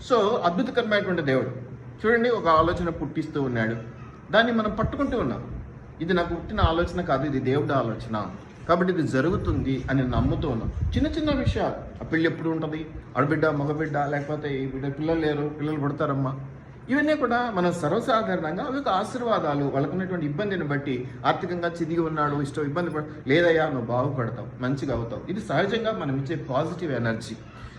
So అద్భుతకరమైనటువంటి దేవుడు. చూడండి, ఒక ఆలోచన పుట్టిస్తూ ఉన్నాడు, దాన్ని మనం పట్టుకుంటూ ఉన్నాం. ఇది నాకు పుట్టిన ఆలోచన కాదు, ఇది దేవుడి ఆలోచన, కాబట్టి ఇది జరుగుతుంది అని నమ్ముతూ ఉన్నాం. చిన్న చిన్న విషయాలు, ఆ పెళ్ళి ఎప్పుడు ఉంటుంది, ఆడబిడ్డ మగబిడ్డ, లేకపోతే ఈ బిడ్డ పిల్లలు లేరు, పిల్లలు పుడతారమ్మా, ఇవన్నీ కూడా మనం సర్వసాధారణంగా అవి ఒక ఆశీర్వాదాలు. వాళ్ళకున్నటువంటి ఇబ్బందిని బట్టి, ఆర్థికంగా చిదిగి ఉన్నాడు, ఇబ్బంది లేదయ్యా నువ్వు బాగుపడతావు, మంచిగా అవుతావు, ఇది సహజంగా మనం ఇచ్చే పాజిటివ్ ఎనర్జీ.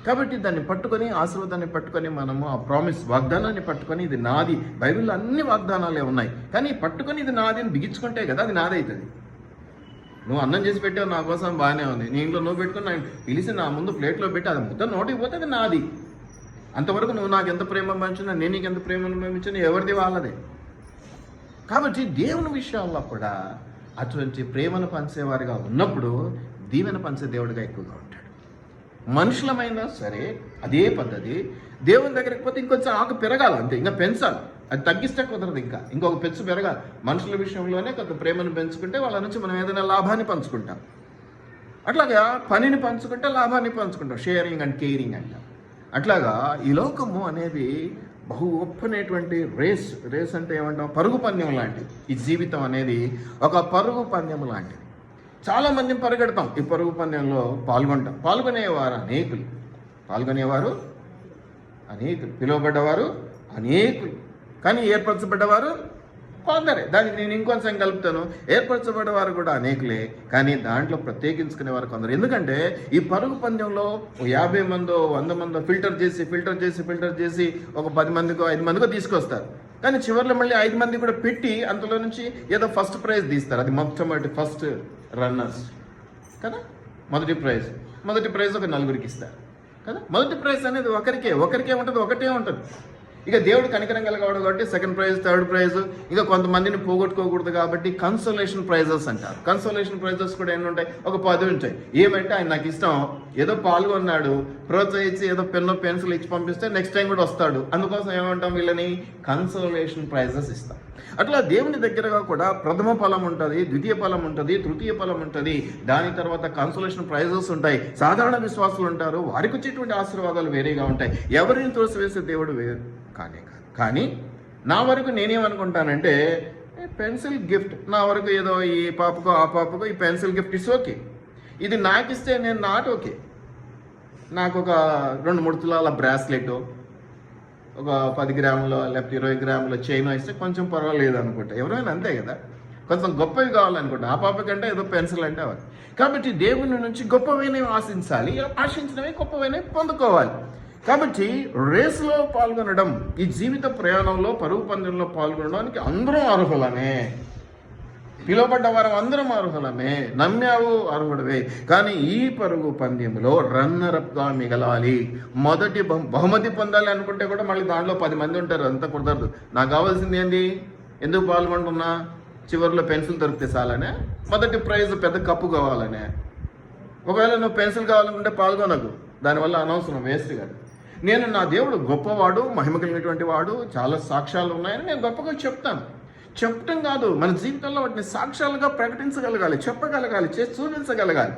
కాబట్టి దాన్ని పట్టుకొని, ఆశీర్వాదాన్ని పట్టుకొని, మనము ఆ ప్రామిస్ వాగ్దానాన్ని పట్టుకొని, ఇది నాది. బైబిల్లో అన్ని వాగ్దానాలే ఉన్నాయి, కానీ పట్టుకొని ఇది నాది అని బిగించుకుంటే కదా అది నాదవుతుంది. నువ్వు అన్నం చేసి పెట్టావు నా కోసం, బాగానే ఉంది, నీ ఇంట్లో నువ్వు పెట్టుకుని నాకు పిలిచి నా ముందు ప్లేట్లో పెట్టి అది ముద్ద నోటికి పోతే అది నాది. అంతవరకు నువ్వు నాకు ఎంత ప్రేమ పంచినా, నేను నీకు ఎంత ప్రేమను పంపించినా ఎవరిది వాళ్ళదే. కాబట్టి దేవుని విషయాల్లో కూడా అటువంటి ప్రేమను పంచేవారిగా ఉన్నప్పుడు దీవెన పంచే దేవుడిగా ఎక్కువగా ఉంటాడు. మనుషులమైనా సరే అదే పద్ధతి. దేవుని దగ్గరికి పోతే ఇంకొంచెం ఆకు పెరగాలి అంతే, ఇంకా పెంచాలి, అది తగ్గిస్తే కుదరదు, ఇంకొక పెంచు పెరగాలి. మనుషుల విషయంలోనే కొంత ప్రేమను పెంచుకుంటే వాళ్ళ నుంచి మనం ఏదైనా లాభాన్ని పంచుకుంటాం. అట్లాగా పనిని పంచుకుంటే లాభాన్ని పంచుకుంటాం, షేరింగ్ అండ్ కేరింగ్ అంటాం. అట్లాగా ఈ లోకము అనేది బహు గొప్పనేటువంటి రేస్ అంటే ఏమంటాం, పరుగు పందెం లాంటిది. ఈ జీవితం అనేది ఒక పరుగు పందెం లాంటిది. చాలామంది పరిగెడతాం, ఈ పరుగు పందెంలో పాల్గొంటాం. పాల్గొనేవారు అనేకులు, పిలువబడ్డవారు అనేకులు, కానీ ఏర్పరచబడ్డవారు కొందరే. దానికి నేను ఇంకొంచెం కలుపుతాను, ఏర్పరచబడ్డవారు కూడా అనేకులే, కానీ దాంట్లో ప్రత్యేకించుకునేవారు కొందరు. ఎందుకంటే ఈ పరుగు పందెంలో 50 మందో 100 మందో ఫిల్టర్ చేసి ఒక 10 మందికో 5 మందికో తీసుకొస్తారు. కానీ చివరిలో మళ్ళీ 5 మంది కూడా పెట్టి అంతలో నుంచి ఏదో ఫస్ట్ ప్రైజ్ తీస్తారు. అది మొట్టమొదటి ఫస్ట్ రన్నర్స్ కదా. మొదటి ప్రైజ్ ఒక 4గురికి ఇస్తారు కదా. మొదటి ప్రైజ్ అనేది ఒకరికే ఉంటుంది, ఒకటే ఉంటుంది. ఇక దేవుడు కనికరం కలగవాడు కాబట్టి సెకండ్ ప్రైజ్, థర్డ్ ప్రైజ్, ఇక కొంతమందిని పోగొట్టుకోకూడదు కాబట్టి కన్సోలేషన్ ప్రైజెస్ అంటారు. కన్సోలేషన్ ప్రైజెస్ కూడా ఎన్ని ఉంటాయి, ఒక 10 ఉంటాయి. ఏమంటే ఆయన నాకు ఇష్టం, ఏదో పాల్గొన్నాడు, ప్రోత్సహించి ఏదో పెన్ను పెన్సిల్ ఇచ్చి పంపిస్తే నెక్స్ట్ టైం కూడా వస్తాడు, అందుకోసం ఏమంటాం, వీళ్ళని కన్సోలేషన్ ప్రైజెస్ ఇస్తాం. అట్లా దేవుని దగ్గరగా కూడా ప్రథమ ఫలం ఉంటుంది, ద్వితీయ ఫలం ఉంటుంది, తృతీయ ఫలం ఉంటుంది, దాని తర్వాత కన్సోలేషన్ ప్రైజెస్ ఉంటాయి. సాధారణ విశ్వాసులు ఉంటారు, వారికి వచ్చేటువంటి ఆశీర్వాదాలు వేరేగా ఉంటాయి. ఎవరిని తోసివేసే దేవుడు వేరు కానే కాదు. కానీ నా వరకు నేనేమనుకుంటానంటే, పెన్సిల్ గిఫ్ట్, నా వరకు ఏదో ఈ పాపకో ఆ పాపకో ఈ పెన్సిల్ గిఫ్ట్ ఇస్ ఓకే, ఇది నాకు ఇస్తే నేను నాట్ ఓకే. నాకు ఒక 2-3 తులాల బ్రాస్లెట్, ఒక 10 గ్రాముల లేకపోతే 20 గ్రాముల చైన్ ఇస్తే కొంచెం పర్వాలేదు అనుకుంటా. ఎవరైనా అంతే కదా, కొంచెం గొప్పవి కావాలనుకుంటా. ఆ పాప కంటే ఏదో పెన్సిల్ అంటే అవి. కాబట్టి దేవుని నుంచి గొప్పవైనవి ఆశించాలి, ఆశించినవి గొప్పవైనవి పొందుకోవాలి. కాబట్టి రేసులో పాల్గొనడం, ఈ జీవిత ప్రయాణంలో పరుగు పందెంలో పాల్గొనడానికి అందరం అర్హులమే. పిలువబడ్డ వారు అందరం అర్హులమే, నమ్మావు అర్హుడవే. కానీ ఈ పరుగు పందెంలో రన్నరప్గా మిగలాలి, మొదటి బహుమతి పొందాలి అనుకుంటే కూడా మళ్ళీ దాంట్లో 10 మంది ఉంటారు, అంతా కుదరదు. నాకు కావాల్సింది ఏంది, ఎందుకు పాల్గొంటున్నా, చివరిలో పెన్సిల్ దొరికితే చాలనే, మొదటి ప్రైజ్ పెద్ద కప్పు కావాలనే. ఒకవేళ నువ్వు పెన్సిల్ కావాలనుకుంటే పాల్గొనకు, దానివల్ల అనవసరం, వేస్ట్ కాదు. నేను నా దేవుడు గొప్పవాడు, మహిమ కలిగినటువంటి వాడు, చాలా సాక్ష్యాలు ఉన్నాయని నేను గొప్పగా చెప్తాను. చెప్పటం కాదు, మన జీవితంలో వాటిని సాక్ష్యాలుగా ప్రకటించగలగాలి, చెప్పగలగాలి, చేసి చూపించగలగాలి.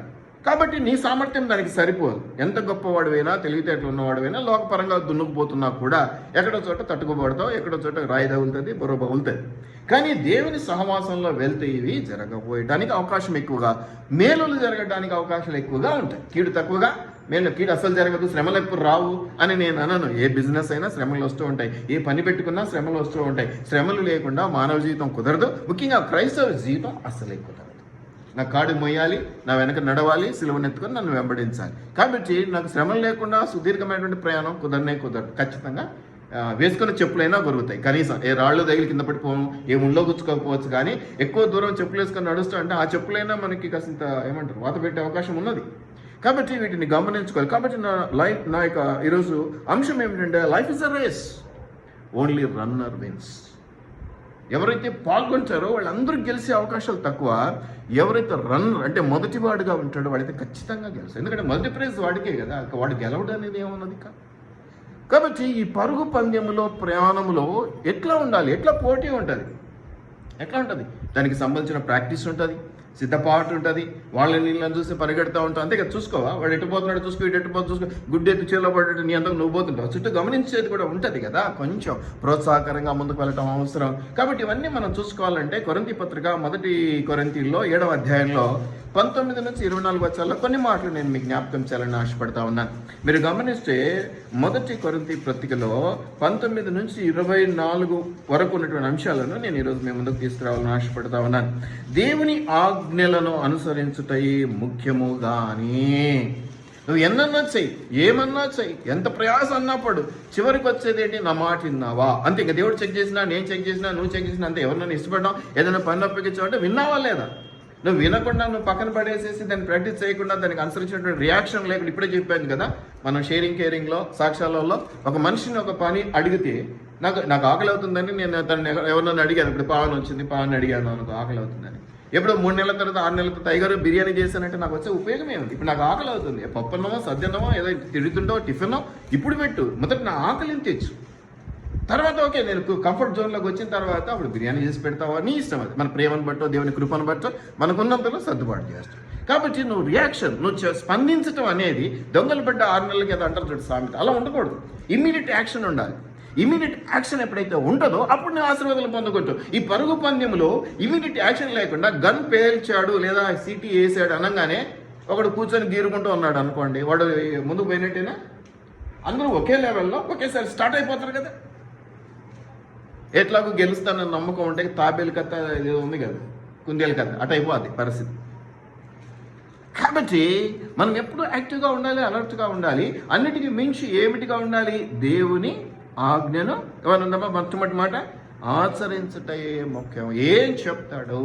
కాబట్టి నీ సామర్థ్యం దానికి సరిపోదు. ఎంత గొప్పవాడువైనా, తెలివితేటలు ఉన్నవాడువైనా, లోకపరంగా దున్నుకుపోతున్నా కూడా ఎక్కడో చోట తట్టుకోబడతావు, ఎక్కడో చోట రాయి తగులుతుంది, బుర్ర బగులుతుంది. కానీ దేవుని సహవాసంలో వెళ్తే ఇవి జరగబోయడానికి అవకాశం ఎక్కువగా, మేలులు జరగడానికి అవకాశాలు ఎక్కువగా ఉంటాయి. కీడు తక్కువగా, కీడు అసలు జరగదు, శ్రమలు ఎప్పుడు రావు అని నేను అనను. ఏ బిజినెస్ అయినా శ్రమలు వస్తూ ఉంటాయి, ఏ పని పెట్టుకున్నా శ్రమలు వస్తూ ఉంటాయి. శ్రమలు లేకుండా మానవ జీవితం కుదరదు, ముఖ్యంగా క్రైస్తవ జీవితం అసలే కుదరదు. నా కాడు మొయ్యాలి, నా వెనక నడవాలి, సిలువనెత్తుకొని నన్ను వెంబడించాలి. కాబట్టి నాకు శ్రమలు లేకుండా సుదీర్ఘమైనటువంటి ప్రయాణం కుదరదు. ఖచ్చితంగా వేసుకున్న చెప్పులైనా గొరుగుతాయి, కనీసం ఏ రాళ్ళు తగిలి కింద పడిపోను, ఏ ముళ్ళో గుచ్చుకోకపోవచ్చు. కానీ ఎక్కువ దూరం చెప్పులు వేసుకొని నడుస్తూ అంటే ఆ చెప్పులైనా మనకి కాసింత వాత పెట్టే అవకాశం ఉన్నది. కాబట్టి వీటిని గమనించుకోవాలి. కాబట్టి నా యొక్క ఈరోజు అంశం ఏమిటంటే, life is a race, only runner wins. ఎవరైతే పాల్గొంటారో వాళ్ళందరూ గెలిచే అవకాశాలు తక్కువ. ఎవరైతే రన్నర్ అంటే మొదటివాడుగా ఉంటాడో వాడైతే ఖచ్చితంగా గెలుస్తాడు. ఎందుకంటే మొదటి ప్రైజ్ వాడికే కదా, వాడు గెలవడం అనేది ఏమన్నది కాదు. కాబట్టి ఈ పరుగు పందెములో ప్రయాణంలో ఎట్లా ఉండాలి, ఎట్లా పోటీ ఉంటుంది, ఎట్లా ఉంటుంది, దానికి సంబంధించిన ప్రాక్టీస్ ఉంటుంది, సిద్ధపాటు ఉంటుంది. వాళ్ళ నీళ్ళని చూసి పరిగెడతా ఉంటావు, అంతే కదా. చూసుకోవా, వాడు ఎట్టుపోతున్నాడు చూసుకో, ఇటు ఎట్టుపోతు చూసుకో, గుడ్డెత్తి చేలో పడ్డట్టు నీ అంతకు నువ్వు పోతుంటావు. చుట్టూ గమనించేది కూడా ఉంటుంది కదా, కొంచెం ప్రోత్సాహకరంగా ముందుకు వెళ్ళటం అవసరం. కాబట్టి ఇవన్నీ మనం చూసుకోవాలంటే కొరింథీ పత్రిక 1 కొరింథీల్లో 7వ అధ్యాయంలో 19 నుంచి 24 వచనాల్లో కొన్ని మాటలు నేను మీకు జ్ఞాపకం చేయాలని ఆశపడతా ఉన్నాను. మీరు గమనిస్తే 1 కొరింథీ పత్రికలో 19 నుంచి 24 వరకు ఉన్నటువంటి అంశాలను నేను ఈరోజు మీ ముందుకు తీసుకురావాలని ఆశపడతా ఉన్నాను. దేవుని ఆజ్ఞలను అనుసరించుటయి ముఖ్యము గాని నువ్వు ఎన్నన్నా చెయ్యి, ఏమన్నా చెయ్యి, ఎంత ప్రయాసం అన్నా పడు, చివరికి వచ్చేది ఏంటి? నా మాట విన్నావా అంతే. ఇంకా దేవుడు చెక్ చేసినా, నేను చెక్ చేసినా, నువ్వు చెక్ చేసినా అంతే. ఎవరినైనా ఇష్టపడ్డావు, ఏదైనా పని ఒప్పించావంటే విన్నావా లేదా? నువ్వు వినకుండా నువ్వు పక్కన పడేసేసి దాన్ని ప్రాక్టీస్ చేయకుండా దానికి అనుసరించినటువంటి రియాక్షన్ లేకుండా, ఇప్పుడే చెప్పాను కదా మనం కేరింగ్లో సాక్ష్యాలలో, ఒక మనిషిని ఒక పని అడిగితే నాకు ఆకలి అవుతుందని నేను తను ఎవరినైనా అడిగాను. ఇప్పుడు పావని వచ్చింది, పావని అడిగాను, నాకు ఆకలి అవుతుందని. ఎప్పుడు 3 నెలల తర్వాత 6 నెలల తర్వాత టైగర్ బిర్యానీ చేశానంటే నాకు వచ్చే ఉపయోగం ఏముంది? ఇప్పుడు నాకు ఆకలి అవుతుంది, పప్పన్నమో సద్యన్నమో ఏదో తిడుతుండో టిఫినో ఇప్పుడు పెట్టు, మొదటి నా ఆకలిని తెచ్చు. తర్వాత ఓకే, నేను కంఫర్ట్ జోన్లోకి వచ్చిన తర్వాత అప్పుడు బిర్యానీ చేసి పెడతావా, నీ ఇష్టం. అది మన ప్రేమను బట్టో దేవుని కృపను బట్టో మనకున్నంతలో సర్దుబాటు చేస్తాం. కాబట్టి నువ్వు రియాక్షన్, నువ్వు స్పందించడం అనేది దొంగలు పడ్డ 6 నెలలకి ఏదో అంటారు చూడు సామెత, అలా ఉండకూడదు. ఇమ్మీడియట్ యాక్షన్ ఉండాలి. ఇమీడియట్ యాక్షన్ ఎప్పుడైతే ఉంటుందో అప్పుడు నేను ఆశీర్వాదాలు పొందుకుంటావు. ఈ పరుగు పందెంలో ఇమీడియట్ యాక్షన్ లేకుండా గన్ పేల్చాడు లేదా సీటీ వేసాడు అనగానే ఒకడు కూర్చొని గీరుకుంటూ ఉన్నాడు అనుకోండి, వాడు ముందుకు పోయినట్టేనా? అందరూ ఒకే లెవెల్లో ఒకేసారి స్టార్ట్ అయిపోతారు కదా. ఎట్లాగో గెలుస్తానని నమ్మకం ఉంటే తాబేలు కథ ఏదో ఉంది కదా, కుందేలు కథ, అటు అయిపోద్ది పరిస్థితి. కాబట్టి మనం ఎప్పుడు యాక్టివ్గా ఉండాలి, అలర్ట్గా ఉండాలి. అన్నిటికీ మించి ఏమిటిగా ఉండాలి? దేవుని ఆజ్ఞను ఏమన్నా మొట్టమొదటి మాట ఆచరించుటే ముఖ్యం. ఏం చెప్తాడు?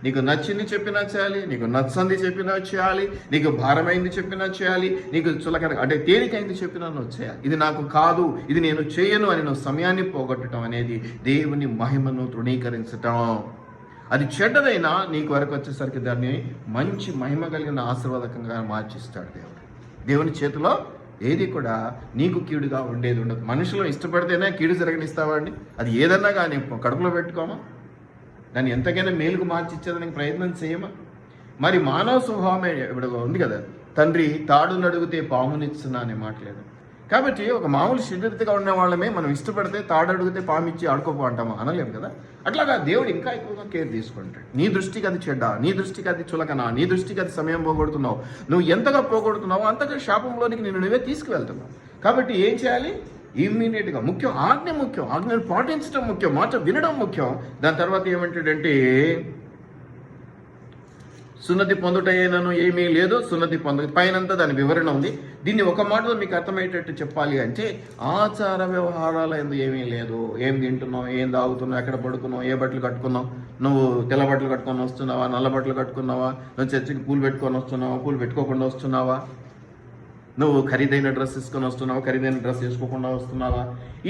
నీకు నచ్చింది చెప్పినా చేయాలి, నీకు నచ్చంది చెప్పినా చేయాలి, నీకు భారమైంది చెప్పినా చేయాలి, నీకు చులకన అంటే తేలికైంది చెప్పినా నువ్వు చేయాలి. ఇది నాకు కాదు, ఇది నేను చేయను అని నువ్వు సమయాన్ని పోగొట్టడం అనేది దేవుని మహిమను తృణీకరించటం. అది చెడ్డదైనా నీకు వరకు వచ్చేసరికి దాన్ని మంచి మహిమ కలిగిన ఆశీర్వాదకంగా మార్చిస్తాడు దేవుడు. దేవుని చేతిలో ఏది కూడా నీకు కీడుగా ఉండేది ఉండదు. మనుషులు ఇష్టపడితేనే కీడు జరగనిస్తావా అండి? అది ఏదన్నా కానీ కడుపులో పెట్టుకోమా, దాన్ని ఎంతకైనా మేలుకు మార్చిచ్చేదానికి ప్రయత్నం చేయమా? మరి మానవ స్వభావమే ఇప్పుడు ఉంది కదా, తండ్రి తాడును అడిగితే పామునిస్తున్నా అనే మాట లేదు. కాబట్టి ఒక మామూలు శరీరతగా ఉన్న వాళ్ళమే మనం ఇష్టపడితే తాడు అడిగితే పాము ఇచ్చి ఆడుకోపో అంటామా? అనలేము కదా. అట్లాగా దేవుడు ఇంకా ఎక్కువగా కేర్ తీసుకుంటాడు. నీ దృష్టికి అది చెడ్డ, నీ దృష్టికి అది చులకన, నీ దృష్టికి అది సమయం పోగొడుతున్నావు. నువ్వు ఎంతగా పోగొడుతున్నావో అంతగా శాపంలోనికి నేను నువ్వే తీసుకువెళ్తున్నావు. కాబట్టి ఏం చేయాలి? ఇమ్మీడియట్గా ముఖ్యం, ఆజ్ఞ ముఖ్యం, ఆజ్ఞను పాటించడం ముఖ్యం, మాట వినడం ముఖ్యం. దాని తర్వాత ఏమంటాడంటే సున్నతి పొందుటైనను ఏమీ లేదు, సున్నతి పైనంతా దాని వివరణ ఉంది. దీన్ని ఒక మాటలో మీకు అర్థమయ్యేటట్టు చెప్పాలి అంటే ఆచార వ్యవహారాల ఎందు ఏమీ లేదు. ఏం తింటున్నావు, ఏం తాగుతున్నావు, ఎక్కడ పడుకున్నావు, ఏ బట్టలు కట్టుకున్నావు, నువ్వు తెల్ల బట్టలు కట్టుకొని వస్తున్నావా, నల్ల బట్టలు కట్టుకున్నావా, నువ్వు చర్చికి పూలు పెట్టుకొని వస్తున్నావా, పూలు పెట్టుకోకుండా వస్తున్నావా, నువ్వు ఖరీదైన డ్రెస్ తీసుకొని వస్తున్నావా, ఖరీదైన డ్రెస్ వేసుకోకుండా వస్తున్నావా.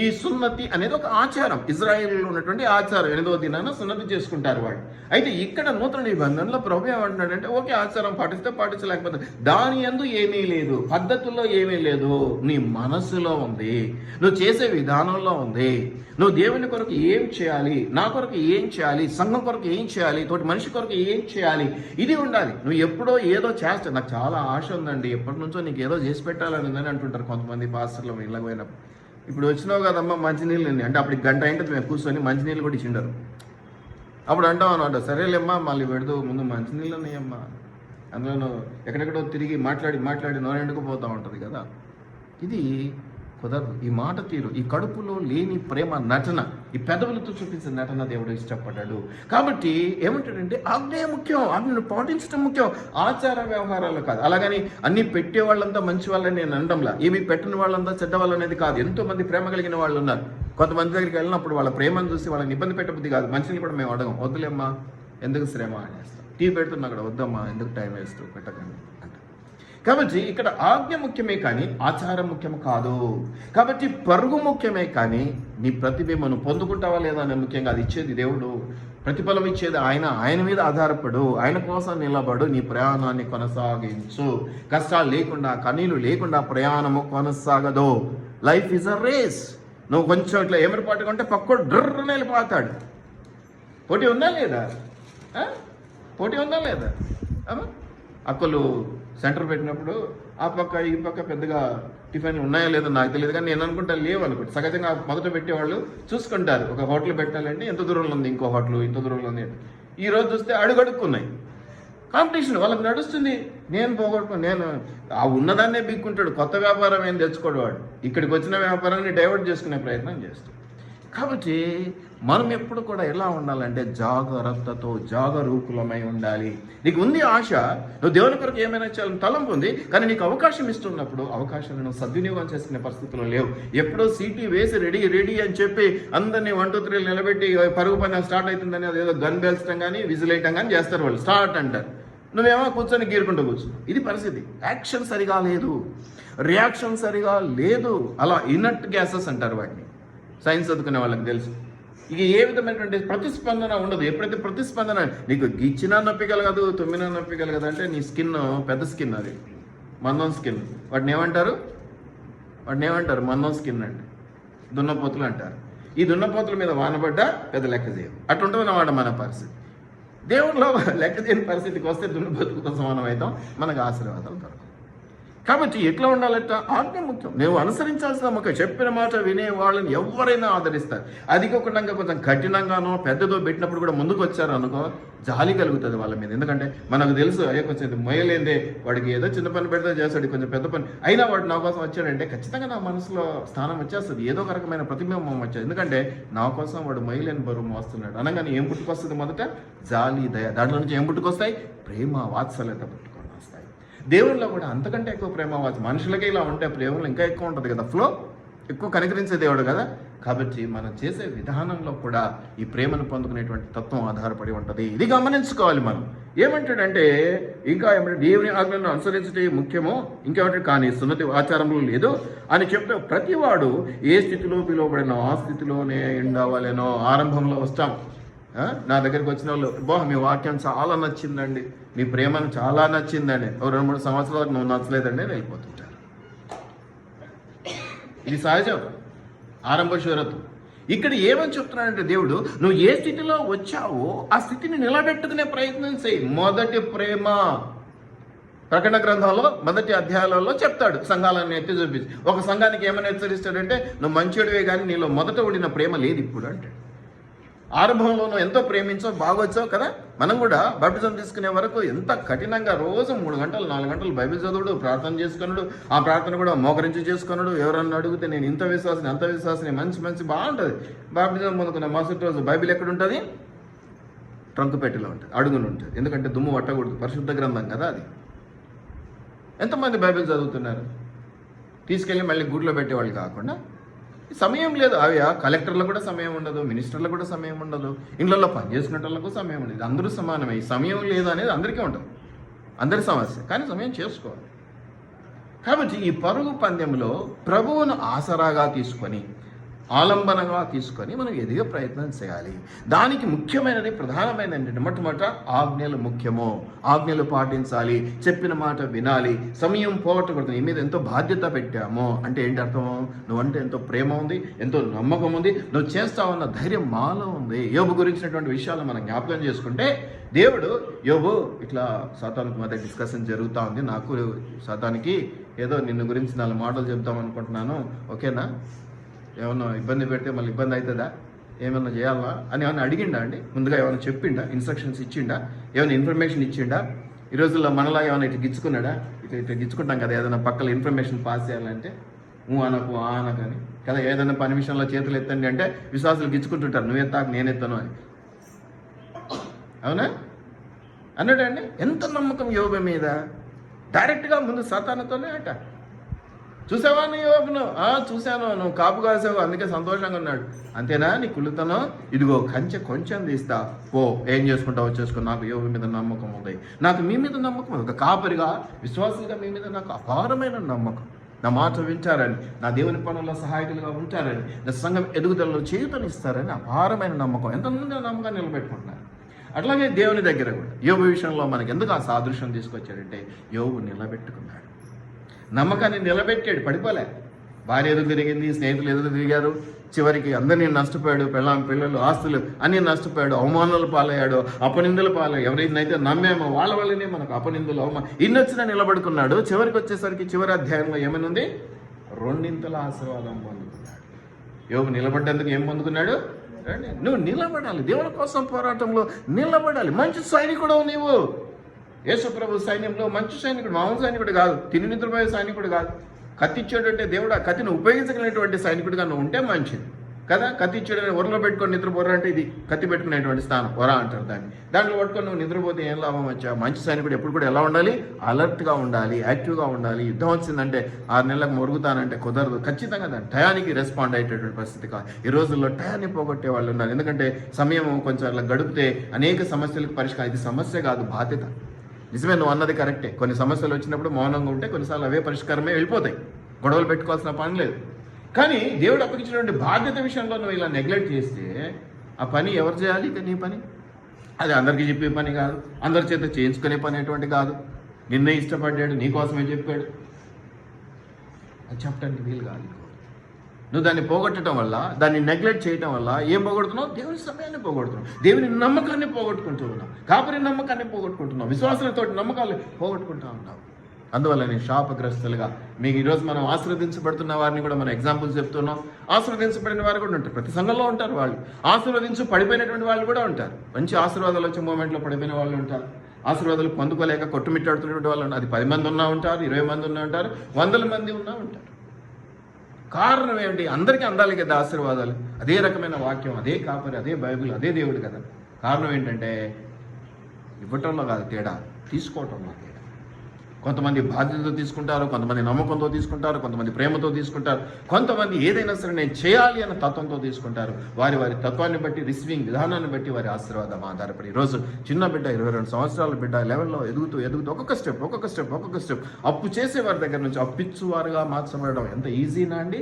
ఈ సున్నతి అనేది ఒక ఆచారం, ఇజ్రాయేల్లో ఉన్నటువంటి ఆచారం. 8వ దినాన సున్నతి చేసుకుంటారు వాళ్ళు. అయితే ఇక్కడ నూతన నిబంధనలో ప్రభు ఏమంటున్నాడంటే ఓకే, ఆచారం పాటిస్తే పాటించలేకపోతే దాని యందు ఏమీ లేదు, పద్ధతుల్లో ఏమీ లేదు, నీ మనసులో ఉంది, నువ్వు చేసే విధానంలో ఉంది. నువ్వు దేవుని కొరకు ఏం చేయాలి, నా కొరకు ఏం చేయాలి, సంఘం కొరకు ఏం చేయాలి, తోటి మనిషి కొరకు ఏం చేయాలి, ఇది ఉండాలి. నువ్వు ఎప్పుడో ఏదో చేస్తా, నాకు చాలా ఆశ ఉందండి, ఎప్పటి నుంచో నీకు ఏదో చేసి పెట్టాలని ఉందని అంటుంటారు కొంతమంది పాస్టర్లు ఇళ్ళకి పోయినప్పుడు. ఇప్పుడు వచ్చినావు కదమ్మా మంచినీళ్ళు అంటే అప్పుడు గంట అయింటే మేము కూర్చొని మంచినీళ్ళు కూడా ఇచ్చిండారు. అప్పుడు అంటాం అనమాట, సరేలేమ్మా మళ్ళీ పెడదు, ముందు మంచినీళ్ళు ఉన్నాయమ్మా, అందులో ఎక్కడెక్కడో తిరిగి మాట్లాడి నోరెండుకు పోతూ ఉంటుంది కదా. ఇది కుదరదు. ఈ మాట తీరు, ఈ కడుపులో లేని ప్రేమ నటన, ఈ పెదవులతో చూపించిన నటన దేవుడు ఇష్టపడ్డాడు. కాబట్టి ఏమంటాడంటే ఆజ్ఞ ముఖ్యం, ఆజ్ఞను పాటించడం ముఖ్యం, ఆచార వ్యవహారాలు కాదు. అలాగని అన్ని పెట్టే వాళ్ళంతా మంచి వాళ్ళని నేను అనడంలా, ఏమి పెట్టని వాళ్ళంతా చెడ్డ వాళ్ళు అనేది కాదు. ఎంతో మంది ప్రేమ కలిగిన వాళ్ళు ఉన్నారు. కొంతమంది దగ్గరికి వెళ్ళినప్పుడు వాళ్ళ ప్రేమను చూసి వాళ్ళని ఇబ్బంది పెట్టబుద్ధి కాదు. మనుషులు కూడా మేము అడగం, వద్దులేమ్మా ఎందుకు శ్రమ అనేస్తాం, టీ పెడుతున్నా అక్కడ వద్దమ్మా ఎందుకు టైం వేస్ట్ పెట్టకండి. కాబట్టి ఇక్కడ ఆజ్ఞ ముఖ్యమే కానీ ఆచారం ముఖ్యం కాదు. కాబట్టి పరుగు ముఖ్యమే కానీ నీ ప్రతిబింబను పొందుకుంటావా లేదా అని ముఖ్యంగా అది ఇచ్చేది దేవుడు. ప్రతిఫలం ఇచ్చేది ఆయన మీద ఆధారపడు, ఆయన కోసం నిలబడు, నీ ప్రయాణాన్ని కొనసాగించు. కష్టాలు లేకుండా, కన్నీళ్ళు లేకుండా ప్రయాణము కొనసాగదు. Life is a race. నువ్వు కొంచెం ఇట్లా ఏమరపాటుగా ఉంటే పక్కడు డ్రర్రని వెళ్ళిపోతాడు. పోటీ ఉందా లేదా? పోటీ ఉందా లేదా? అక్కలు సెంటర్ పెట్టినప్పుడు ఆ పక్క ఈ పక్క పెద్దగా టిఫిన్లు ఉన్నాయో లేదో నాకు తెలియదు, కానీ నేను అనుకుంటా లేవు అనుకుంటా. సహజంగా మొదట పెట్టేవాళ్ళు చూసుకుంటారు, ఒక హోటల్ పెట్టాలంటే ఎంత దూరంలో ఉంది ఇంకో హోటల్, ఇంత దూరంలో ఉంది. ఈ రోజు చూస్తే అడుగడుక్కున్నాయి, కాంపిటీషన్ వాళ్ళకి నడుస్తుంది. నేను ఆ ఉన్నదాన్నే బిక్కుంటాడు, కొత్త వ్యాపారం ఏం తెచ్చుకోడు వాడు. ఇక్కడికి వచ్చిన వ్యాపారాన్ని డైవర్ట్ చేసుకునే ప్రయత్నం చేస్తాడు. కాబట్టి మనం ఎప్పుడు కూడా ఎలా ఉండాలంటే జాగ్రత్తతో జాగరూకులమై ఉండాలి. నీకు ఉంది ఆశ, నువ్వు దేవుని కొరకు ఏమైనా చేయాలని తలంపు ఉంది, కానీ నీకు అవకాశం ఇస్తున్నప్పుడు అవకాశాలను సద్వినియోగం చేసుకునే పరిస్థితుల్లో లేవు. ఎప్పుడో సీటీ వేసి రెడీ అని చెప్పి అందరినీ 1 2 3 నిలబెట్టి పరుగు పని స్టార్ట్ అవుతుందని అదేదో గన్ బెల్చడం కానీ విజిల్ వేయటం కానీ చేస్తారు వాళ్ళు, స్టార్ట్ అంటారు. నువ్వేమో కూర్చొని గీరుకుంటూ కూర్చో. ఇది పరిస్థితి. యాక్షన్ సరిగా లేదు, రియాక్షన్ సరిగా లేదు. అలా ఇనర్ట్ గ్యాసెస్ అంటారు వాటిని, సైన్స్ చదువుకునే వాళ్ళకి తెలుసు. ఇక ఏ విధమైనటువంటి ప్రతిస్పందన ఉండదు. ఎప్పుడైతే ప్రతిస్పందన, నీకు గిచ్చినా నొప్పి కలగదు, తుమ్మినా నొప్పి కలగదు అంటే నీ స్కిన్ పెద్ద స్కిన్, అది మందం స్కిన్. వాటిని ఏమంటారు? మందం స్కిన్ అంటే దున్నపోతులు అంటారు. ఈ దున్నపోతుల మీద వానబడ్డా పెద్ద లెక్క చేయవు. అట్లుంటుంది అన్నమాట మన పరిస్థితి. దేవుళ్ళలో లెక్క చేయని పరిస్థితికి వస్తే దున్నపోతులతో సమానం అవుతాం, మనకు ఆశీర్వాదాలు దొరకవు. కాబట్టి ఎట్లా ఉండాలంట? ఆజ్ఞ ముఖ్యం. నువ్వు అనుసరించాల్సిన ఒక చెప్పిన మాట వినే వాళ్ళని ఎవరైనా ఆదరిస్తారు. అది కాకుండా కొంచెం కఠినంగానో పెద్దదో పెట్టినప్పుడు కూడా ముందుకు వచ్చారు అనుకో, జాలి కలుగుతుంది వాళ్ళ మీద. ఎందుకంటే మనకు తెలుసు, అయ్యో కొంచెం మొయ్యలేందే, వాడికి ఏదో చిన్న పని పెడితే చేస్తాడు, కొంచెం పెద్ద పని అయినా వాడు నా కోసం వచ్చాడంటే ఖచ్చితంగా నా మనసులో స్థానం వచ్చేస్తుంది, ఏదో ఒక రకమైన ప్రతిబింబం వచ్చేది. ఎందుకంటే నా కోసం వాడు మొయ్యలేని బరువు మోస్తున్నాడు అనగానే ఏం పుట్టుకొస్తుంది? మొదట జాలి, దయ. దాంట్లో నుంచి ఏం పుట్టుకొస్తాయి? ప్రేమ, వాత్సల్యత పుట్టుకొని వస్తాయి. దేవుళ్ళలో కూడా అంతకంటే ఎక్కువ ప్రేమ, మనుషులకే ఇలా ఉంటే ప్రేమలో ఇంకా ఎక్కువ ఉంటుంది కదా, ఫ్లో ఎక్కువ కనికరించే దేవుడు కదా. కాబట్టి మనం చేసే విధానంలో కూడా ఈ ప్రేమను పొందుకునేటువంటి తత్వం ఆధారపడి ఉంటుంది. ఇది గమనించుకోవాలి మనం. ఏమంటాడంటే ఇంకా ఏమంటే దేవుని ఆజ్ఞలను అనుసరించే ముఖ్యమో, ఇంకేమంటే కానీ సున్నతి ఆచారంలో లేదు అని చెప్తే ప్రతివాడు ఏ స్థితిలో పిలువబడినో ఆ స్థితిలోనే ఉండవాలేనో. ఆరంభంలో వస్తాం, నా దగ్గరికి వచ్చిన వాళ్ళు, మీ వాక్యం చాలా నచ్చిందండి, మీ ప్రేమను చాలా నచ్చిందండి, 2-3 సంవత్సరాలకు నువ్వు నచ్చలేదండి వెళ్ళిపోతుంటారు. ఇది సహజం, ఆరంభ శూరత్వం. ఇక్కడ ఏమని చెప్తున్నాడంటే దేవుడు, నువ్వు ఏ స్థితిలో వచ్చావో ఆ స్థితిని నిలబెట్టుకునే ప్రయత్నం చేయి. మొదటి ప్రేమ ప్రకటన గ్రంథంలో మొదటి అధ్యాయాలలో చెప్తాడు, సంఘాలను ఎత్తి చూపించి. ఒక సంఘానికి ఏమని హెచ్చరిస్తాడంటే, నువ్వు మంచివాడివే కానీ నీలో మొదట ఉండిన ప్రేమ లేదు ఇప్పుడు అంటాడు. ఆరంభంలో నువ్వు ఎంతో ప్రేమించావు, బాగొచ్చావు కదా. మనం కూడా బాప్టిజం తీసుకునే వరకు ఎంత కఠినంగా రోజు 3 గంటలు 4 గంటలు బైబిల్ చదువుడు, ప్రార్థన చేసుకున్నాడు. ఆ ప్రార్థన కూడా మోకరించి చేసుకున్నాడు. ఎవరన్నా అడిగితే నేను ఇంత విశ్వాసని అంత విశ్వాసని, మంచి బాగుంటుంది. బాప్టిజం పొందుకున్న మరుసటి రోజు బైబిల్ ఎక్కడ ఉంటుంది? ట్రంక్ పెట్టెలో ఉంటుంది, అడుగులు ఉంటుంది. ఎందుకంటే దుమ్ము పట్టకూడదు, పరిశుద్ధ గ్రంథం కదా అది. ఎంతమంది బైబిల్ చదువుతున్నారు? తీసుకెళ్ళి మళ్ళీ గుడిలో పెట్టేవాళ్ళు కాకుండా సమయం లేదు. అవి కలెక్టర్లకు కూడా సమయం ఉండదు, మినిస్టర్లకు కూడా సమయం ఉండదు, ఇళ్లలో పనిచేసుకునే వాళ్ళకు సమయం ఉండదు. అందరూ సమానమే. ఈ సమయం లేదు అనేది అందరికీ ఉంటుంది, అందరి సమస్య. కానీ సమయం చేసుకోవాలి. కాబట్టి ఈ పరుగు పందెంలో ప్రభువును ఆసరాగా తీసుకొని, ఆలంబనగా తీసుకొని మనం ఎదిగే ప్రయత్నం చేయాలి. దానికి ముఖ్యమైనది, ప్రధానమైనది మొట్టమొదట ఆజ్ఞలు ముఖ్యము. ఆజ్ఞలు పాటించాలి, చెప్పిన మాట వినాలి, సమయం పోగొట్టకూడదు. నీ మీద ఎంతో బాధ్యత పెట్టాము అంటే ఏంటి అర్థం? నువ్వంటే ఎంతో ప్రేమ ఉంది, ఎంతో నమ్మకం ఉంది, నువ్వు చేస్తావన్న ధైర్యం మాలో ఉంది. యోబు గురించినటువంటి విషయాలు మనం జ్ఞాపకం చేసుకుంటే, దేవుడు యోబు ఇట్లా సాతానుకు మధ్య డిస్కషన్ జరుగుతూ ఉంది, నాకు సాతానికి ఏదో నిన్ను గురించి 4 మాటలు చెప్తాం అనుకుంటున్నాను, ఓకేనా, ఏమన్నా ఇబ్బంది పెడితే మళ్ళీ ఇబ్బంది అవుతుందా, ఏమన్నా చేయాలా అని ఏమన్నా అడిగిండా అండి? ముందుగా ఏమైనా చెప్పిండా, ఇన్స్ట్రక్షన్స్ ఇచ్చిండా, ఏమైనా ఇన్ఫర్మేషన్ ఇచ్చిండా? ఈ రోజుల్లో మనలా ఏమైనా ఇట్లా గిచ్చుకున్నాడా? ఇట్లా గిచ్చుకుంటాం కదా, ఏదైనా పక్కల ఇన్ఫర్మేషన్ పాస్ చేయాలంటే అనకు అనకని కదా. ఏదైనా పని విషయంలో చేతులు ఎత్తండి అంటే విశ్వాసులు గిచ్చుకుంటుంటారు, నువ్వెత్తాకు నేనెత్తాను అని. అవునా అన్నాడండి. ఎంత నమ్మకం యోబు మీద. డైరెక్ట్గా ముందు సాతానుతోనే అట. చూసావా నీ యోబును? చూశాను, నువ్వు కాపు కాసావు అందుకే సంతోషంగా ఉన్నాడు. అంతేనా నీ కుళ్ళుతనం? ఇదిగో కంచె కొంచెం తీస్తా, పో, ఏం చేసుకుంటావో చేసుకో, నాకు యోబు మీద నమ్మకం ఉంది, నాకు మీ మీద నమ్మకం ఉంది. ఒక కాపరిగా, విశ్వాసులుగా మీ మీద నాకు అపారమైన నమ్మకం. నా మాట వింటారని, నా దేవుని పనుల్లో సహాయకులుగా ఉంటారని, నా సంఘం ఎదుగుదలలో చేయూతనిస్తారని అపారమైన నమ్మకం. ఎంతమంది నమ్మకాన్ని నిలబెట్టుకుంటున్నారు. అట్లాగే దేవుని దగ్గర కూడా యోబు విషయంలో మనకి ఎందుకు ఆ సాదృశ్యం తీసుకొచ్చాడంటే, యోబు నిలబెట్టుకున్నాడు, నమ్మకాన్ని నిలబెట్టాడు, పడిపోలే. భార్య ఎదురు తిరిగింది, స్నేహితులు ఎదురు తిరిగారు, చివరికి అందరినీ నష్టపోయాడు. పిల్లలు ఆస్తులు అన్నీ నష్టపోయాడు, అవమానాలు పాలయ్యాడు, అపనిందలు పాలయ్యాడు. ఎవరైతే నమ్మేమో వాళ్ళ వల్లనే మనకు అపనిందలు ఇన్ని వచ్చినా నిలబడుకున్నాడు. చివరికి వచ్చేసరికి చివరి అధ్యాయంలో ఏమనుంది? 2 ఆశీర్వాదం పొందుకున్నాడు. యోబు నిలబడ్డందుకు ఏం పొందుకున్నాడు? నువ్వు నిలబడాలి, దేవుని కోసం పోరాటంలో నిలబడాలి. మంచి సైనికుడు నీవు. యేసుప్రభు సైన్యంలో మంచి సైనికుడు, మామూలు సైనికుడు కాదు, తిని నిద్రపోయే సైనికుడు కాదు. కత్తి ఇచ్చాడంటే దేవుడు ఆ కత్తిని ఉపయోగించగలిగినటువంటి సైనికుడిగా నువ్వు ఉంటే మంచిది కదా. కత్తి ఇచ్చాడని ఒరలో పెట్టుకొని నిద్రపోరా అంటే ఇది కత్తి పెట్టుకునేటువంటి స్థానం, వర అంటారు దాన్ని. దాంట్లో పట్టుకొని నువ్వు నిద్రపోతే ఏం లాభం వచ్చా? మంచి సైనికుడు ఎప్పుడు కూడా ఎలా ఉండాలి? అలర్ట్గా ఉండాలి, యాక్టివ్గా ఉండాలి. యుద్ధం వచ్చిందంటే 6 నెలలకు మొరుగుతానంటే కుదరదు. ఖచ్చితంగా దాన్ని టయానికి రెస్పాండ్ అయ్యేటటువంటి పరిస్థితి కాదు. ఈ రోజుల్లో టయాన్ని పోగొట్టే వాళ్ళు ఉన్నారు. ఎందుకంటే సమయం కొంచెం అలా గడిపితే అనేక సమస్యలకు పరిష్కారం. ఇది సమస్య కాదు, బాధ్యత. నిజమే, నువ్వు అన్నది కరెక్టే. కొన్ని సమస్యలు వచ్చినప్పుడు మౌనంగా ఉంటే కొన్నిసార్లు అవే పరిష్కారమే వెళ్ళిపోతాయి. గొడవలు పెట్టుకోవాల్సిన పని లేదు. కానీ దేవుడు అప్పగించినటువంటి బాధ్యత విషయంలో నువ్వు ఇలా నెగ్లెక్ట్ చేస్తే ఆ పని ఎవరు చేయాలి? ఇక నీ పని అది అందరికీ చెప్పే పని కాదు, అందరి చేత చేయించుకునే పని అటువంటి కాదు. నిన్నే ఇష్టపడ్డాడు, నీకోసమే చెప్పాడు, అది చెప్పడానికి వీలు కాదు. నువ్వు దాన్ని పోగొట్టడం వల్ల, దాన్ని నెగ్లెక్ట్ చేయడం వల్ల ఏం పోగొడుతున్నావు? దేవుని సమయాన్ని పోగొడుతున్నావు, దేవుని నమ్మకాన్ని పోగొట్టుకుంటూ ఉన్నావు, కాపరి నమ్మకాన్ని పోగొట్టుకుంటున్నావు, విశ్వాసాలతో నమ్మకాలు పోగొట్టుకుంటూ ఉన్నావు. అందువల్ల నేను శాపగ్రస్తులుగా మీకు ఈరోజు మనం ఆశీర్వదించబడుతున్న వారిని కూడా మనం ఎగ్జాంపుల్స్ చెప్తున్నాం. ఆశీర్వదించబడిన వారు కూడా ఉంటారు, ప్రతి సంఘంలో ఉంటారు. వాళ్ళు పడిపోయినటువంటి వాళ్ళు కూడా ఉంటారు. మంచి ఆశీర్వాదాలు వచ్చే మూమెంట్లో పడిపోయిన వాళ్ళు ఉంటారు. ఆశీర్వాదాలు పొందుకోలేక కొట్టుమిట్టాడుతున్నటువంటి వాళ్ళు అది 10 మంది ఉన్నా ఉంటారు, 20 మంది ఉన్నా ఉంటారు, 100 మంది ఉన్నా ఉంటారు. కారణం ఏమిటి? అందరికీ అందాలి కదా ఆశీర్వాదాలు. అదే రకమైన వాక్యం, అదే కాపరి, అదే బైబిల్, అదే దేవుడు కదా. కారణం ఏంటంటే ఇవ్వటంలో కాదు తేడా, తీసుకోవటంలో తేడా. కొంతమంది బాధ్యతతో తీసుకుంటారు, కొంతమంది నమ్మకంతో తీసుకుంటారు, కొంతమంది ప్రేమతో తీసుకుంటారు, కొంతమంది ఏదైనా సరే నేను చేయాలి అన్న తత్వంతో తీసుకుంటారు. వారి తత్వాన్ని బట్టి, రిసీవింగ్ విధానాన్ని బట్టి వారి ఆశీర్వాదం ఆధారపడి ఈరోజు చిన్న బిడ్డ 22 సంవత్సరాల బిడ్డ లెవెల్లో ఎదుగుతూ ఒక్కొక్క స్టెప్ అప్పు చేసే వారి దగ్గర నుంచి అప్పిచ్చువారుగా మార్చబడడం ఎంత ఈజీనా అండి?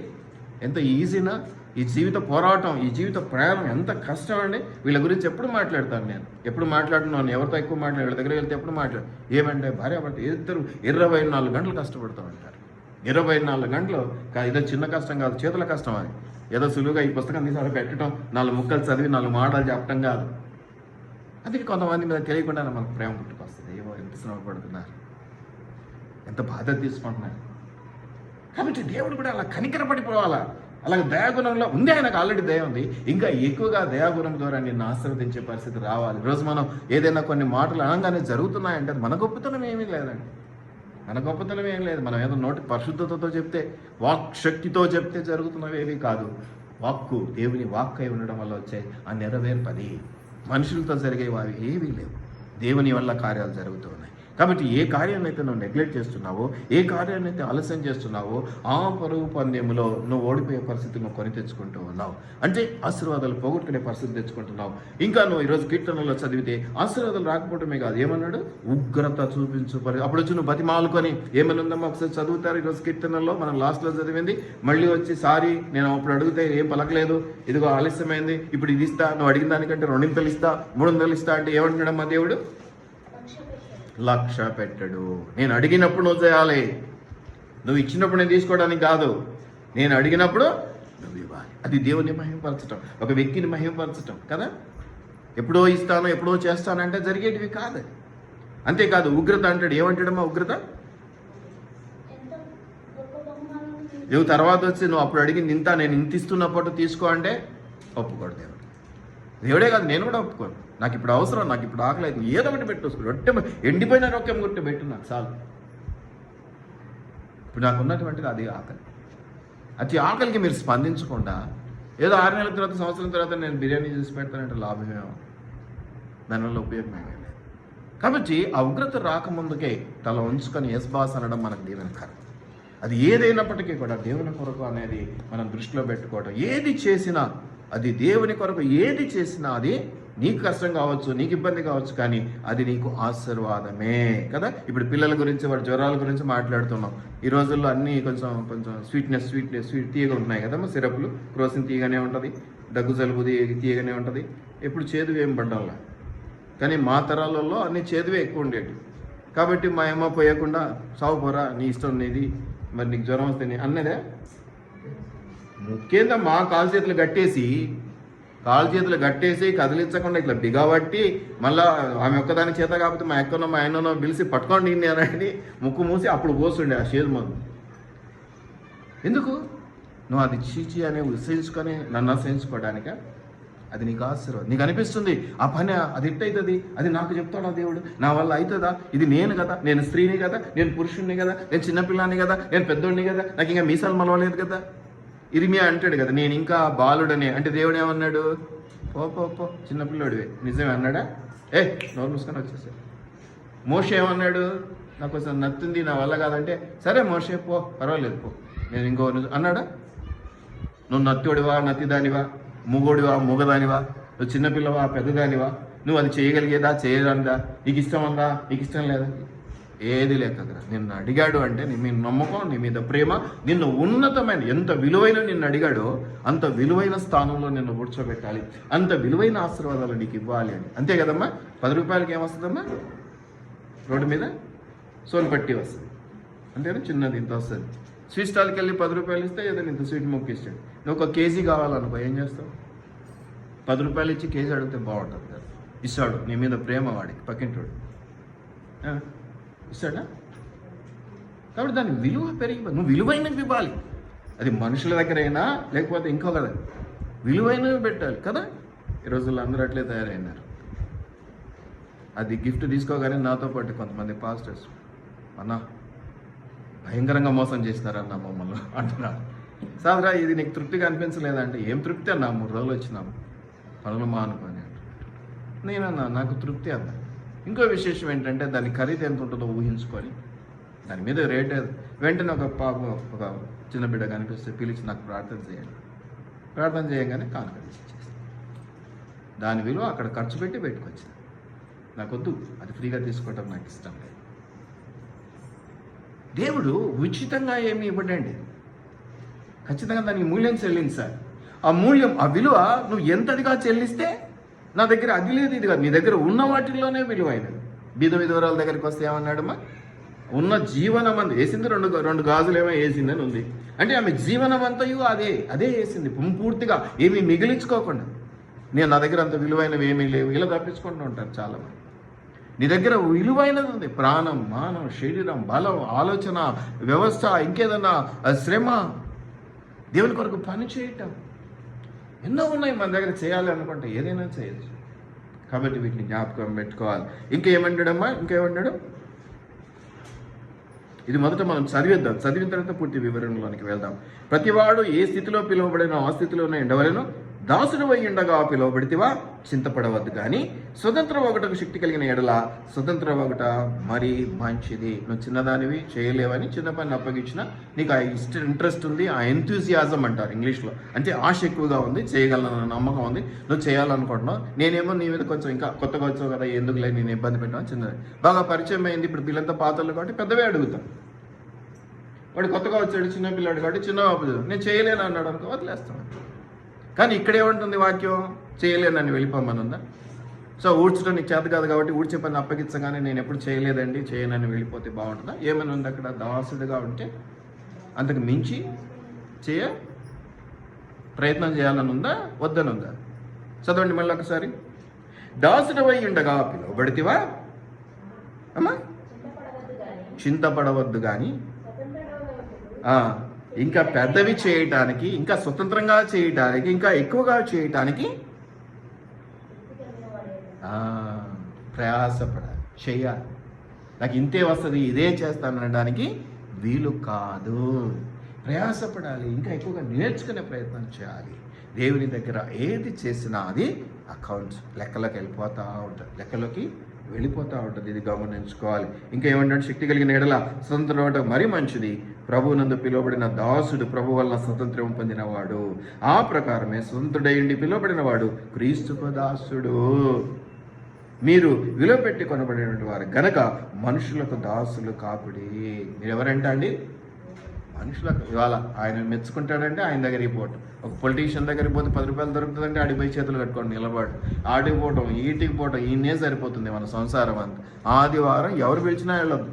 ఎంత ఈజీనా? ఈ జీవిత పోరాటం, ఈ జీవిత ప్రయాణం ఎంత కష్టం అండి. వీళ్ళ గురించి ఎప్పుడు మాట్లాడతాను నేను, ఎప్పుడు మాట్లాడుతున్నాను, ఎవరితో ఎక్కువ మాట్లాడు, వీళ్ళ దగ్గర వెళ్తే ఎప్పుడు మాట్లాడు. ఏమంటే భార్యాభర్త ఇద్దరు 24 గంటలు కష్టపడుతూ ఉంటారు. 24 గంటలు ఇదో చిన్న కష్టం కాదు, చేతుల కష్టం. అది ఏదో సులువుగా ఈ పుస్తకం తీసి పెట్టడం, 4 ముక్కలు చదివి 4 మాటలు చెప్పడం కాదు. అది కొంతమంది మీద తెలియకుండా మనకు ప్రేమ పుట్టుకొస్తుంది. ఏమో ఎంత శ్రమ పడుతున్నారు, ఎంత బాధ్యత తీసుకుంటున్నారు. కాబట్టి దేవుడు కూడా అలా కనికరపడిపోవాలా. అలాగే దయాగుణంలో ఉంది, ఆయనకు ఆల్రెడీ దయ ఉంది. ఇంకా ఎక్కువగా దయాగుణం ద్వారా నిన్ను ఆశీర్వదించే పరిస్థితి రావాలి. ఈరోజు మనం ఏదైనా కొన్ని మాటలు అనగానే జరుగుతున్నాయంటే అది మన గొప్పతనం ఏమీ లేదండి, మన గొప్పతనం ఏం లేదు. మనం ఏదో నోటి పరిశుద్ధతతో చెప్తే, వాక్ శక్తితో చెప్తే జరుగుతున్నవేవి కాదు. వాక్కు దేవుని వాక్ అయి ఉండడం వల్ల వచ్చే ఆ నెరవేర్పది. మనుషులతో జరిగేవి అవి ఏవీ లేవు, దేవుని వల్ల కార్యాలు జరుగుతూ ఉన్నాయి. కాబట్టి ఏ కార్యాన్ని అయితే నువ్వు నెగ్లెక్ట్ చేస్తున్నావో, ఏ కార్యాన్ని అయితే ఆలస్యం చేస్తున్నావో, ఆ పరుగు పందెంలో నువ్వు ఓడిపోయే పరిస్థితి నువ్వు కొని తెచ్చుకుంటూ ఉన్నావు. అంటే ఆశీర్వాదాలు పోగొట్టుకునే పరిస్థితి తెచ్చుకుంటున్నావు. ఇంకా నువ్వు ఈరోజు కీర్తనలో చదివితే ఆశీర్వాదాలు రాకపోవటమే కాదు, ఏమన్నాడు? ఉగ్రత చూపించు అప్పుడు వచ్చి నువ్వు బతిమాలుకొని ఏమని ఉందమ్మా ఒకసారి చదువుతారు. ఈరోజు కీర్తనలో మనం లాస్ట్లో చదివింది మళ్ళీ వచ్చి సారీ నేను అప్పుడు అడిగితే ఏం పలకలేదు, ఇదిగో ఆలస్యమైంది, ఇప్పుడు ఇది ఇస్తా, నువ్వు అడిగిన దానికంటే 200 ఇస్తా, 300 ఇస్తా అంటే ఏమంటున్నాడమ్మా దేవుడు? లక్ష్య పెట్టడు. నేను అడిగినప్పుడు నువ్వు చేయాలి, నువ్వు ఇచ్చినప్పుడు నేను తీసుకోవడానికి కాదు, నేను అడిగినప్పుడు నువ్వు ఇవ్వాలి. అది దేవుని మహిమపరచటం, ఒక వ్యక్తిని మహిమపరచటం కదా. ఎప్పుడో ఇస్తాను, ఎప్పుడో చేస్తానంటే జరిగేటివి కాదు. అంతేకాదు ఉగ్రత అంటాడు. ఏమంటాడమ్మా ఉగ్రత? నువ్వు తర్వాత వచ్చి నువ్వు అప్పుడు అడిగింది ఇంత, నేను ఇంత ఇస్తున్నప్పుడు తీసుకో అంటే ఒప్పుకోడు దేవుడు. దేవుడే కాదు, నేను కూడా ఒప్పుకోను. నాకు ఇప్పుడు అవసరం, నాకు ఇప్పుడు ఆకలి అయితే ఏదో ఒకటి పెట్టేసుకో, రొట్టె ఎండిపోయిన రొక్కెం కొట్టి పెట్టు, నాకు చాలు. ఇప్పుడు నాకు ఉన్నటువంటిది అది ఆకలి. అతి ఆకలికి మీరు స్పందించకుండా ఏదో 6 నెలల తర్వాత, సంవత్సరం తర్వాత నేను బిర్యానీ చేసి పెడతానంటే లాభమేమో, దానివల్ల ఉపయోగమేమీ లేదు. కాబట్టి ఆ ఉగ్రత రాకముందుకే తల ఉంచుకొని ఎస్ బాస్ అనడం మనకు దీవెనకరం. అది ఏదైనప్పటికీ కూడా దేవుని కొరకు అనేది మనం దృష్టిలో పెట్టుకోవడం. ఏది చేసినా అది దేవుని కొరకు, ఏది చేసినా అది నీకు కష్టం కావచ్చు, నీకు ఇబ్బంది కావచ్చు, కానీ అది నీకు ఆశీర్వాదమే కదా. ఇప్పుడు పిల్లల గురించి, వాడి జ్వరాల గురించి మాట్లాడుతున్నాం. ఈ రోజుల్లో అన్నీ కొంచెం స్వీట్ తీయగా ఉన్నాయి కదమ్మా. సిరప్లు క్రోసిన్ తీయగానే ఉంటుంది, దగ్గు జలుబు తీయగానే ఉంటుంది, ఎప్పుడు చేదువు ఏం పడ్డంలా. కానీ మా తరాలలో అన్ని చేదువే ఎక్కువ ఉండేవి. కాబట్టి మా అమ్మ పోయకుండా సాగు పోరా, నీ ఇష్టం నీది, మరి నీకు జ్వరం వస్తే అన్నదే ముఖ్యంగా కాలు చేతులు కట్టేసి కదిలించకుండా ఇట్లా బిగబట్టి మళ్ళా ఆమె ఒక్కదాని చేత కాకపోతే మా ఎక్కనో మా ఆయననో పిలిచి పట్టుకోండి అని ముక్కు మూసి అప్పుడు పోస్తుండే ఆ షేర్ మందు. ఎందుకు? నువ్వు అది చీచి అనే విశ్వసించుకొని నన్ను అసహించుకోవడానిక? అది నీకు ఆశీర్వాదం. నీకు అనిపిస్తుంది ఆ పని అది ఎట్టవుతుంది, అది నాకు చెప్తాడా దేవుడు, నా వల్ల అవుతుందా, ఇది నేను కదా, నేను స్త్రీని కదా, నేను పురుషుణ్ణి కదా, నేను చిన్నపిల్లాన్ని కదా, నేను పెద్దోడిని కదా, నాకు ఇంకా మీసాలు మలవలేదు కదా. ఇర్మియా అంటాడు కదా, నేను ఇంకా బాలుడనే. అంటే దేవుడు ఏమన్నాడు? పో చిన్నపిల్లోడివే. నిజమే అన్నాడా? నోరు మూసుకొని వచ్చేసాడు. మోషే ఏమన్నాడు? నాకు కొంచెం నత్తుంది, నా వల్ల కాదంటే సరే మోషే పో, పర్వాలేదు పో, నేను ఇంకో అన్నాడా? నువ్వు నత్తుడివా, నత్తిదానివా, మూగోడివా, మూగదానివా, నువ్వు చిన్నపిల్లవా, పెద్దదానివా, నువ్వు అది చేయగలిగేదా, చేయరాందా, నీకు ఇష్టం ఉందా, నీకు ఇష్టం లేదా, ఏది లేక నిన్ను అడిగాడు అంటే నీ మీద నమ్మకం, నీ మీద ప్రేమ, నిన్ను ఉన్నతమైన ఎంత విలువైన నిన్ను అడిగాడో అంత విలువైన స్థానంలో నిన్ను కూర్చోబెట్టాలి, అంత విలువైన ఆశీర్వాదాలు నీకు ఇవ్వాలి అని. అంతే కదమ్మా? 10 రూపాయలకి ఏమొస్తుందమ్మా? రోడ్డు మీద సోన్పట్టి వస్తుంది, అంతేనా? చిన్నది ఇంత వస్తుంది. స్వీట్ స్టాల్కి వెళ్ళి 10 రూపాయలు ఇస్తే ఏదైనా ఇంత స్వీట్ ముక్క ఇస్తాడు. నువ్వు 1 కేజీ కావాలనుకో, ఏం చేస్తావు? 10 రూపాయలు ఇచ్చి కేజీ అడిగితే బాగుంటుంది కదా. ఇస్తాడు, నీ మీద ప్రేమ వాడికి, పక్కింటోడు ఇస్తాడా? కాబట్టి దాని విలువ పెరిగి నువ్వు విలువైనవి ఇవ్వాలి. అది మనుషుల దగ్గరైనా లేకపోతే ఇంకో కదా, విలువైనవి పెట్టాలి కదా. ఈ రోజుల్లో అందరూ అట్లే తయారైనారు. అది గిఫ్ట్ తీసుకోగానే నాతో పాటు కొంతమంది పాస్టర్స్ అన్నా భయంకరంగా మోసం చేసినారన్న మమ్మల్ని అంటున్నారు. సాదరా ఇది నీకు తృప్తిగా అనిపించలేదంటే, ఏం తృప్తి అన్నా, 3 రోజులు వచ్చినాము పనులు మానుకొని అంట. నేనన్నా నాకు తృప్తి అన్నా. ఇంకో విశేషం ఏంటంటే దాని ఖరీదు ఎంత ఉంటుందో ఊహించుకొని దాని మీద రేట్ వెంటనే ఒక చిన్న బిడ్డ కనిపిస్తే పిలిచి నాకు ప్రార్థన చేయండి, ప్రార్థన చేయగానే కానుక ఇచ్చేస్తాను. దాని విలువ అక్కడ ఖర్చు పెట్టి పెట్టుకొచ్చింది. నాకొద్దు, అది ఫ్రీగా తీసుకోవటం నాకు ఇష్టం లేదు. దేవుడు ఉచితంగా ఏమి ఇవ్వడండి, ఖచ్చితంగా దానికి మూల్యం చెల్లించాలి. ఆ మూల్యం, ఆ విలువ నువ్వు ఎంతదిగా చెల్లిస్తే, నా దగ్గర అది లేదు ఇది కాదు, నీ దగ్గర ఉన్న వాటిల్లోనే విలువైనది. బీద విధవరాల దగ్గరికి వస్తే ఏమన్నాడమ్మా? ఉన్న జీవనం అంతా వేసింది, రెండు గాజులు ఏమో వేసిందని ఉంది. అంటే ఆమె జీవనం అంతయు అదే వేసింది పూర్తిగా, ఏమీ మిగిలించుకోకుండా. నా దగ్గర అంత విలువైనవి ఏమీ లేవు, ఇలా తప్పించుకుంటూ ఉంటారు చాలామంది. నీ దగ్గర విలువైనది ఉంది, ప్రాణం, మానం, శరీరం, బలం, ఆలోచన, వ్యవస్థ, ఇంకేదన్నా శ్రమ, దేవుని కొరకు పని చేయటం, ఎన్నో ఉన్నాయి మన దగ్గర. చేయాలి అనుకుంటే ఏదైనా చేయొచ్చు. కాబట్టి వీటిని జ్ఞాపకం పెట్టుకోవాలి. ఇంకేమన్నాడు? ఇది మొదట మనం చదివిద్దాం, చదివిన తర్వాత పూర్తి వివరణలోనికి వెళ్దాం. ప్రతివాడు ఏ స్థితిలో పిలువబడినో ఆ స్థితిలోనే ఉండవలెను. దాసుడు అయి ఉండగా పిలువబడితివా, చింతపడవద్దు. కానీ స్వతంత్రం ఒకటకు శక్తి కలిగిన ఎడల స్వతంత్రం ఒకట మరీ మంచిది. నువ్వు చిన్నదానివి చేయలేవని చిన్న పని అప్పగించిన నీకు ఆ ఇంట్రెస్ట్ ఉంది, ఆ ఎంతూజియాజం అంటారు ఇంగ్లీష్లో, అంటే ఆశ ఎక్కువగా ఉంది, చేయగలనన్న నమ్మకం ఉంది, నువ్వు చేయాలనుకుంటున్నావు. నేనేమో నీ మీద కొంచెం ఇంకా కొత్తగా వచ్చావు కదా, ఎందుకులే నేను ఇబ్బంది పెట్టాను, చిన్నది బాగా పరిచయం అయింది. ఇప్పుడు పిల్లలతో పాతలు కాబట్టి పెద్దవే అడుగుతాం. వాడు కొత్తగా వచ్చాడు, చిన్న పిల్లాడు కాబట్టి చిన్న నేను చేయలేను అన్నాడు అనుకో, వదిలేస్తాను. కానీ ఇక్కడ ఏమంటుంది వాక్యం? చేయలేనని వెళ్ళిపోమనుందా? సో ఊడ్చడం నీకు చేత కాదు కాబట్టి ఊడ్చే పని అప్పగించగానే నేను ఎప్పుడు చేయలేదండి, చేయనని వెళ్ళిపోతే బాగుంటుందా? ఏమైనా ఉంది అక్కడ? దాసుడుగా ఉంటే అంతకు మించి ప్రయత్నం చేయాలని ఉందా, వద్దనుందా? చదవండి మళ్ళీ ఒకసారి. దాసుడు అయి ఉండగా పిలువబడితివా, అమ్మా చింతపడవద్దు కానీ ఇంకా పెద్దవి చేయటానికి, ఇంకా స్వతంత్రంగా చేయటానికి, ఇంకా ఎక్కువగా చేయటానికి ప్రయాసపడాలి, చేయాలి. నాకు ఇంతే వస్తుంది, ఇదే చేస్తాను అనడానికి వీలు కాదు. ప్రయాసపడాలి, ఇంకా ఎక్కువగా నేర్చుకునే ప్రయత్నం చేయాలి. దేవుని దగ్గర ఏది చేసినా అది అకౌంట్స్ లెక్కలోకి వెళ్ళిపోతూ ఉంటుంది. ఇది గమనించుకోవాలి. ఇంకా ఏమంటాడు? శక్తి కలిగిన ఎడల స్వతంత్రం అవడం మరీ మంచిది. ప్రభువునందు పిలువబడిన దాసుడు ప్రభు వల్ల స్వతంత్రం పొందినవాడు. ఆ ప్రకారమే స్వతంత్రుడైండి పిలువబడినవాడు క్రీస్తుకు దాసుడు. మీరు విలువ పెట్టి కొనబడినటువంటి వారు గనక మనుషులకు దాసులు కాకుడి. మీరు ఎవరంట అండి? మనుషులకు. ఇవాళ ఆయన మెచ్చుకుంటాడంటే ఆయన దగ్గరికి పోవటం. ఒక పొలిటీషియన్ దగ్గరికి పోతే 10 రూపాయలు దొరుకుతుందంటే ఆడికి పోయి చేతులు కట్టుకోండి నిలబడు, ఆడికి పోవటం, ఈటికి పోవటం, ఈయనే సరిపోతుంది మన సంసారం అంతా. ఆదివారం ఎవరు పిలిచినా వెళ్ళొద్దు.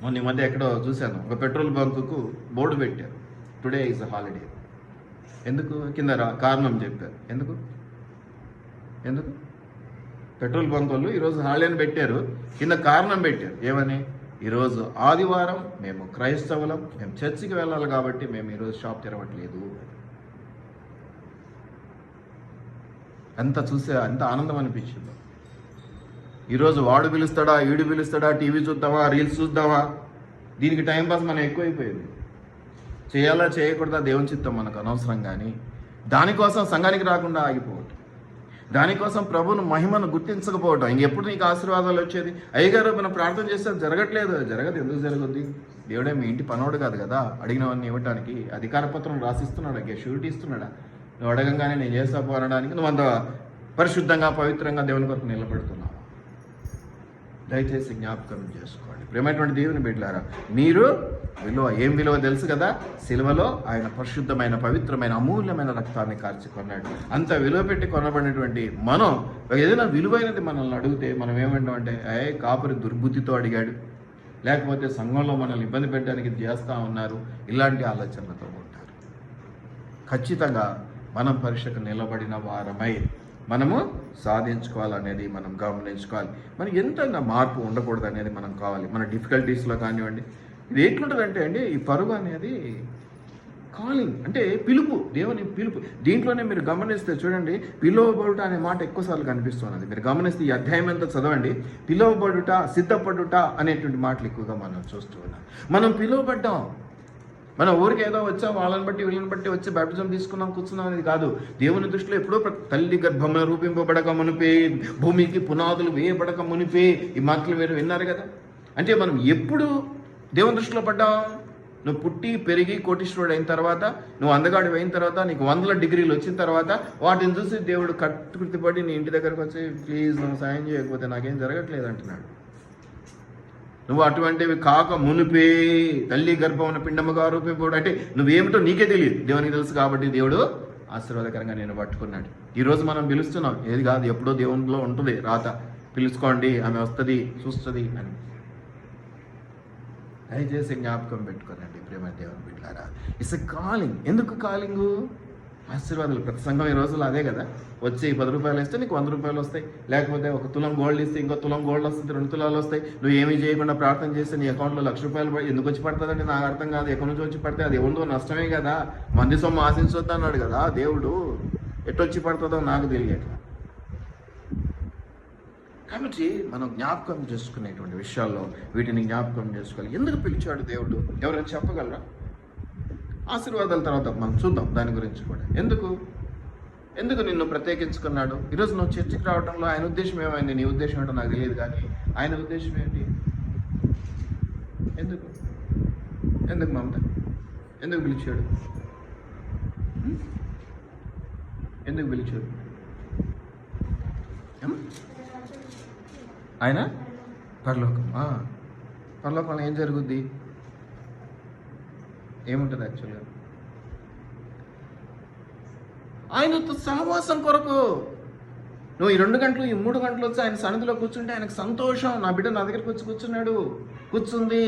మొన్న ఈ మధ్య ఎక్కడో చూశాను, ఒక పెట్రోల్ బంకుకు బోర్డు పెట్టారు, టుడే ఈజ్ అ హాలిడే. ఎందుకు? కింద కారణం చెప్పారు. ఎందుకు ఎందుకు పెట్రోల్ బంక్ వాళ్ళు ఈరోజు హాలిడే అని పెట్టారు, కింద కారణం పెట్టారు. ఏమని? ఈరోజు ఆదివారం, మేము క్రైస్తవులం, మేము చర్చికి వెళ్ళాలి కాబట్టి మేము ఈరోజు షాప్ తెరవట్లేదు. అంత చూసే అంత ఆనందం అనిపించింది. ఈరోజు వాడు పిలుస్తాడా, ఈడు పిలుస్తాడా, టీవీ చూద్దామా, రీల్స్ చూద్దామా, దీనికి టైంపాస్ మనం ఎక్కువైపోయింది. చేయాలా చేయకూడదా దేవుని చిత్తం మనకు అనవసరం. కానీ దానికోసం సంఘానికి రాకుండా ఆగిపోవటం, దానికోసం ప్రభువును మహిమను గుర్తించకపోవటం, ఇంకెప్పుడు నీకు ఆశీర్వాదాలు వచ్చేది? అయ్యగారు మనం ప్రార్థన చేస్తే జరగట్లేదు. జరగదు. ఎందుకు జరగద్ది? దేవుడే మీ ఇంటి పనోడు కాదు కదా అడిగినవన్నీ ఇవ్వటానికి. అధికార పత్రం రాసిస్తున్నాడా, షూరిటీ ఇస్తున్నాడా? నువ్వు అడగంగానే నేను చేస్తా పోనడానికి నువ్వు అంత పరిశుద్ధంగా పవిత్రంగా దేవుని కొరకు నిలబడుతున్నావు. దయచేసి జ్ఞాపకం చేసుకోండి ప్రేమైనటువంటి దేవుని బిడ్డలారా. మీరు విలువ, ఏం విలువ తెలుసు కదా? సిలువలో ఆయన పరిశుద్ధమైన పవిత్రమైన అమూల్యమైన రక్తాన్ని కార్చి కొన్నాడు. అంత విలువ పెట్టి కొనబడినటువంటి మనం ఏదైనా విలువైనది మనల్ని అడిగితే మనం ఏమంటామంటే, కాపురి దుర్బుద్ధితో అడిగాడు, లేకపోతే సంఘంలో మనల్ని ఇబ్బంది పెట్టడానికి చేస్తూ ఉన్నారు, ఇలాంటి ఆలోచనలతో ఉంటారు. ఖచ్చితంగా మనం పరీక్షకు నిలబడిన వారమై మనము సాధించుకోవాలనేది మనం గమనించుకోవాలి. మనం ఎంత మార్పు ఉండకూడదు అనేది మనం కావాలి. మన డిఫికల్టీస్లో కానివ్వండి, ఇది ఎట్లుంటుందంటే అండి, ఈ పరుగు అనేది కాలింగ్, అంటే పిలుపు, దేవుని పిలుపు. దీంట్లోనే మీరు గమనిస్తే చూడండి, పిలువబడుట అనే మాట ఎక్కువసార్లు కనిపిస్తున్నది. మీరు గమనిస్తే ఈ అధ్యాయం అంతా చదవండి, పిలువబడుట, సిద్ధపడుట అనేటువంటి మాటలు ఎక్కువగా మనం చూస్తూ ఉన్నాం. మనం పిలువబడ్డాం, మన ఊరికి ఏదో వచ్చాం, వాళ్ళని బట్టి వీళ్ళని బట్టి వచ్చి బ్యాప్టిజం తీసుకున్నాం కూర్చున్నాం అనేది కాదు. దేవుని దృష్టిలో ఎప్పుడో తల్లి గర్భంలో రూపింపబడక మునిపే, భూమికి పునాదులు వేయబడక మునిపే, ఈ మాటలు మీరు విన్నారు కదా. అంటే మనం ఎప్పుడు దేవుని దృష్టిలో పడ్డాం? నువ్వు పుట్టి పెరిగి కోటీశ్వరుడు అయిన తర్వాత, నువ్వు అందగాడు అయిన తర్వాత, నీకు 100 డిగ్రీలు వచ్చిన తర్వాత, వాటిని చూసి దేవుడు కట్టుకుర్తిపడి నీ ఇంటి దగ్గరకు వచ్చి, ప్లీజ్ నువ్వు సాయం చేయకపోతే నాకేం జరగట్లేదు అంటున్నాడు. నువ్వు అటువంటివి కాక మునిపే తల్లి గర్భమున పిండముగా రూపింపడు, అంటే నువ్వేమిటో నీకే తెలియదు, దేవునికి తెలుసు. కాబట్టి దేవుడు ఆశీర్వాదకరంగా నేను పట్టుకున్నాడు. ఈరోజు మనం పిలుస్తున్నాం, ఏది కాదు, ఎప్పుడో దేవునిలో ఉంటుంది రాత, పిలుచుకోండి, ఆమె వస్తుంది, చూస్తుంది అని. దయచేసి జ్ఞాపకం పెట్టుకోనండి ప్రేమ దేవుని బిడ్డలారా. It's a calling. ఎందుకు కాలింగు? ఆశీర్వాదాలు. ప్రతి సంఘం ఈ రోజుల్లో అదే కదా, వచ్చి 10 రూపాయలు ఇస్తే నీకు 100 రూపాయలు వస్తాయి, లేకపోతే 1 తులం గోల్డ్ ఇస్తే ఇంకో తులం గోల్డ్ వస్తుంది, 2 తులాలు వస్తాయి. నువ్వు ఏమీ చేయకుండా ప్రార్థన చేస్తే నీ అకౌంట్లో 1,00,000 రూపాయలు ఎందుకు వచ్చి పడుతుందంటే నాకు అర్థం కాదు. ఎక్కడి నుంచి వచ్చి పడితే అది ఎవరిదో నష్టమే కదా, మంది సొమ్ము ఆశించొద్దు అన్నాడు కదా దేవుడు. ఎట్టొచ్చి పడుతుందో నాకు తెలియట్లా. కాబట్టి మనం జ్ఞాపకం చేసుకునేటువంటి విషయాల్లో వీటిని జ్ఞాపకం చేసుకోవాలి. ఎందుకు పిలిచాడు దేవుడు? ఎవరైనా చెప్పగలరా? ఆశీర్వాదాల తర్వాత మనం చూద్దాం దాని గురించి కూడా. ఎందుకు నిన్ను ప్రత్యేకించుకున్నాడు? ఈరోజు నువ్వు చర్చికి రావడంలో ఆయన ఉద్దేశం ఏమైంది? నీ ఉద్దేశం ఏంటో నాకు తెలియదు, కానీ ఆయన ఉద్దేశం ఏంటి? ఎందుకు మమత? ఎందుకు పిలిచాడు? ఎందుకు పిలిచాడు? ఆయన పరలోకం. పరలోకంలో ఏం జరుగుద్ది? ఏముంటుంది యాక్చువల్గా? ఆయనతో సహవాసం కొరకు నువ్వు ఈ 2 గంటలు, ఈ 3 గంటలు వచ్చి ఆయన సన్నిధిలో కూర్చుంటే ఆయనకు సంతోషం. నా బిడ్డ నా దగ్గరికి వచ్చి కూర్చుంది.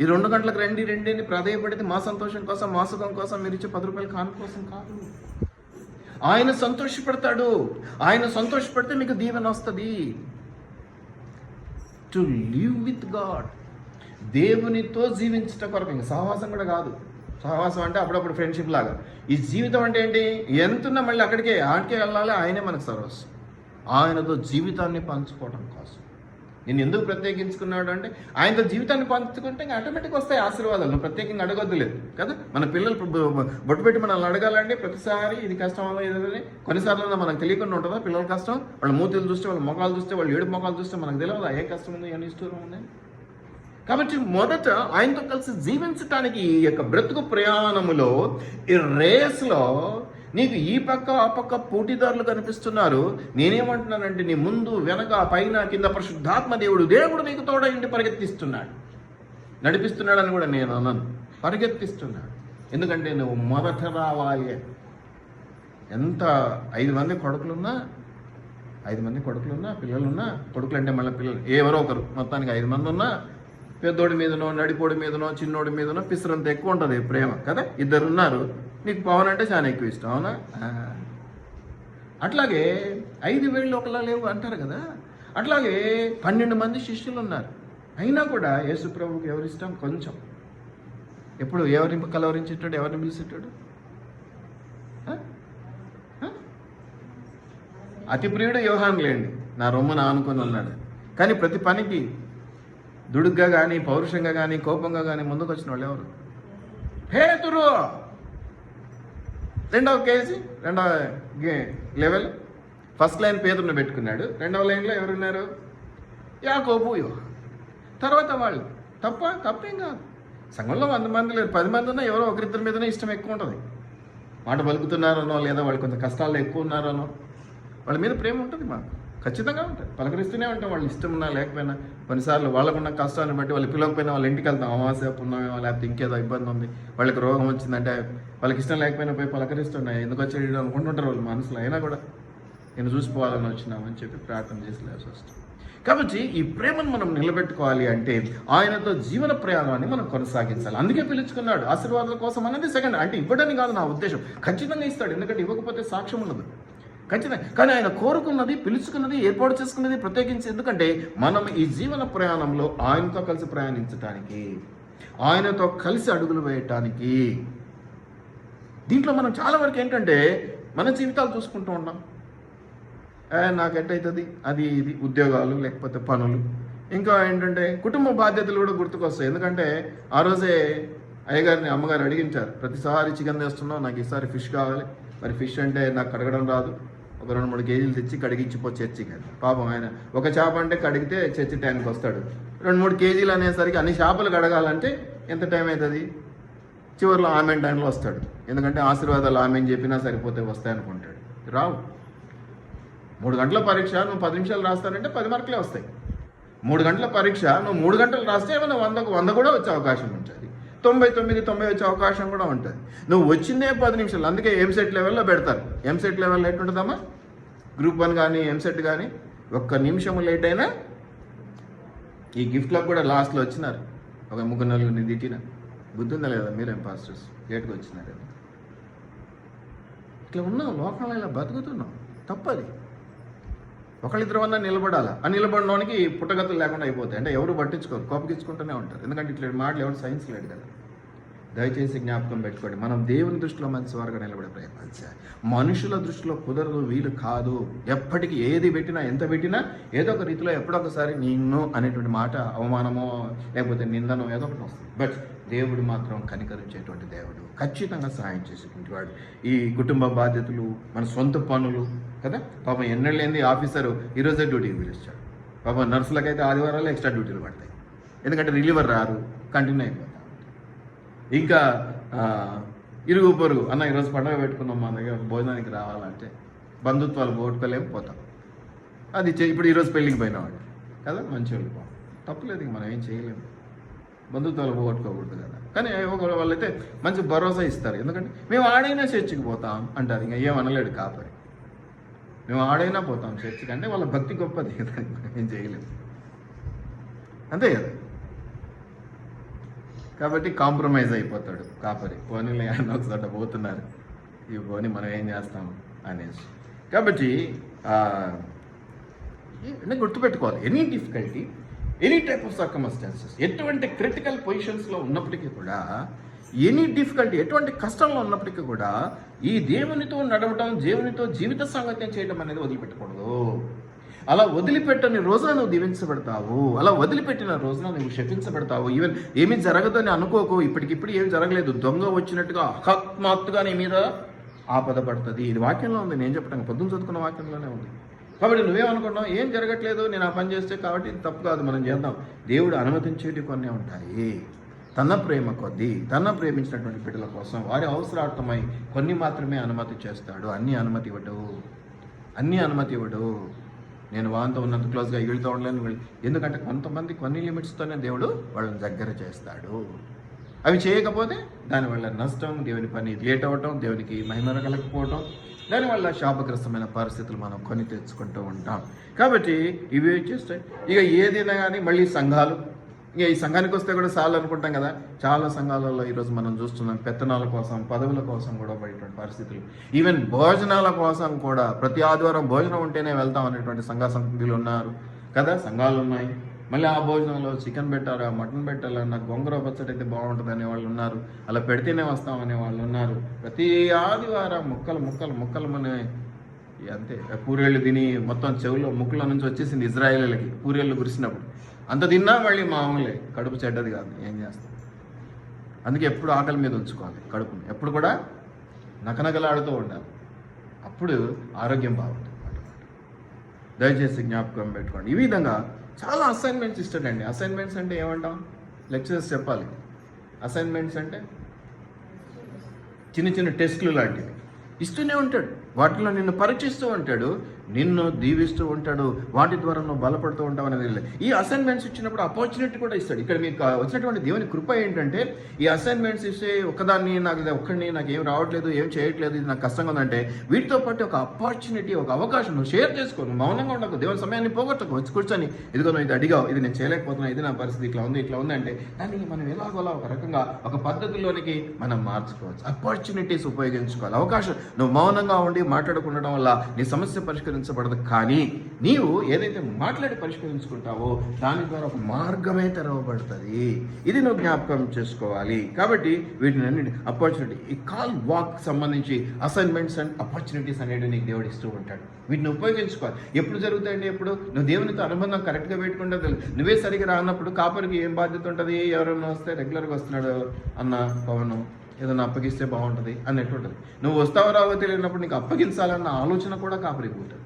ఈ 2 గంటలకు రండి అని ప్రాధేయపడితే మా సంతోషం కోసం, మా సుఖం కోసం మీరు ఇచ్చే 10 రూపాయలు కాను కోసం కాదు. ఆయన సంతోషపడతాడు. ఆయన సంతోషపడితే మీకు దీవెన వస్తుంది. టు లివ్ విత్ గాడ్, దేవునితో జీవించట కొరకు. ఇంకా సహవాసం కూడా కాదు. సహవాసం అంటే అప్పుడప్పుడు ఫ్రెండ్షిప్ లాగా. ఈ జీవితం అంటే ఏంటి? ఎంతున్నా మళ్ళీ ఆడికే వెళ్ళాలి. ఆయనే మనకు సర్వస్వం. ఆయనతో జీవితాన్ని పంచుకోవడం కోసం నేను ఎందుకు ప్రత్యేకించుకున్నాడు అంటే, ఆయనతో జీవితాన్ని పంచుకుంటే ఇంకా ఆటోమేటిక్గా వస్తాయి ఆశీర్వాదాలు. నువ్వు ప్రత్యేకంగా అడగొద్దులేదు కదా. మన పిల్లలు బొట్టు పెట్టి మనల్ని అడగాలంటే ప్రతిసారి ఇది కష్టం అలా ఇదని కొన్నిసార్లు మనకు తెలియకుండా ఉంటుందా? పిల్లల కష్టం, వాళ్ళ మూతులు చూస్తే, వాళ్ళ మొఖాలు చూస్తే, వాళ్ళు ఏడు మొఖాలు చూస్తే మనకు తెలియదా ఏ కష్టం ఉంది, ఏ నిష్ఠూరం ఉంది. కాబట్టి మొదట ఆయనతో కలిసి జీవించటానికి ఈ యొక్క బ్రతుకు ప్రయాణములో, ఈ రేస్లో నీకు ఈ పక్క ఆ పక్క పోటీదారులు కనిపిస్తున్నారు. నేనేమంటున్నానంటే, నీ ముందు వెనక పైన కింద పరిశుద్ధాత్మ దేవుడు నీకు తోడైండి పరిగెత్తిస్తున్నాడు, నడిపిస్తున్నాడని కూడా నేను అన్నాను. పరిగెత్తిస్తున్నాడు. ఎందుకంటే నువ్వు మొదట రావాలి. ఎంత 5 మంది కొడుకులున్నా, 5 మంది కొడుకులున్నా, పిల్లలున్నా, కొడుకులు అంటే మళ్ళీ పిల్లలు ఎవరో ఒకరు, మొత్తానికి 5 మంది ఉన్నా పెద్దోడి మీదనో, నడిపోడి మీదనో, చిన్నోడి మీదనో పిసరంత ఎక్కువ ఉంటుంది ప్రేమ కదా. ఇద్దరు ఉన్నారు, నీకు పవన్ అంటే చాలా ఎక్కువ ఇష్టం, అవునా? అట్లాగే 5 వేళ్ళు ఒకలా లేవు అంటారు కదా. అట్లాగే 12 మంది శిష్యులు ఉన్నారు, అయినా కూడా యేసు ప్రభువుకి ఎవరి ఇష్టం? కొంచెం. ఎప్పుడు ఎవరిని కలవరించేటాడు, ఎవరిని పిలిచేటాడు? అతి ప్రియుడు యోహాను లేండి, నా రొమ్మను ఆనుకొని ఉన్నాడు. కానీ ప్రతి పనికి దుడుగ్గా కానీ, పౌరుషంగా కానీ, కోపంగా కానీ ముందుకు వచ్చిన వాళ్ళు ఎవరు? పేతురు. రెండవ లెవెల్, ఫస్ట్ లైన్ పేతురుని పెట్టుకున్నాడు, రెండవ లైన్లో ఎవరున్నారు? యాకోబు, యోహాను. తర్వాత వాళ్ళు. తప్పేం కాదు. సంఘంలో 100 మంది లేరు, 10 మంది ఉన్నా ఎవరో ఒకరిద్దరి మీదనే ఇష్టం ఎక్కువ ఉంటుంది. మాట పలుకుతున్నారనో, లేదా వాళ్ళు కొంత కష్టాల్లో ఎక్కువ ఉన్నారనో వాళ్ళ మీద ప్రేమ ఉంటుంది, మాకు ఖచ్చితంగా ఉంటుంది. పలకరిస్తూనే ఉంటాం, వాళ్ళు ఇష్టం ఉన్నా లేకపోయినా. కొన్నిసార్లు వాళ్ళకున్న కష్టాన్ని బట్టి వాళ్ళు పిలవకపోయినా వాళ్ళ ఇంటికి వెళ్తాం, అమావాస్య పుణ్యమేమో లేకపోతే ఇంకేదో ఇబ్బంది ఉంది, వాళ్ళకి రోగం వచ్చిందంటే వాళ్ళకి ఇష్టం లేకపోయినా పోయి పలకరిస్తున్నాయి. ఎందుకు వచ్చేది అనుకుంటుంటారు వాళ్ళు మనసులో. అయినా కూడా నేను చూసిపోవాలని వచ్చినామని చెప్పి ప్రార్థన చేసి లేసి వస్తాం. కాబట్టి ఈ ప్రేమను మనం నిలబెట్టుకోవాలి అంటే ఆయనతో జీవన ప్రయాణాన్ని మనం కొనసాగించాలి. అందుకే పిలుచుకున్నాడు. ఆశీర్వాదాల కోసం అనేది సెకండ్, అంటే ఇవ్వడని కాదు నా ఉద్దేశం, ఖచ్చితంగా ఇస్తాడు. ఎందుకంటే ఇవ్వకపోతే సాక్ష్యం ఉండదు, ఖచ్చితంగా. కానీ ఆయన కోరుకున్నది, పిలుచుకున్నది, ఏర్పాటు చేసుకున్నది ప్రత్యేకించి ఎందుకంటే మనం ఈ జీవన ప్రయాణంలో ఆయనతో కలిసి ప్రయాణించటానికి, ఆయనతో కలిసి అడుగులు వేయటానికి. దీంట్లో మనం చాలా వరకు ఏంటంటే మన జీవితాలు చూసుకుంటూ ఉన్నాం. నాకెట్టవుతుంది అది ఇది, ఉద్యోగాలు లేకపోతే పనులు, ఇంకా ఏంటంటే కుటుంబ బాధ్యతలు కూడా గుర్తుకొస్తాయి. ఎందుకంటే ఆ రోజే అయ్యగారిని అమ్మగారు అడిగించారు, ప్రతిసారి చికెన్ తెస్తున్నావు, నాకు ఈసారి ఫిష్ కావాలి. మరి ఫిష్ అంటే నాకు కడగడం రాదు, ఒక 2-3 కేజీలు తెచ్చి కడిగించిపో చర్చికి అని. పాపం ఆయన ఒక చేప అంటే కడిగితే చర్చి టైంకి వస్తాడు, 2-3 కేజీలు అనేసరికి అన్ని చేపలు కడగాలంటే ఎంత టైం అవుతుంది? చివరిలో ఆమెన్ టైంలో వస్తాడు. ఎందుకంటే ఆశీర్వాదాలు ఆమెన్ చెప్పినా సరిపోతే వస్తాయనుకుంటాడు, రావు. 3 గంటల పరీక్ష నువ్వు 10 నిమిషాలు రాస్తానంటే 10 మార్కులే వస్తాయి. 3 గంటల పరీక్ష నువ్వు 3 గంటలు రాస్తే ఏమైనా 100కు 100 కూడా వచ్చే అవకాశం ఉంటుంది, 99, 90 వచ్చే అవకాశం కూడా ఉంటుంది. నువ్వు వచ్చిందే 10 నిమిషాలు. అందుకే ఎంసెట్ లెవెల్లో పెడతారు. ఎంసెట్ లెవెల్లో ఎట్లుంటుందమ్మా? గ్రూప్ 1 కానీ ఎంసెట్ కానీ 1 నిమిషం లేట్ అయినా, ఈ గిఫ్ట్లకు కూడా లాస్ట్లో వచ్చినారు, ఒక 3-4 తిట్టిన బుద్ధి ఉందా లేదా? మీరేం పాస్టర్స్ లేట్గా వచ్చినారు, ఇట్లా ఉన్నాం లోకంలో, ఇలా బతుకుతున్నాం. తప్పది. ఒకళ్ళిద్దరు వల్ల నిలబడాలా, ఆ నిలబడడానికి పుట్టగతులు లేకుండా అయిపోతాయి. అంటే ఎవరు పట్టించుకోరు, కోపగించుకుంటూనే ఉంటారు. ఎందుకంటే ఇట్లా మాటలు ఎవరు సైన్స్ లేడు కదా. దయచేసి జ్ఞాపకం పెట్టుకోండి, మనం దేవుని దృష్టిలో మంచివారుగా నిలబడే ప్రయత్నం చేయాలి. మనుషుల దృష్టిలో కుదరదు, వీలు కాదు. ఎప్పటికీ ఏది పెట్టినా, ఎంత పెట్టినా ఏదో ఒక రీతిలో ఎప్పుడొకసారి నిన్ను అనేటువంటి మాట, అవమానమో లేకపోతే నిందనో ఏదో ఒకటి వస్తుంది. బట్ దేవుడు మాత్రం కనికరించేటువంటి దేవుడు, ఖచ్చితంగా సహాయం చేసేటువంటి వాడు. ఈ కుటుంబ బాధ్యతలు, మన సొంత పనులు కదా. పాపం ఎన్నెళ్ళేంది ఆఫీసరు ఈరోజే డ్యూటీకి పిలుస్తాడు. పాపం నర్సులకైతే ఆదివారాలు ఎక్స్ట్రా డ్యూటీలు పడతాయి, ఎందుకంటే రిలీవర్ రారు, కంటిన్యూ అయిపోతాం. ఇంకా ఇరుగు పొరుగు, అన్న ఈరోజు పండుగ పెట్టుకున్నాం, మా దగ్గర భోజనానికి రావాలంటే బంధుత్వాలు పోగొట్టుకోలేము, పోతాం. అది ఇప్పుడు ఈరోజు పెళ్ళికి పోయినావాడు కదా, మంచి వాళ్ళు పోతాం, తప్పులేదు, ఇంక మనం ఏం చేయలేము, బంధుత్వాలు పోగొట్టుకోకూడదు కదా. కానీ వాళ్ళైతే మంచి భరోసా ఇస్తారు, ఎందుకంటే మేము ఆడైనా చర్చికి పోతాం అంటారు. ఇంకా ఏమనలేడు కాపరి, మేము ఆడైనా పోతాం చర్చికి అంటే వాళ్ళ భక్తి గొప్పది కదా, ఏం చేయలేము, అంతే కదా. కాబట్టి కాంప్రమైజ్ అయిపోతాడు కాపరి. పోనీలే ఆయన ఒకసారి పోతున్నారు, ఇవి పోనీ మనం ఏం చేస్తాం అనేసి. కాబట్టి గుర్తుపెట్టుకోవాలి, any difficulty, any type of circumstances, ఎటువంటి క్రిటికల్ పొజిషన్స్లో ఉన్నప్పటికీ కూడా, ఎనీ డిఫికల్టీ, ఎటువంటి కష్టంలో ఉన్నప్పటికీ కూడా ఈ దేవునితో నడవటం, దేవునితో జీవిత సాంగత్యం చేయడం అనేది వదిలిపెట్టకూడదు. అలా వదిలిపెట్టని రోజున నువ్వు దీవించబడతావు, అలా వదిలిపెట్టిన రోజున నువ్వు శపించబడతావు. ఈవెన్ ఏమీ జరగదని అనుకోకు, ఇప్పటికిప్పుడు ఏమి జరగలేదు, దొంగ వచ్చినట్టుగా అకస్మాత్తుగా నీ మీద ఆపద పడుతుంది. ఇది వాక్యంలో ఉంది, నేను చెప్పడానికి పొద్దున్న చదువుకున్న వాక్యంలోనే ఉంది. కాబట్టి నువ్వేమనుకున్నావు, ఏం జరగట్లేదు, నేను ఆ పని చేస్తే కాబట్టి ఇది తప్పు కాదు, మనం చేద్దాం. దేవుడు అనుమతించేటి కొన్ని ఉంటాయి, తన ప్రేమ కొద్దీ, తన ప్రేమించినటువంటి బిడ్డల కోసం వారి అవసరార్థమై కొన్ని మాత్రమే అనుమతి చేస్తాడు. అన్ని అనుమతి ఇవ్వడు. నేను వాంతో ఉన్నంత క్లోజ్గా వీళ్ళతో ఉండలేను, ఎందుకంటే కొంతమంది కొన్ని లిమిట్స్తోనే దేవుడు వాళ్ళని దగ్గర చేస్తాడు. అవి చేయకపోతే దానివల్ల నష్టం, దేవుని పని లేట్ అవ్వటం, దేవునికి మహిమ కలగకపోవటం, దానివల్ల శాపగ్రస్తమైన పరిస్థితులు మనం కొని తెచ్చుకుంటూ ఉంటాం. కాబట్టి ఇవి చేస్తాయి. ఇక ఏదైనా కానీ మళ్ళీ సంఘాలు, ఇక ఈ సంఘానికి వస్తే కూడా చాలు అనుకుంటాం కదా. చాలా సంఘాలలో ఈరోజు మనం చూస్తున్నాం పెత్తనాల కోసం, పదవుల కోసం కూడా పడేటువంటి పరిస్థితులు. ఈవెన్ భోజనాల కోసం కూడా ప్రతి ఆదివారం భోజనం ఉంటేనే వెళ్తాం అనేటువంటి సభ్యులు ఉన్నారు కదా, సంఘాలు ఉన్నాయి. మళ్ళీ ఆ భోజనంలో చికెన్ పెట్టారా, మటన్ పెట్టాలా, నాకు గొంగర పచ్చడి అయితే బాగుంటుంది అనే వాళ్ళు ఉన్నారు, అలా పెడితేనే వస్తాం అనే వాళ్ళు ఉన్నారు. ప్రతి ఆదివారం ముక్కలు మన అంతే పూరేళ్ళు తిని మొత్తం చెవులో ముక్కుల నుంచి వచ్చేసింది ఇజ్రాయేలీలకి పూరేళ్ళు కురిసినప్పుడు. అంత తిన్నా మళ్ళీ మామూలే, కడుపు చెడ్డది కాదు, ఏం చేస్తాం. అందుకే ఎప్పుడు ఆకలి మీద ఉంచుకోవాలి కడుపుని, ఎప్పుడు కూడా నకనకలాడుతూ ఉండాలి, అప్పుడు ఆరోగ్యం బాగుంటుంది. దయచేసి జ్ఞాపకం పెట్టుకోండి. ఈ విధంగా చాలా అసైన్మెంట్స్ ఇస్తాడండి. అసైన్మెంట్స్ అంటే ఏమంటాం, లెక్చరర్స్ చెప్పాలి. అసైన్మెంట్స్ అంటే చిన్న టెస్టులు లాంటివి ఇస్తూనే ఉంటాడు, వాటిలో నిన్ను పరీక్షిస్తూ ఉంటాడు, నిన్ను దీవిస్తూ ఉంటాడు, వాటి ద్వారా నువ్వు బలపడుతూ ఉంటావు అనేది. ఈ అసైన్మెంట్స్ ఇచ్చినప్పుడు ఆపర్చునిటీ కూడా ఇస్తాడు. ఇక్కడ మీకు వచ్చినటువంటి దేవుని కృప ఏంటంటే, ఈ అసైన్మెంట్స్ ఇస్తే ఒక్కదాన్ని నాకు ఏం రావట్లేదు, ఏం చేయట్లేదు, ఇది నాకు కష్టంగా ఉందంటే వీటితో పాటు ఒక ఆపర్చునిటీ, ఒక అవకాశం నువ్వు షేర్ చేసుకో, నువ్వు మౌనంగా ఉండకు, దేవుని సమయాన్ని పోగొట్టకు, వచ్చి కూర్చొని ఇదిగో నువ్వు ఇది అడిగావు, ఇది నేను చేయలేకపోతున్నా, ఇది నా పరిస్థితి ఇట్లా ఉంది అంటే దాన్ని మనం ఎలాగోలా ఒక రకంగా ఒక పద్ధతిలోనికి మనం మార్చుకోవచ్చు. ఆపర్చునిటీస్ ఉపయోగించుకోవాలి. అవకాశం, నువ్వు మౌనంగా ఉండి మాట్లాడుకుండడం వల్ల నీ సమస్య పరిష్కరించబడదు, కానీ నీవు ఏదైతే మాట్లాడి పరిష్కరించుకుంటావో దాని ద్వారా ఒక మార్గమే తెరవబడుతుంది. ఇది నువ్వు జ్ఞాపకం చేసుకోవాలి. కాబట్టి వీటిని అన్నిటి ఆపర్చునిటీ, ఈ కాల్ వాక్ సంబంధించి అసైన్మెంట్స్ అండ్ ఆపర్చునిటీస్ అనేవి నీకు దేవుడు ఇస్తూ ఉంటాడు. వీటిని ఉపయోగించుకోవాలి. ఎప్పుడు జరుగుతాయండి? ఎప్పుడు నువ్వు దేవునితో అనుబంధం కరెక్ట్గా పెట్టుకుంటే నువ్వే సరిగ్గా రానప్పుడు కాపరికి ఏం బాధ్యత ఉంటుంది? ఎవరైనా వస్తే రెగ్యులర్గా వస్తున్నాడు అన్న పవన్ ఏదైనా అప్పగిస్తే బాగుంటుంది అన్నట్టు ఉంటుంది. నువ్వు వస్తావో రావో తెలియనప్పుడు నీకు అప్పగించాలన్న ఆలోచన కూడా కాపరికి ఉంటుంది.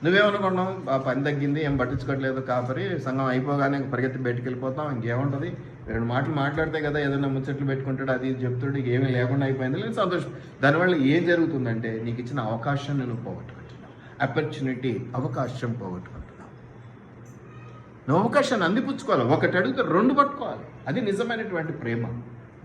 నువ్వేమనుకున్నావు, ఆ పని తగ్గింది, ఏం పట్టించుకోవట్లేదు కాపరి, సంఘం అయిపోగానే పరిగెత్తి బయటికి వెళ్ళిపోతాం, ఇంకేముంటుంది, 2 మాటలు మాట్లాడితే కదా ఏదైనా ముచ్చట్లు పెట్టుకుంటాడు, అది చెప్తాడు, ఏమీ లేకుండా అయిపోయింది లేదు సంతోషం. దానివల్ల ఏం జరుగుతుందంటే నీకు ఇచ్చిన అవకాశాన్ని నువ్వు పోగొట్టుకుంటున్నావు. ఆపర్చునిటీ, అవకాశం పోగొట్టుకుంటున్నావు. నువ్వు అవకాశాన్ని అందిపుచ్చుకోవాలి. ఒకటి అడిగితే 2 పట్టుకోవాలి. అది నిజమైనటువంటి ప్రేమ,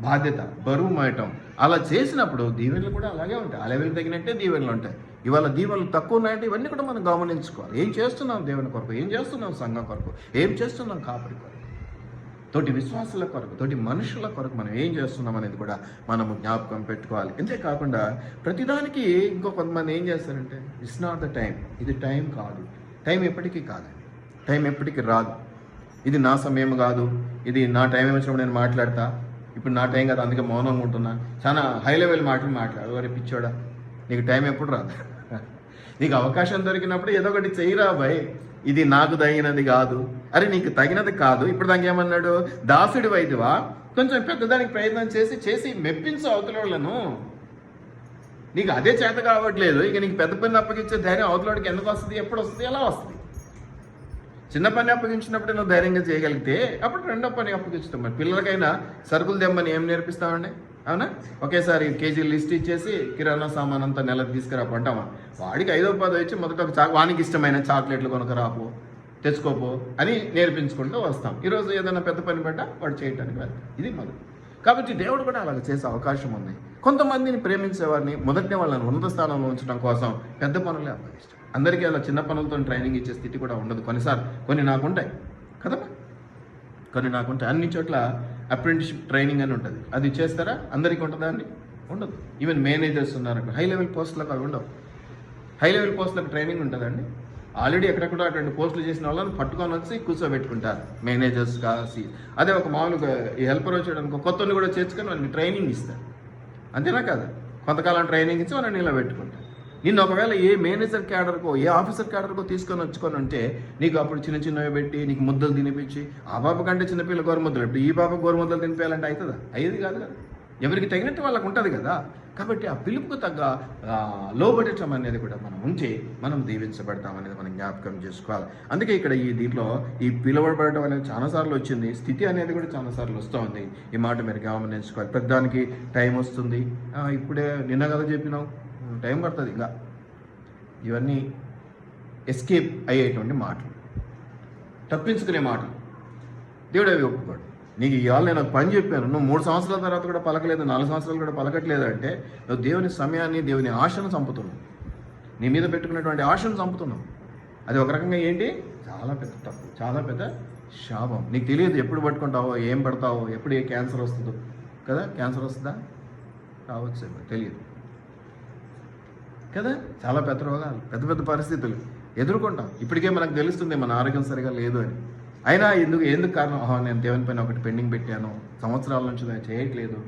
బాధ్యత, బరువు మోయటం. అలా చేసినప్పుడు దీవెనలు కూడా అలాగే ఉంటాయి. ఆ లెవెల్కి తగినట్టే దీవెనలు ఉంటాయి. ఇవాళ దీవెనలు తక్కువ ఉన్నాయంటే ఇవన్నీ కూడా మనం గమనించుకోవాలి. ఏం చేస్తున్నాం దేవుని కొరకు, ఏం చేస్తున్నాం సంఘం కొరకు, ఏం చేస్తున్నాం కాపరి కొరకు, తోటి విశ్వాసుల కొరకు, తోటి మనుషుల కొరకు మనం ఏం చేస్తున్నాం అనేది కూడా మనము జ్ఞాపకం పెట్టుకోవాలి. అంతేకాకుండా ప్రతిదానికి ఇంకో కొంతమంది ఏం చేస్తారంటే, ఇట్స్ నాట్ ద టైం, ఇది టైం కాదు, టైం ఎప్పటికీ కాదు, టైం ఎప్పటికీ రాదు, ఇది నా సమయం కాదు, ఇది నా టైం వచ్చినప్పుడు నేను మాట్లాడతా, ఇప్పుడు నా టైం కాదు అందుకే మౌనంగా ఉంటున్నా, చాలా హై లెవెల్ మాటలు మాట్లాడు. వారి పిచ్చోడా, నీకు టైం ఎప్పుడు రాదు. నీకు అవకాశం దొరికినప్పుడు ఏదో ఒకటి చెయ్యిరా భయ్, ఇది నాకు తగినది కాదు, అరే నీకు తగినది కాదు. ఇప్పుడు దానికి ఏమన్నాడు, దాసుడి వైద్యవా, కొంచెం పెద్దదానికి ప్రయత్నం చేసి మెప్పించు అవతల వాళ్ళను. నీకు అదే చేత కావట్లేదు, ఇక నీకు పెద్ద పని అప్పగించే ధైర్యం అవతలవాడికి ఎందుకు వస్తుంది, ఎప్పుడు వస్తుంది, ఎలా వస్తుంది? చిన్న పని అప్పగించినప్పుడు నువ్వు ధైర్యంగా చేయగలిగితే అప్పుడు 2వ పని అప్పగించుతాం. మరి పిల్లలకైనా సరుకులు తెమ్మని ఏం నేర్పిస్తామండి? అవునా? ఒకేసారి కేజీ లిస్ట్ ఇచ్చేసి కిరాణా సామాన్ అంతా నెలకు తీసుకురా పంటామా? వాడికి 5వ 10వ ఇచ్చి మొదట ఒక వానికి ఇష్టమైన చాక్లెట్లు కొనుక్కరాపో, తెచ్చుకోపో అని నేర్పించుకుంటూ వస్తాం. ఈరోజు ఏదైనా పెద్ద పని పెట్టా వాడు చేయటానికి వెళ్తాం. ఇది మొదలు. కాబట్టి దేవుడు కూడా అలాగ చేసే అవకాశం ఉంది. కొంతమందిని ప్రేమించేవారిని మొదటినే వాళ్ళని ఉన్నత స్థానంలో ఉంచడం కోసం పెద్ద పనులే అప్పగిస్తాం. అందరికీ అలా చిన్న పనులతో ట్రైనింగ్ ఇచ్చే స్థితి కూడా ఉండదు. కొన్ని నాకుంటాయి కదా, కొన్ని నాకుంటాయి. అన్ని చోట్ల అప్రెంటిస్షిప్ ట్రైనింగ్ అని ఉంటుంది. అది చేస్తారా? అందరికీ ఉంటుందా అండి? ఉండదు. ఈవెన్ మేనేజర్స్ ఉన్నారు, హై లెవెల్ పోస్టులకు అవి ఉండవు. హై లెవెల్ పోస్టులకు ట్రైనింగ్ ఉంటుందండి. ఆల్రెడీ ఎక్కడెక్కడ అటువంటి పోస్టులు చేసిన వాళ్ళని పట్టుకొని వచ్చి కూర్చోబెట్టుకుంటారు మేనేజర్స్ కాసి. అదే ఒక మామూలుగా ఈ హెల్పర్ వచ్చాడనుకో, కొత్తని కూడా చేర్చుకొని వాళ్ళకి ట్రైనింగ్ ఇస్తారు. అంతేనా కదా? కొంతకాలం ట్రైనింగ్ ఇచ్చి వాళ్ళని నిలబెట్టుకుంటారు. నిన్ను ఒకవేళ ఏ మేనేజర్ క్యాడర్కో ఏ ఆఫీసర్ క్యాడర్కో తీసుకొని ఉంటే నీకు అప్పుడు చిన్నవి పెట్టి నీకు ముద్దలు తినిపించి, ఆ పాప కంటే చిన్నపిల్ల గోరుముద్దలు, ఇప్పుడు ఈ పాప గోరుముద్దలు తినిపించాలంటే అవుతుందా? అయ్యేది కాదు కదా. ఎవరికి తగినట్టు వాళ్ళకు ఉంటుంది కదా. కాబట్టి ఆ పిలుపుకు తగ్గ లోబడటం అనేది కూడా మనం ఉంటే మనం దీవించబడతాం అనేది మనం జ్ఞాపకం చేసుకోవాలి. అందుకే ఇక్కడ దీంట్లో ఈ పిలువబడటం అనేది చాలాసార్లు వచ్చింది, స్థితి అనేది కూడా చాలాసార్లు వస్తూ ఉంది. ఈ మాట మీరు గమనించుకోవాలి. పెద్దానికి టైం వస్తుంది, ఇప్పుడే నిన్న కదా చెప్పినావు, టైం పడుతుంది. ఇంకా ఇవన్నీ ఎస్కేప్ అయ్యేటువంటి మాటలు, తప్పించుకునే మాటలు. దేవుడు అవి ఒప్పుకోడు. నీకు ఇవాళ నేను ఒక పని చెప్పాను, నువ్వు 3 సంవత్సరాల తర్వాత కూడా పలకలేదు, 4 సంవత్సరాలు కూడా పలకట్లేదు అంటే నువ్వు దేవుని సమయాన్ని, దేవుని ఆశను చంపుతున్నావు. నీ మీద పెట్టుకున్నటువంటి ఆశను చంపుతున్నావు. అది ఒక రకంగా ఏంటి, చాలా పెద్ద తప్పు, చాలా పెద్ద శాపం. నీకు తెలియదు ఎప్పుడు పట్టుకుంటావో, ఏం పడతావో, ఎప్పుడు ఏ క్యాన్సర్ వస్తుందో కదా. క్యాన్సర్ వస్తుందా? రావచ్చు, తెలియదు కదా. చాలా పెద్ద రోగాలు, పెద్ద పెద్ద పరిస్థితులు ఎదుర్కొంటాం. ఇప్పటికే మనకు తెలుస్తుంది మన ఆరోగ్యం సరిగా లేదు అని. అయినా ఎందుకు కారణం? నేను దేవుని పైన ఒకటి పెండింగ్ పెట్టాను, సంవత్సరాల నుంచి నేను చేయట్లేదు,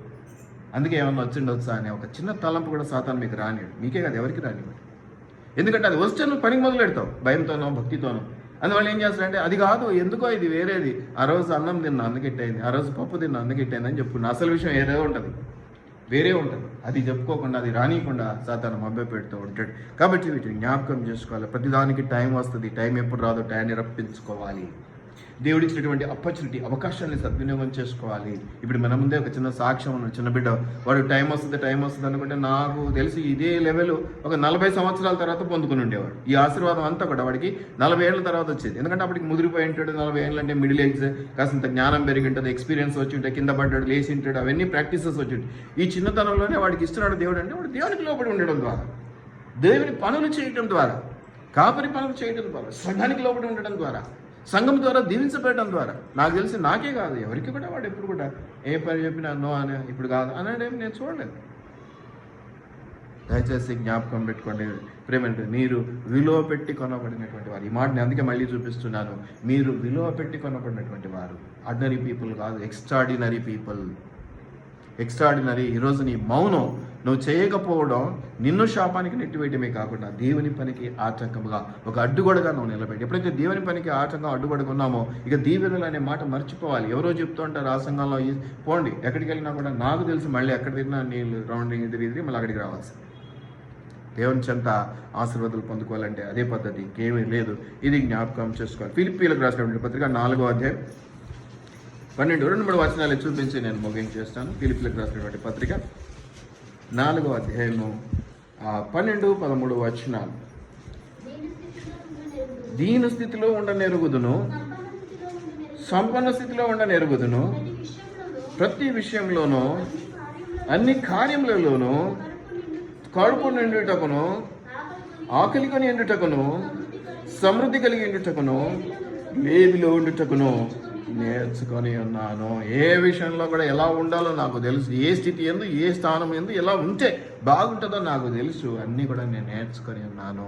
అందుకే ఏమన్నా వచ్చిండొచ్చా అనే ఒక చిన్న తలంపు కూడా సాతాను మీకు రానివాడు. మీకే కాదు, ఎవరికి రానివాడు. ఎందుకంటే అది వస్తే నువ్వు పనికి మొదలు పెడతావు, భయంతోనో భక్తితోనో. అందువల్ల ఏం చేస్తారంటే, అది కాదు, ఎందుకో ఇది వేరేది, ఆ రోజు అన్నం తిన్నా అందుకెట్టయింది, ఆ రోజు పప్పు తిన్నా అందుకెట్టయింది అని చెప్పుకున్నా. అసలు విషయం ఏదో ఉంటుంది, వేరే ఉంటుంది. అది చెప్పుకోకుండా, అది రానియకుండా సాతాను మభ్య పెడుతూ ఉంటాడు. కాబట్టి వీటిని జ్ఞాపకం చేసుకోవాలి. ప్రతిదానికి టైం వస్తుంది, టైం ఎప్పుడు రాదో టైంని రప్పించుకోవాలి. దేవుడిచ్చినటువంటి ఆపర్చునిటీ, అవకాశాన్ని సద్వినియోగం చేసుకోవాలి. ఇప్పుడు మన ముందే ఒక చిన్న సాక్ష్యం ఉన్న చిన్న బిడ్డ, వాడు టైం వస్తుంది అనుకుంటే, నాకు తెలిసి ఇదే లెవెల్ ఒక 40 సంవత్సరాల తర్వాత పొందుకుని ఉండేవాడు. ఈ ఆశీర్వాదం అంతా కూడా వాడికి 40 ఏళ్ళ తర్వాత వచ్చేది. ఎందుకంటే అప్పటికి ముదిరిపోయి ఉంటాడు. 40 ఏళ్ళు అంటే మిడిల్ ఏజ్, కాసింత జ్ఞానం పెరిగి ఉంటుంది, ఎక్స్పీరియన్స్ వచ్చి ఉంటాయి, కింద పడ్డాడు, లేచి ఉంటాడు, అవన్నీ ప్రాక్టీసెస్ వచ్చి ఉంటాయి. ఈ చిన్నతనంలోనే వాడికి ఇస్తున్నాడు దేవుడు అంటే, వాడు దేవునికి లోబడి ఉండడం ద్వారా, దేవుని పనులు చేయడం ద్వారా, కాపరి పనులు చేయడం ద్వారా, సంఘానికి లోబడి ఉండడం ద్వారా, సంఘం ద్వారా దీవించబడటం ద్వారా. నాకు తెలిసి నాకే కాదు, ఎవరికి కూడా వాడు ఎప్పుడు కూడా ఏ పని చెప్పినా నో అని, ఇప్పుడు కాదు అనేదేమి నేను చూడలేదు. దయచేసి జ్ఞాపకం పెట్టుకోండి ప్రేమంటే, మీరు విలువ పెట్టి కొనబడినటువంటి వారు. ఈ మాటని అందుకే మళ్ళీ చూపిస్తున్నాను. మీరు విలువ పెట్టి కొనబడినటువంటి వారు. ఆర్డినరీ పీపుల్ కాదు, ఎక్స్ట్రాడినరీ పీపుల్. ఎక్స్ట్రాడినరీ. ఈరోజు నీ మౌనం నువ్వు చేయకపోవడం నిన్ను శాపానికి నెట్టివేయటమే కాకుండా దేవుని పనికి ఆటంకముగా, ఒక అడ్డుగొడగా నువ్వు నిలబెట్టి. ఎప్పుడైతే దేవుని పనికి ఆటంకం అడ్డుగొడగా ఉన్నామో, ఇక దీవెనలు అనే మాట మర్చిపోవాలి. ఎవరో చెప్తూ ఉంటారు ఆ సంఘంలో పోండి, ఎక్కడికి వెళ్ళినా కూడా నాకు తెలిసి మళ్ళీ ఎక్కడ తిరిగినా నీళ్ళు రౌండింగ్ తిరిగి మళ్ళీ అక్కడికి రావాల్సి. దేవుని చెంత ఆశీర్వాదాలు పొందుకోవాలంటే అదే పద్ధతి, ఇంకేమీ లేదు. ఇది జ్ఞాపకం చేసుకోవాలి. ఫిలిప్పీలకు రాసినటువంటి పత్రిక 4వ అధ్యాయం 12-3 వచనాలు చూపించి నేను ముగించేస్తాను. ఫిలిప్పీలకు రాసినటువంటి పత్రిక 4వ అధ్యాయము 12-13 వచనాలు. దీన స్థితిలో ఉండనెరుగుదును, సంపన్న స్థితిలో ఉండనెరుగుదును, ప్రతి విషయంలోనూ అన్ని కార్యములలోనూ కడుపు నిండుటకును, ఆకలి కొని ఎండుటకును, సమృద్ధి కలిగి ఎండుటకును, లేమిలో ఉండుటకును నేర్చుకొని ఉన్నాను. ఏ విషయంలో కూడా ఎలా ఉండాలో నాకు తెలుసు. ఏ స్థితి ఎందు, ఏ స్థానం ఎందు ఎలా ఉంటే బాగుంటుందో నాకు తెలుసు. అన్నీ కూడా నేను నేర్చుకొని ఉన్నాను.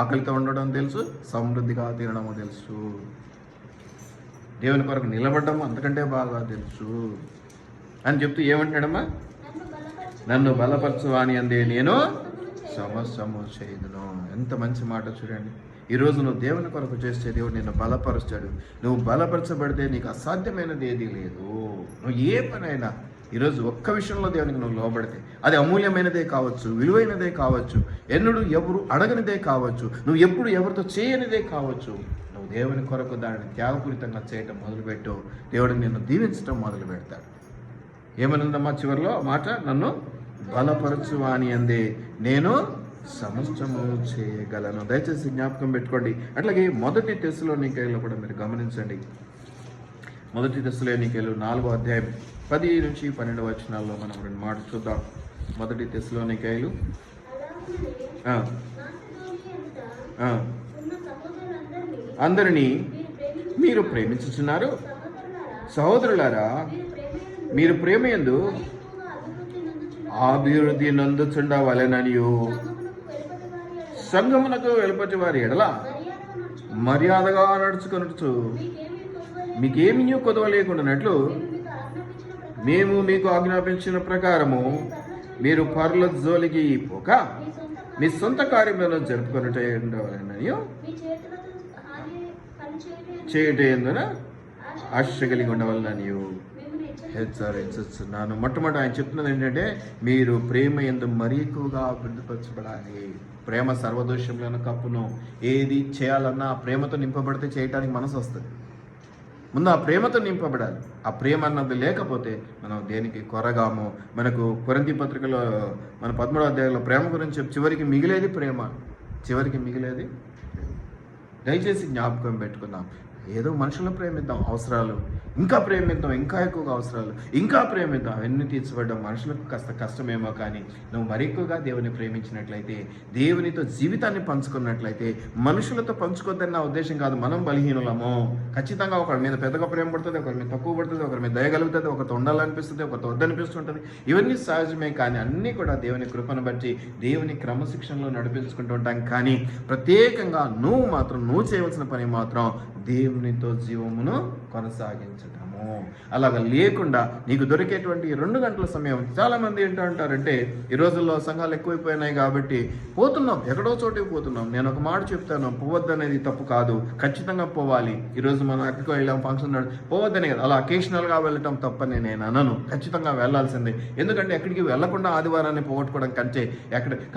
ఆకలితో ఉండడం తెలుసు, సమృద్ధిగా తినడము తెలుసు, దేవుని కొరకు నిలబడడం అంతకంటే బాగా తెలుసు అని చెప్తూ ఏమంటాడమ్మా, నన్ను బలపరచువాని అందే నేను సమస్తము చేయుదును. ఎంత మంచి మాట చూడండి. ఈరోజు నువ్వు దేవుని కొరకు చేస్తే దేవుడు నిన్ను బలపరుస్తాడు. నువ్వు బలపరచబడితే నీకు అసాధ్యమైనది ఏదీ లేదు. నువ్వు ఏ పనైనా ఈరోజు ఒక్క విషయంలో దేవునికి నువ్వు లోబడితే, అది అమూల్యమైనదే కావచ్చు, విలువైనదే కావచ్చు, ఎన్నడూ ఎవరు అడగనిదే కావచ్చు, నువ్వు ఎప్పుడు ఎవరితో చేయనిదే కావచ్చు, నువ్వు దేవుని కొరకు దానిని త్యాగపూరితంగా చేయటం మొదలుపెట్టు, దేవుడిని నిన్ను దీవించడం మొదలు పెడతాడు. ఏమనుందమ్మా చివరిలో మాట, నన్ను బలపరచువాని అందే నేను సమస్తము చేయగలను. దయచేసి జ్ఞాపకం పెట్టుకోండి. అట్లాగే 1 తెస్సలోనికైలో కూడా మీరు గమనించండి. 1 తెస్సలోనికైలు 4వ అధ్యాయం 10-12 వచనాల్లో మనం 2 మాటలు చూద్దాం. 1 తెస్సలోనికైలు అందరినీ మీరు ప్రేమించుచున్నారు. సహోదరులారా, మీరు ప్రేమయందు అభివృద్ధి నందుచుండవలెననియు సంఘమునకు వెలుపటి వారి ఎడల మర్యాదగా నడుచుకొనొచ్చు మీకేమీ కొదవ లేకుండానట్లు మేము మీకు ఆజ్ఞాపించిన ప్రకారము మీరు పరుల జోలికి పోక మీ సొంత కార్యములను జరుపుకొనుట ఉండవలెననియు చేయుట ఎందున ఆశ కలిగి ఉండవలననియు హెచ్చరించున్నాను. మొట్టమొదటి ఆయన చెప్తున్నది ఏంటంటే, మీరు ప్రేమ యందు మరీ ఎక్కువగా అభివృద్ధిపరచబడాలి. ప్రేమ సర్వదోషంలోని కప్పును. ఏది చేయాలన్నా ఆ ప్రేమతో నింపబడితే చేయటానికి మనసు వస్తుంది. ముందు ఆ ప్రేమతో నింపబడాలి. ఆ ప్రేమ అన్నది లేకపోతే మనం దేనికి కొరగాము. మనకు కొరింథీ పత్రికలో మన 13వ అధ్యాయంలో ప్రేమ గురించి చివరికి మిగిలేది ప్రేమ. దయచేసి జ్ఞాపకం పెట్టుకుందాం. ఏదో మనుషులను ప్రేమిద్దాం, అవసరాలు ఇంకా ప్రేమిద్దాం, ఇంకా ఎక్కువగా అవసరాలు ఇంకా ప్రేమిద్దాం, అవన్నీ తీర్చబడ్డం మనుషులకు కాస్త కష్టమేమో. కానీ నువ్వు మరి ఎక్కువగా దేవుని ప్రేమించినట్లయితే, దేవునితో జీవితాన్ని పంచుకున్నట్లయితే, మనుషులతో పంచుకోవద్దని నా ఉద్దేశం కాదు. మనం బలహీనులము, ఖచ్చితంగా ఒకరి మీద పెద్దగా ప్రేమ పడుతుంది, ఒకరి మీద తక్కువ పడుతుంది, ఒకరి మీద దయగలుగుతుంది, ఒకరితో ఉండాలనిపిస్తుంది, ఒకరితో వద్దనిపిస్తుంటుంది. ఇవన్నీ సహజమే. కానీ అన్నీ కూడా దేవుని కృపను బట్టి దేవుని క్రమశిక్షణలో నడిపించుకుంటూ ఉంటాం. కానీ ప్రత్యేకంగా నువ్వు చేయవలసిన పని మాత్రం దేవునితో జీవమును కొనసాగించటము. అలాగ లేకుండా నీకు దొరికేటువంటి 2 గంటల సమయం, చాలామంది ఏంటో అంటారంటే ఈ రోజుల్లో సంఘాలు ఎక్కువైపోయినాయి కాబట్టి పోతున్నాం, ఎక్కడో చోటుకి పోతున్నాం. నేను ఒక మాట చెప్తాను, పోవద్దు అనేది తప్పు కాదు, ఖచ్చితంగా పోవాలి. ఈరోజు మనం ఎక్కడికి వెళ్ళాం, ఫంక్షన్ పోవద్దనే కదా, అలా అకేషనల్గా వెళ్ళటం తప్పని నేను అనను. ఖచ్చితంగా వెళ్ళాల్సిందే. ఎందుకంటే ఎక్కడికి వెళ్ళకుండా ఆదివారాన్ని పోగొట్టుకోవడం కంటే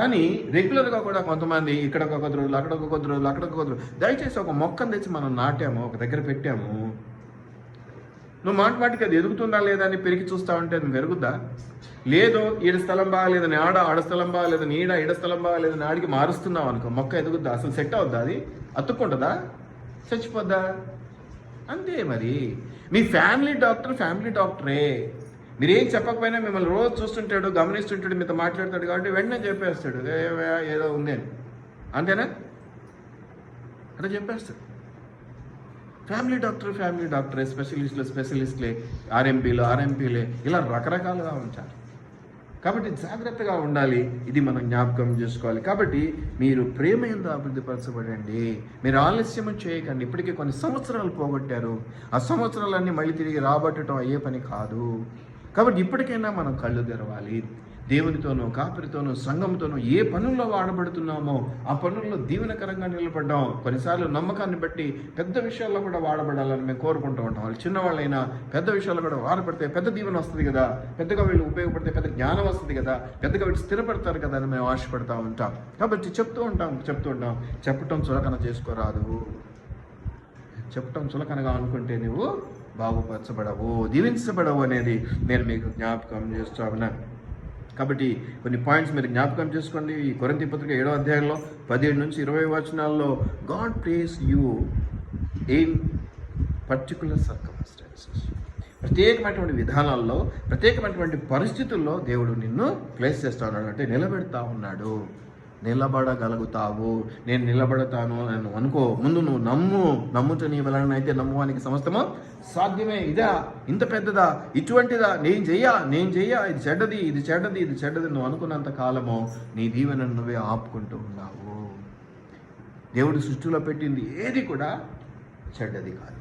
కానీ రెగ్యులర్గా కూడా కొంతమంది ఇక్కడ ఒక కొద్ది రోజులు, అక్కడ ఒక కొద్ది రోజులు, అక్కడ ఒక కొద్ది రోజులు, దయచేసి ఒక మొక్కను తెచ్చి మనం నాటాము, ఒక దగ్గర పెట్టాము, నువ్వు మాటికి అది ఎదుగుతుందా లేదా అని పెరిగి చూస్తా ఉంటే అది పెరుగుద్దా? లేదు, ఈడ స్థలం బాగాలేదని ఆడ స్థలం బాగాలేదని ఈడ స్థలం బాగాలేదని ఆడికి మారుస్తున్నావు అనుకో, మొక్క ఎదుగుద్దా? అసలు సెట్ అవుద్దా? అది అతుక్కుంటుందా? చచ్చిపోద్దా? అంతే. మరి మీ ఫ్యామిలీ డాక్టరే. మీరేం చెప్పకపోయినా మిమ్మల్ని రోజు చూస్తుంటాడు, గమనిస్తుంటాడు, మీతో మాట్లాడతాడు కాబట్టి వెంటనే చెప్పేస్తాడు ఏదో ఉంది అని. అంతేనా? అట్లా చెప్పేస్తాడు. ఫ్యామిలీ డాక్టరే, స్పెషలిస్టులే, ఆర్ఎంపీలే ఇలా రకరకాలుగా ఉంటారు. కాబట్టి జాగ్రత్తగా ఉండాలి. ఇది మనం జ్ఞాపకం చేసుకోవాలి. కాబట్టి మీరు ప్రేమ యందు అభివృద్ధిపరచబడండి. మీరు ఆలస్యం చేయకండి. ఇప్పటికే కొన్ని సంవత్సరాలు పోగొట్టారు. ఆ సంవత్సరాలన్నీ మళ్ళీ తిరిగి రాబట్టడం అయ్యే పని కాదు. కాబట్టి ఇప్పటికైనా మనం కళ్ళు తెరవాలి. దేవునితోనూ, కాపరితోనూ, సంఘంతోనూ ఏ పనుల్లో వాడబడుతున్నామో ఆ పనుల్లో దీవెనకరంగా నిలబడ్డాం. కొన్నిసార్లు నమ్మకాన్ని బట్టి పెద్ద విషయాల్లో కూడా వాడబడాలని మేము కోరుకుంటూ ఉంటాం. వాళ్ళు చిన్నవాళ్ళైనా పెద్ద విషయాల్లో కూడా వాడబడితే పెద్ద దీవెన వస్తుంది కదా, పెద్దగా వీళ్ళు ఉపయోగపడితే పెద్ద జ్ఞానం వస్తుంది కదా, పెద్దగా వీళ్ళు స్థిరపడతారు కదా అని మేము ఆశపడతా ఉంటాం. కాబట్టి చెప్తూ ఉంటాం. చెప్పటం చులకన చేసుకోరాదు. చెప్పటం చులకనగా అనుకుంటే నువ్వు బాగుపరచబడవు, దీవించబడవు అనేది నేను మీకు జ్ఞాపకం చేస్తూ ఉన్నాను. కాబట్టి కొన్ని పాయింట్స్ మీరు జ్ఞాపకం చేసుకోండి. ఈ కొరింథీ పత్రిక 7వ అధ్యాయంలో 17 నుంచి 20 వచనాల్లో God place you in particular circumstances, ప్రత్యేకమైనటువంటి విధానాల్లో, ప్రత్యేకమైనటువంటి పరిస్థితుల్లో దేవుడు నిన్ను ప్లేస్ చేస్తా ఉన్నాడు. అంటే నిలబెడతా ఉన్నాడు. నిలబడగలుగుతావు, నేను నిలబడతాను అని అనుకో. ముందు నువ్వు నమ్ముట నీ వలన అయితే నమ్మువానికి సమస్తము సాధ్యమే. ఇదా, ఇంత పెద్దదా, ఇటువంటిదా, నేను చెయ్యా, ఇది చెడ్డది నువ్వు అనుకున్నంత కాలము నీ దీవెనను నువ్వే ఆపుకుంటూ ఉన్నావు. దేవుడు సృష్టిలో పెట్టింది ఏది కూడా చెడ్డది కాదు.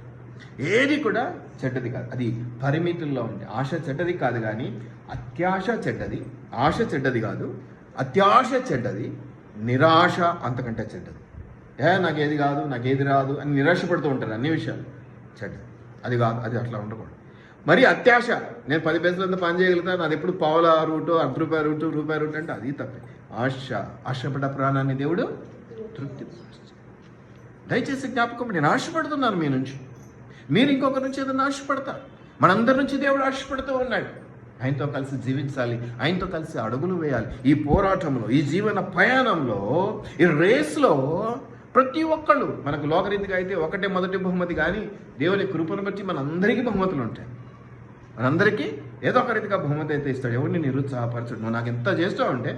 అది పరిమితుల్లో ఉంది. ఆశ చెడ్డది కాదు, కానీ అత్యాశ చెడ్డది. ఆశ చెడ్డది కాదు, అత్యాశ చెడ్డది, నిరాశ అంతకంటే చెడ్డది. నాకేది కాదు, నాకేది రాదు అని నిరాశపడుతూ ఉంటారు. అన్ని విషయాలు చెడ్డది. అది కాదు, అది అట్లా ఉండకూడదు. మరి అత్యాశ, నేను 10 పైసలంతా పని చేయగలుగుతాను, అది ఎప్పుడు పావుల రూటు, ₹1 రూటు అంటే అది తప్పే. ఆశపడ్డ ప్రాణాన్ని దేవుడు తృప్తి. దయచేసి జ్ఞాపకం, నేను ఆశపడుతున్నాను మీ నుంచి, మీరు ఇంకొకరి నుంచి ఏదైనా ఆశపడతారు. మనందరి నుంచి దేవుడు ఆశపడుతూ ఉన్నాడు. ఆయనతో కలిసి జీవించాలి, ఆయనతో కలిసి అడుగులు వేయాలి. ఈ పోరాటంలో, ఈ జీవన ప్రయాణంలో, ఈ రేస్లో ప్రతి ఒక్కళ్ళు, మనకు లోకరీతిగా అయితే ఒకటే మొదటి బహుమతి, కానీ దేవుని కృపను బట్టి మనందరికీ బహుమతులు ఉంటాయి. మనందరికీ ఏదో ఒక రీతిగా బహుమతి అయితే ఇస్తాడు. ఎవరిని నిరుత్సాహపరచడు. నువ్వు నాకు ఎంత చేస్తావు అంటే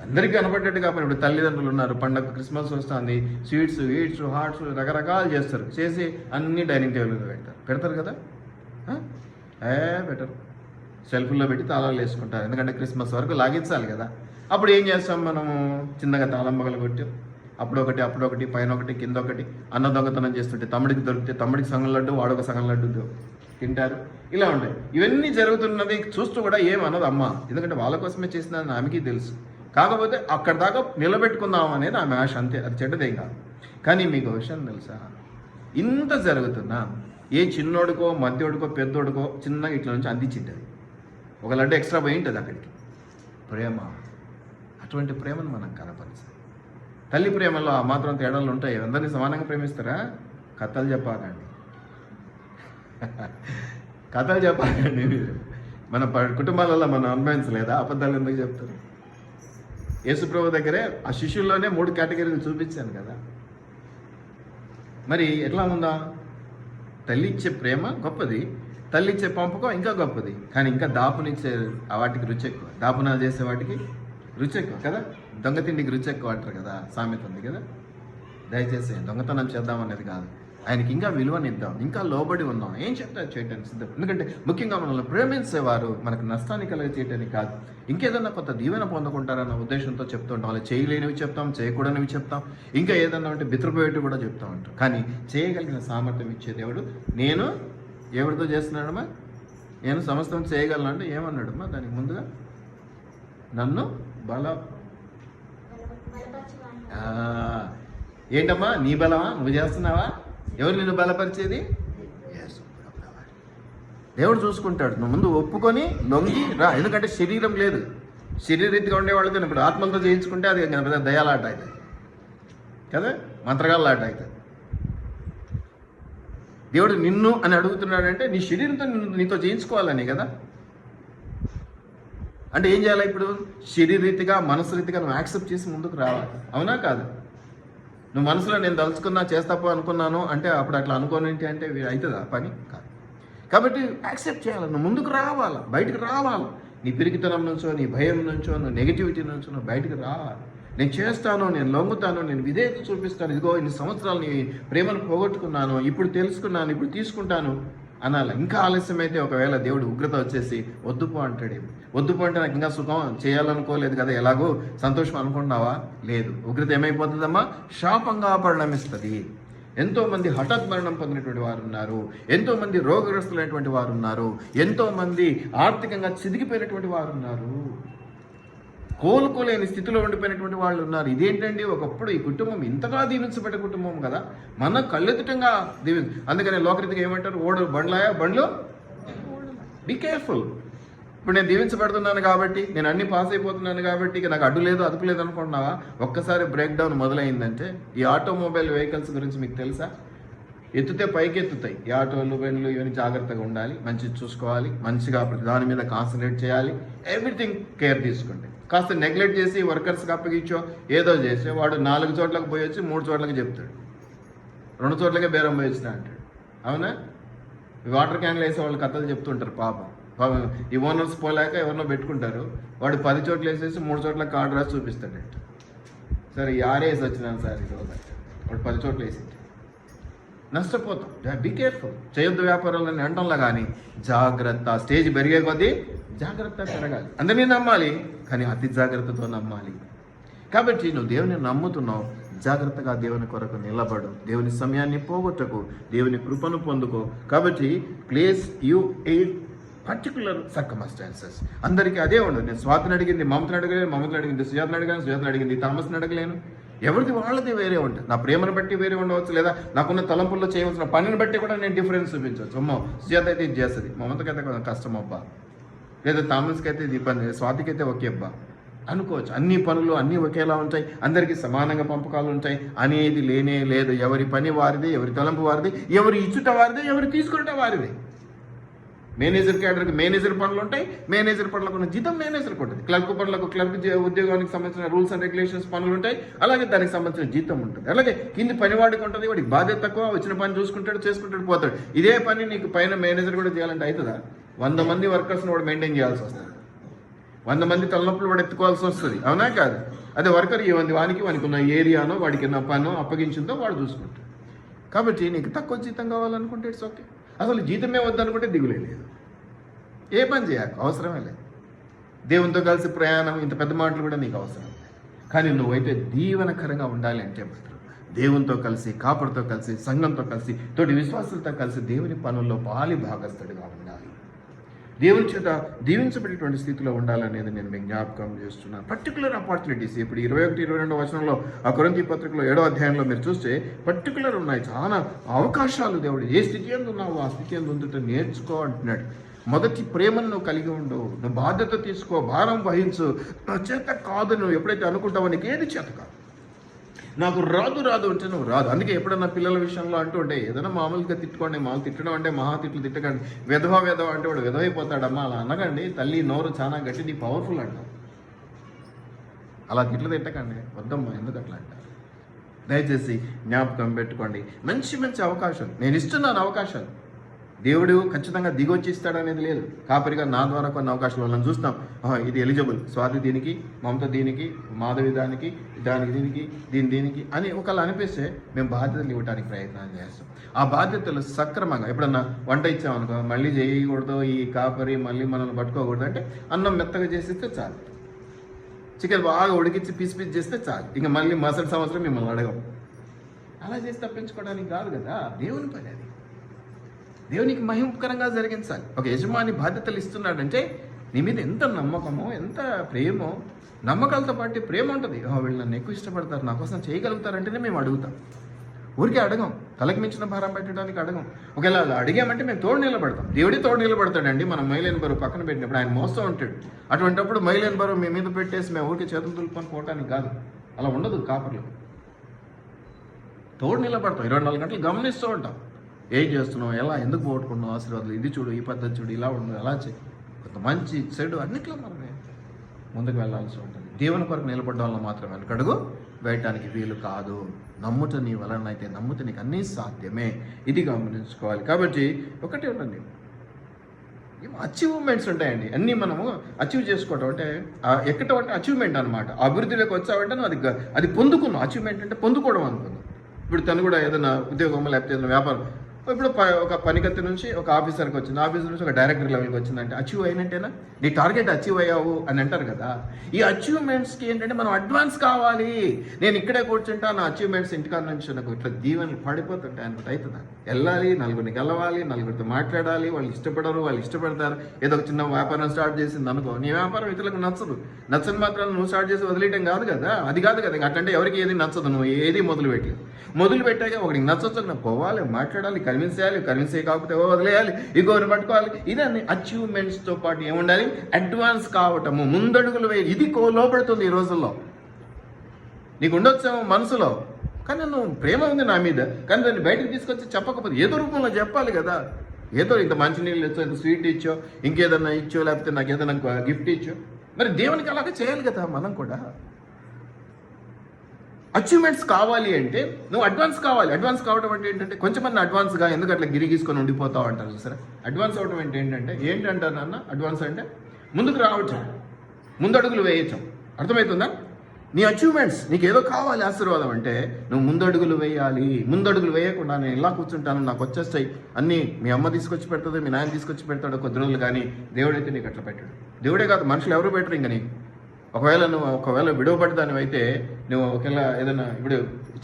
అందరికీ కనబడ్డట్టు కాకపోతే, ఇప్పుడు తల్లిదండ్రులు ఉన్నారు, పండగ క్రిస్మస్ వస్తుంది, స్వీట్స్, ఈట్స్, హాట్స్ రకరకాలు చేస్తారు. చేసి అన్ని డైనింగ్ టేబుల్ మీద పెడతారు కదా. బెటర్ షెల్ఫ్లో పెట్టి తాళాలు వేసుకుంటారు. ఎందుకంటే క్రిస్మస్ వరకు లాగించాలి కదా. అప్పుడు ఏం చేస్తాం మనము? చిన్నగా తాళం పగలు కొట్టి అప్పుడొకటి పైన ఒకటి కింద ఒకటి అన్న దొంగతనం చేస్తుంటే, తమ్ముడికి దొరికితే తమ్ముడికి సగం లడ్డు, వాడొక సగం లడ్డు తింటారు. ఇలా ఉంటాయి. ఇవన్నీ జరుగుతున్నది చూస్తూ కూడా ఏమన్నది అమ్మ, ఎందుకంటే వాళ్ళ కోసమే చేసిందని ఆమెకి తెలుసు. కాకపోతే అక్కడ దాకా నిలబెట్టుకుందాం అనేది ఆమె ఆశ, అంతే. అది చెడ్డదేం కాదు. కానీ మీకు విషయం తెలుసా, ఇంత జరుగుతున్నా ఏ చిన్నోడికో, మధ్యోడికో, పెద్దోడికో చిన్నగా ఇట్లా నుంచి అందించింది. ఒక లడ్డు ఎక్స్ట్రా పోయి ఉంటుంది అక్కడికి. ప్రేమ, అటువంటి ప్రేమను మనం కనపరచాలి. తల్లి ప్రేమలో ఆ మాత్రం తేడాలు ఉంటాయి. అందరినీ సమానంగా ప్రేమిస్తారా? కథలు చెప్పాలండి మీరు. మన కుటుంబాలలో మనం అనుభవించలేదా? అబద్ధాలు ఎందుకు చెప్తారు? యేసుప్రభు దగ్గరే ఆ శిష్యుల్లోనే 3 కేటగిరీలు చూపించాను కదా. మరి ఎట్లా ఉందా? తల్లి ఇచ్చే ప్రేమ గొప్పది, తల్లి ఇచ్చే పంపకం ఇంకా గొప్పది. కానీ ఇంకా దాపునిచ్చే వాటికి రుచి ఎక్కువ, దాపున చేసే వాటికి రుచి ఎక్కువ కదా. దొంగ తిండికి రుచి ఎక్కువ అంటారు కదా, సామెత ఉంది కదా. దయచేసి దొంగతనం చేద్దాం అనేది కాదు, ఆయనకి ఇంకా విలువనిద్దాం, ఇంకా లోబడి ఉందాం. ఏం చెప్తారు చేయడానికి సిద్ధం. ఎందుకంటే ముఖ్యంగా మనల్ని ప్రేమించేవారు మనకు నష్టాన్ని కలిగి చేయడానికి కాదు, ఇంకేదన్నా కొత్త దీవెన పొందుకుంటారన్న ఉద్దేశంతో చెప్తూ ఉంటాం. వాళ్ళు చేయలేనివి చెప్తాం, చేయకూడనివి చెప్తాం, ఇంకా ఏదన్నా ఉంటే బిత్రపోయేటివి కూడా చెప్తా ఉంటాం. కానీ చేయగలిగిన సామర్థ్యం ఇచ్చే దేవుడు. నేను ఎవరితో చేస్తున్నాడమ్మా, నేను సమస్తం చేయగలను అంటే ఏమన్నాడమ్మా దానికి ముందుగా? నన్ను ఏంటమ్మా నీ బలమా, నువ్వు చేస్తున్నావా? ఎవరు నిన్ను బలపరిచేది? దేవుడు చూసుకుంటాడు. నువ్వు ముందు ఒప్పుకొని లొంగి రా. ఎందుకంటే శరీరం లేదు, శరీరీతిగా ఉండే వాళ్ళతో ఇప్పుడు ఆత్మలతో చేయించుకుంటే అది పెద్ద దయాలాట అవుతుంది కదా, మంత్రగాళ్ళ ఆట అవుతుంది. దేవుడు నిన్ను అని అడుగుతున్నాడంటే నీ శరీరంతో నీతో చేయించుకోవాలని కదా. అంటే ఏం చేయాలి ఇప్పుడు? శరీరీతిగా మనసు రీతిగా నువ్వు యాక్సెప్ట్ చేసి ముందుకు రావాలి, అవునా కాదు? నువ్వు మనసులో నేను తలుచుకున్నా చేస్తాపో అనుకున్నాను అంటే అప్పుడు అట్లా అనుకోనేంటి అంటే అవుతుందా పని? కాదు. కాబట్టి యాక్సెప్ట్ చేయాలి, నువ్వు ముందుకు రావాలా, బయటకు రావాలి. నీ పిరికితనం నుంచో, నీ భయం నుంచో, నువ్వు నెగిటివిటీ నుంచో నువ్వు బయటకు రావాలి. నేను చేస్తాను, నేను లొంగుతాను, నేను విధేయత చూపిస్తాను, ఇదిగో ఇన్ని సంవత్సరాలు నీ ప్రేమను పోగొట్టుకున్నాను, ఇప్పుడు తెలుసుకున్నాను, ఇప్పుడు తీసుకుంటాను అనాలి. ఇంకా ఆలస్యమైతే ఒకవేళ దేవుడు ఉగ్రత వచ్చేసి వద్దుపో అంటాడేమో. వద్దుపో అంటే నాకు ఇంకా సుఖం చేయాలనుకోలేదు కదా, ఎలాగో సంతోషం అనుకుంటున్నావా? లేదు. ఉగ్రత ఏమైపోతుందమ్మా? శాపంగా పరిణమిస్తుంది. ఎంతోమంది హఠాత్ మరణం పొందినటువంటి వారు ఉన్నారు, ఎంతోమంది రోగగ్రస్తులైనటువంటి వారు ఉన్నారు, ఎంతోమంది ఆర్థికంగా చిదిగిపోయినటువంటి వారు ఉన్నారు, కోలుకోలేని స్థితిలో ఉండిపోయినటువంటి వాళ్ళు ఉన్నారు. ఇదేంటండి, ఒకప్పుడు ఈ కుటుంబం ఇంతగా దీవించబడ్డ కుటుంబం కదా, మన కళ్ళెదుటంగా అందుకని లోకరీతిగా ఏమంటారు? బండ్లు బీ కేర్ఫుల్. ఇప్పుడు నేను దీవించబడుతున్నాను కాబట్టి, నేను అన్ని పాస్ అయిపోతున్నాను కాబట్టి ఇక నాకు అడ్డు లేదు అదుపు లేదు అనుకుంటున్నావా? ఒక్కసారి బ్రేక్ డౌన్ మొదలైందంటే ఈ ఆటోమొబైల్ వెహికల్స్ గురించి మీకు తెలుసా? ఎత్తుతే పైకి ఎత్తుతాయి. ఈ ఆటోలు బండ్లు ఇవన్నీ జాగ్రత్తగా ఉండాలి, మంచిగా చూసుకోవాలి, మంచిగా దాని మీద కాన్సన్ట్రేట్ చేయాలి, ఎవ్రీథింగ్ కేర్ తీసుకోండి. కాస్త నెగ్లెక్ట్ చేసి వర్కర్స్కి అప్పగించో ఏదో చేసి వాడు 4 చోట్లకు పోయి వచ్చి 3 చోట్లకి చెప్తాడు, 2 చోట్లకే బేరం పోయి వచ్చినా అంటాడు, అవునా? వాటర్ క్యాన్లు వేసే వాళ్ళు కథలు చెప్తుంటారు. పాపం ఈ ఓనర్స్ పోలేక ఎవరినో పెట్టుకుంటారు, వాడు 10 చోట్ల వేసేసి 3 చోట్లకి కార్డు రాసి చూపిస్తాడంట. సరే ఈ ఆర్ఏసి వచ్చినాను సార్ ఈరోజు, వాడు 10 చోట్ల వేసి నష్టపోతాం. Be careful. చేయొద్దు వ్యాపారాలని అంటంలా, కానీ జాగ్రత్త. స్టేజ్ పెరిగే కొద్దీ జాగ్రత్త పెరగాలి. అందరినీ నమ్మాలి, కానీ అతి జాగ్రత్తతో నమ్మాలి. కాబట్టి నువ్వు దేవుని నమ్ముతున్నావు, జాగ్రత్తగా దేవుని కొరకు నిలబడు, దేవుని సమయాన్ని పోగొట్టకు, దేవుని కృపను పొందుకో. కాబట్టి place you A particular circumstances. అందరికీ అదే ఉండదు. నేను స్వాతిని అడిగింది మమతను అడగలేను, మమతను అడిగింది సుజాతను అడిగాను, సుజాతను అడిగింది థామస్ని అడగలేను. ఎవరిది వాళ్ళది వేరే ఉంటుంది. నా ప్రేమను బట్టి వేరే ఉండవచ్చు, లేదా నాకున్న తలంపుల్లో చేయవలసిన పనిని బట్టి కూడా నేను డిఫరెన్స్ చూపించవచ్చు. అమ్మో సుజాత అయితే ఇది చేస్తుంది, మమతకైతే కొంచెం కష్టం అబ్బా, లేదా థామస్కి అయితే ఇది ఇబ్బంది, స్వాతికి అయితే ఓకే అబ్బా అనుకోవచ్చు. అన్ని పనులు అన్నీ ఒకేలా ఉంటాయి, అందరికీ సమానంగా పంపకాలు ఉంటాయి అనేది లేనే లేదు. ఎవరి పని వారిది, ఎవరి తలంపు వారిది, ఎవరి ఇచ్చుట వారిది, ఎవరి తీసుకుంట వారిది. మేనేజర్ క్యాడర్కి మేనేజర్ పనులు ఉంటాయి, మేనేజర్ పనులకు ఉన్న జీతం మేనేజర్కి ఉంటుంది. క్లర్క్ పనులకు క్లర్క్ ఉద్యోగానికి సంబంధించిన రూల్స్ అండ్ రెగ్యులేషన్స్ పనులు ఉంటాయి, అలాగే దానికి సంబంధించిన జీతం ఉంటుంది. అలాగే కింది పనివాడికి ఉంటుంది, వాడికి బాధ్యత తక్కువ, వచ్చిన పని చూసుకుంటాడు, చేసుకుంటాడు, పోతాడు. ఇదే పని నీకు పైన మేనేజర్ కూడా చేయాలంటే అవుతుందా? 100 మంది వర్కర్స్ని వాడు మెయింటైన్ చేయాల్సి వస్తుంది, 100 మంది తలనొప్పులు వాడు ఎత్తుకోవాల్సి వస్తుంది, అవునా కాదు? అదే వర్కర్ వానికి ఉన్న ఏరియానో వాడికి ఉన్న పనో అప్పగించిందో వాడు చూసుకుంటాడు. కాబట్టి నీకు తక్కువ జీతం కావాలనుకుంటే ఇట్స్ ఓకే. అసలు జీతమే వద్దనుకుంటే దిగులే లేదు, ఏ పని చేయాలి, అవసరమే లేదు. దేవునితో కలిసి ప్రయాణం, ఇంత పెద్ద మాటలు కూడా నీకు అవసరం లేదు. కానీ నువ్వైతే దీవెనకరంగా ఉండాలి అంటే మాత్రం దేవునితో కలిసి, కాపురితో కలిసి, సంఘంతో కలిసి, తోటి విశ్వాసులతో కలిసి దేవుని పనుల్లో పాలి భాగస్థుడిగా ఉండాలి, దేవుని చేత దీవించబడేటువంటి స్థితిలో ఉండాలనేది నేను మీకు జ్ఞాపకం చేస్తున్నాను. పర్టికులర్ ఆపర్చునిటీస్ ఇప్పుడు 21-22 వచనంలో ఆ కొరింథీ పత్రికలో 7వ అధ్యాయంలో మీరు చూస్తే పర్టికులర్ ఉన్నాయి, చాలా అవకాశాలు. దేవుడు ఏ స్థితి ఎందు ఉన్నావు ఆ స్థితి ఎందు ఉందుట నేర్చుకో అంటున్నాడు. మొదటి ప్రేమను నువ్వు కలిగి ఉండు, నువ్వు బాధ్యత తీసుకో, భారం వహించు. నా చేత కాదు నువ్వు ఎప్పుడైతే అనుకుంటావో నీకు ఏది చేత కాదు, నాకు రాదు అంటే నువ్వు రాదు. అందుకే ఎప్పుడన్నా పిల్లల విషయంలో అంటూ ఉంటే ఏదైనా మామూలుగా తిట్టుకోండి, మామూలు తిట్టడం అంటే మహా తిట్లు తిట్టకండి, వెధవ అంటే వాడు వెధవైపోతాడమ్మా అలా అనకండి. తల్లి నోరు చాలా గట్టిది, పవర్ఫుల్ అంటారు, అలా తిట్లు తిట్టకండి, వద్దమ్మా ఎందుకు అట్లా అంటారు. దయచేసి జ్ఞాపకం పెట్టుకోండి. మంచి అవకాశం నేను ఇస్తున్నాను, అవకాశాలు దేవుడు ఖచ్చితంగా దిగొచ్చి ఇస్తాడనేది లేదు. కాపరిగా నా ద్వారా కొన్ని అవకాశాలు మనం చూస్తాం. ఇది ఎలిజిబుల్, స్వాతి దీనికి, మమత దీనికి, మాధవి దానికి, దీనికి దీనికి అని ఒకళ్ళు అనిపిస్తే మేము బాధ్యతలు ఇవ్వడానికి ప్రయత్నం చేస్తాం. ఆ బాధ్యతలు సక్రమంగా ఎప్పుడన్నా వంట ఇచ్చామనుకో, మళ్ళీ చేయకూడదు ఈ కాపరి, మళ్ళీ మనల్ని పట్టుకోకూడదు అంటే అన్నం మెత్తగా చేసిస్తే చాలు, చికెన్ బాగా ఉడికించి పీస్ చేస్తే చాలు, ఇంకా మళ్ళీ మరుసటి సంవత్సరం మిమ్మల్ని అడగం. అలా చేసి తప్పించుకోవడానికి కాదు కదా దేవుని పని. అది దేవునికి మహిమకరంగా జరిగించాలి. ఒక యజమాని బాధ్యతలు ఇస్తున్నాడంటే నీ మీద ఎంత నమ్మకమో, ఎంత ప్రేమో. నమ్మకాలతో పాటు ప్రేమ ఉంటుంది. వీళ్ళు నన్ను ఎక్కువ ఇష్టపడతారు, నా కోసం చేయగలుగుతారంటేనే మేము అడుగుతాం. ఊరికే అడగం, తలకి మించిన భారం పెట్టడానికి అడగం. ఒకవేళ అడిగామంటే మేము తోడు నిలబడతాం. దేవుడి తోడు నిలబడతాడండి. మనం మైలేని బరువు పక్కన పెట్టినప్పుడు ఆయన మోస్తూ ఉంటాడు. అటువంటిప్పుడు మైలేని బరువు మీ మీద పెట్టేసి మేము ఊరికి చేతులు తులుపుకొని పోవటానికి కాదు. అలా ఉండదు కాపర్లు. తోడు నిలబడతాం. 24 గంటలు గమనిస్తూ ఉంటాం. ఏం చేస్తున్నావు, ఎలా, ఎందుకు పోగొట్టుకున్నావు, ఆశీర్వాదాలు ఇది చూడు, ఈ పద్ధతి చూడు, ఇలా ఉండు, ఎలా చేయి, కొంత మంచి చెడు అన్నిట్లో మనమే ముందుకు వెళ్ళాల్సి ఉంటుంది. దేవుని కొరకు నిలబడ్డ వల్ల మాత్రమే వెనకడుగు వేయటానికి వీలు కాదు. నమ్ముట నీ వలనైతే నమ్ముట నీకు అన్నీ సాధ్యమే. ఇది గమనించుకోవాలి. కాబట్టి ఒకటి ఉంటుంది, అచీవ్మెంట్స్ ఉంటాయండి. అన్నీ మనము అచీవ్ చేసుకోవటం అంటే ఎక్కటం అంటే అచీవ్మెంట్ అనమాట. అభివృద్ధిలోకి వచ్చావంటే నువ్వు అది పొందుకున్నావు. అచీవ్మెంట్ అంటే పొందుకోవడం అనుకున్నావు. ఇప్పుడు తను కూడా ఏదైనా ఉద్యోగం లేకపోతే ఏదైనా వ్యాపారం, ఇప్పుడు ఒక పనికత్తి నుంచి ఒక ఆఫీసర్కి వచ్చింది, ఆఫీసర్ నుంచి ఒక డైరెక్టర్ లెవెల్కి వచ్చిందంటే అచీవ్ అయినట్టేనా? నీ టార్గెట్ అచీవ్ అయ్యావు అని అంటారు కదా. ఈ అచీవ్మెంట్స్కి ఏంటంటే మనం అడ్వాన్స్ కావాలి. నేను ఇక్కడే కూర్చుంటా, నా అచీవ్మెంట్స్ ఇంటికాడ నుంచి నాకు ఇట్లా దీవెనలు పడిపోతుంటాయి అనుకుంటే అవుతుందా? వెళ్ళాలి, నలుగురిని గెలవాలి, నలుగురితో మాట్లాడాలి, వాళ్ళు ఇష్టపడరు, వాళ్ళు ఇష్టపడతారు. ఏదో ఒక చిన్న వ్యాపారం స్టార్ట్ చేసింది అనుకో, నీ వ్యాపారం ఇతరులకు నచ్చదు. నచ్చని మాత్రం నువ్వు స్టార్ట్ చేసి వదిలేయటం కాదు కదా. అది కాదు కదా. అట్లంటే ఎవరికి ఏది నచ్చదు, నువ్వు ఏది మొదలు పెట్టాక ఒకరికి నచ్చొచ్చు, నాకు పోవాలి, మాట్లాడాలి, కన్విన్స్ కాకపోతే వదిలేయాలి, ఇంకోరిని పట్టుకోవాలి. ఇదన్నీ అచీవ్మెంట్స్తో పాటు ఏముండాలి? అడ్వాన్స్ కావటము, ముందడుగులు వేయాలి. ఇది లోపడుతుంది ఈ రోజుల్లో. నీకు ఉండొచ్చాము మనసులో, కానీ నువ్వు ప్రేమ ఉంది నా మీద, కానీ దాన్ని బయటకు తీసుకొచ్చి చెప్పకపోతే ఏదో రూపంలో చెప్పాలి కదా. ఏదో ఇంత మంచినీళ్ళు ఇచ్చో, ఇంత స్వీట్ ఇచ్చో, ఇంకేదన్నా ఇచ్చో, లేకపోతే నాకు ఏదైనా గిఫ్ట్ ఇచ్చో, మరి దేవునికి అలాగే చేయాలి కదా మనం కూడా. అచీవ్మెంట్స్ కావాలి అంటే నువ్వు అడ్వాన్స్ కావాలి. అడ్వాన్స్ కావడం అంటే ఏంటంటే కొంచెం అడ్వాన్స్గా, ఎందుకు అట్లా గిరిగీసుకొని ఉండిపోతావు అంటారు చూసారా. అడ్వాన్స్ అవడం అంటే ఏంటంటారు నాన్న? అడ్వాన్స్ అంటే ముందుకు రావచ్చం, ముందడుగులు వేయచ్చం. అర్థమవుతుందా? నీ అచీవ్మెంట్స్, నీకు ఏదో కావాలి ఆశీర్వాదం అంటే నువ్వు ముందడుగులు వేయాలి. ముందడుగులు వేయకుండా నేను ఇలా కూర్చుంటాను, నాకు వచ్చేస్తాయి అన్నీ, మీ అమ్మ తీసుకొచ్చి పెడుతుంది, మీ నాయన తీసుకొచ్చి పెడతాడు కొద్ది రోజులు, కానీ దేవుడైతే నీకు అట్లా పెట్టాడు. దేవుడే కాదు, మనుషులు ఎవరు పెట్టరు ఇంకా నీకు. ఒకవేళ విడవబడ్డానివి అయితే నువ్వు ఒకవేళ ఏదైనా, ఇప్పుడు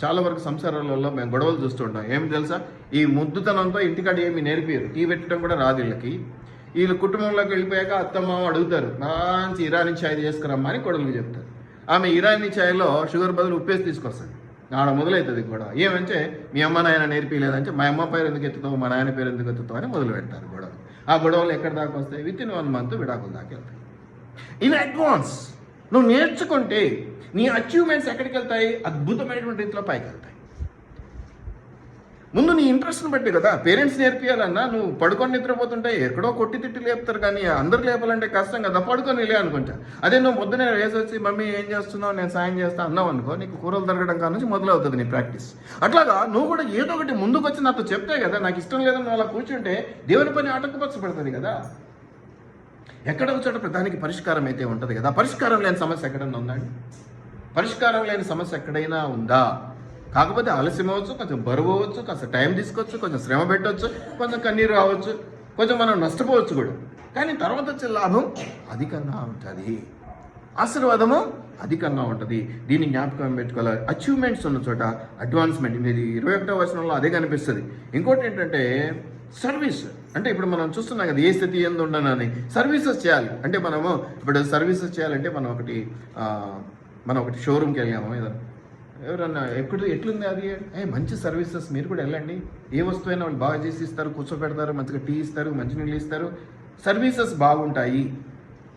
చాలా వరకు సంసారాలలో మేము గొడవలు చూస్తుంటాం. ఏమి తెలుసా, ఈ ముద్దుతనంతో ఇంటికాడ ఏమి నేర్పియరు, టీ పెట్టడం కూడా రాదు వీళ్ళకి. వీళ్ళు కుటుంబంలోకి వెళ్ళిపోయాక అత్తమ్మ అడుగుతారు, మంచి ఇరానీ ఛాయ్ చేసుకురమ్మా అని కొడుకు చెప్తారు. ఆమె ఇరానీ ఛాయ్లో షుగర్ బదులు ఉప్పేసి తీసుకొస్తుంది. ఆడ మొదలవుతుంది గొడవ. ఏమంటే మీ అమ్మ నాయన నేర్పిలేదంటే మా అమ్మ పేరు ఎందుకు ఎత్తుతావు, మా నాయన పేరు ఎందుకు ఎత్తుతావు అని మొదలు పెడతారు గొడవ. ఆ గొడవలు ఎక్కడి దాకా వస్తాయి? విత్ ఇన్ 1 month విడాకుల దాకా వెళ్తాయి. ఇన్ అడ్వాన్స్ నువ్వు నేర్చుకుంటే నీ అచీవ్మెంట్స్ ఎక్కడికి వెళ్తాయి? అద్భుతమైనటువంటి రీతిలో పైకి వెళ్తాయి. ముందు నీ ఇంట్రెస్ట్ని బట్టి కదా. పేరెంట్స్ నేర్పియాలన్నా నువ్వు పడుకొని నిద్రపోతుంటే ఎక్కడో కొట్టి తిట్టి లేపుతారు, కానీ అందరు లేపాలంటే కష్టం కదా. పడుకొని లే అనుకుంటా. అదే నువ్వు పొద్దునే వేసి వచ్చి మమ్మీ ఏం చేస్తున్నావు, నేను సాయం చేస్తా అన్నావు అనుకో, నీకు కూరలు తరగడం కాడ నుంచి మొదలవుతుంది నీ ప్రాక్టీస్. అట్లాగా నువ్వు కూడా ఏదో ఒకటి ముందుకు వచ్చి నాతో చెప్తే కదా, నాకు ఇష్టం లేదని అలా కూర్చుంటే దేవుని పని ఆటంకపరచబడుతుంది కదా. ఎక్కడ వచ్చాడో ప్రధానికి పరిష్కారం అయితే ఉంటుంది కదా. పరిష్కారం లేని సమస్య ఎక్కడైనా ఉందండి? పరిష్కారం లేని సమస్య ఎక్కడైనా ఉందా? కాకపోతే ఆలస్యం అవ్వచ్చు, కొంచెం బరువు అవ్వచ్చు, కొంచెం టైం తీసుకోవచ్చు, కొంచెం శ్రమ పెట్టవచ్చు, కొంచెం కన్నీరు రావచ్చు, కొంచెం మనం నష్టపోవచ్చు కూడా. కానీ తర్వాత వచ్చే లాభం అధికంగా ఉంటుంది, ఆశీర్వాదము అధికంగా ఉంటుంది. దీన్ని జ్ఞాపకం పెట్టుకోవాలి. అచీవ్మెంట్స్ ఉన్న చోట అడ్వాన్స్మెంట్. ఇది 21వ వచనంలో అదే కనిపిస్తుంది. ఇంకోటి ఏంటంటే సర్వీస్. అంటే ఇప్పుడు మనం చూస్తున్నాం కదా, ఏ స్థితి ఎందు ఉండనని సర్వీసెస్ చేయాలి. అంటే మనము ఇప్పుడు సర్వీసెస్ చేయాలంటే మనం ఒకటి షోరూమ్కి వెళ్ళాము, ఏదైనా ఎవరన్నా ఎట్లుంది అది, మంచి సర్వీసెస్, మీరు కూడా వెళ్ళండి. ఏ వస్తువైనా వాళ్ళు బాగా చేసి ఇస్తారు, కూర్చోపెడతారు, మంచిగా టీ ఇస్తారు, మంచినీళ్ళు ఇస్తారు, సర్వీసెస్ బాగుంటాయి.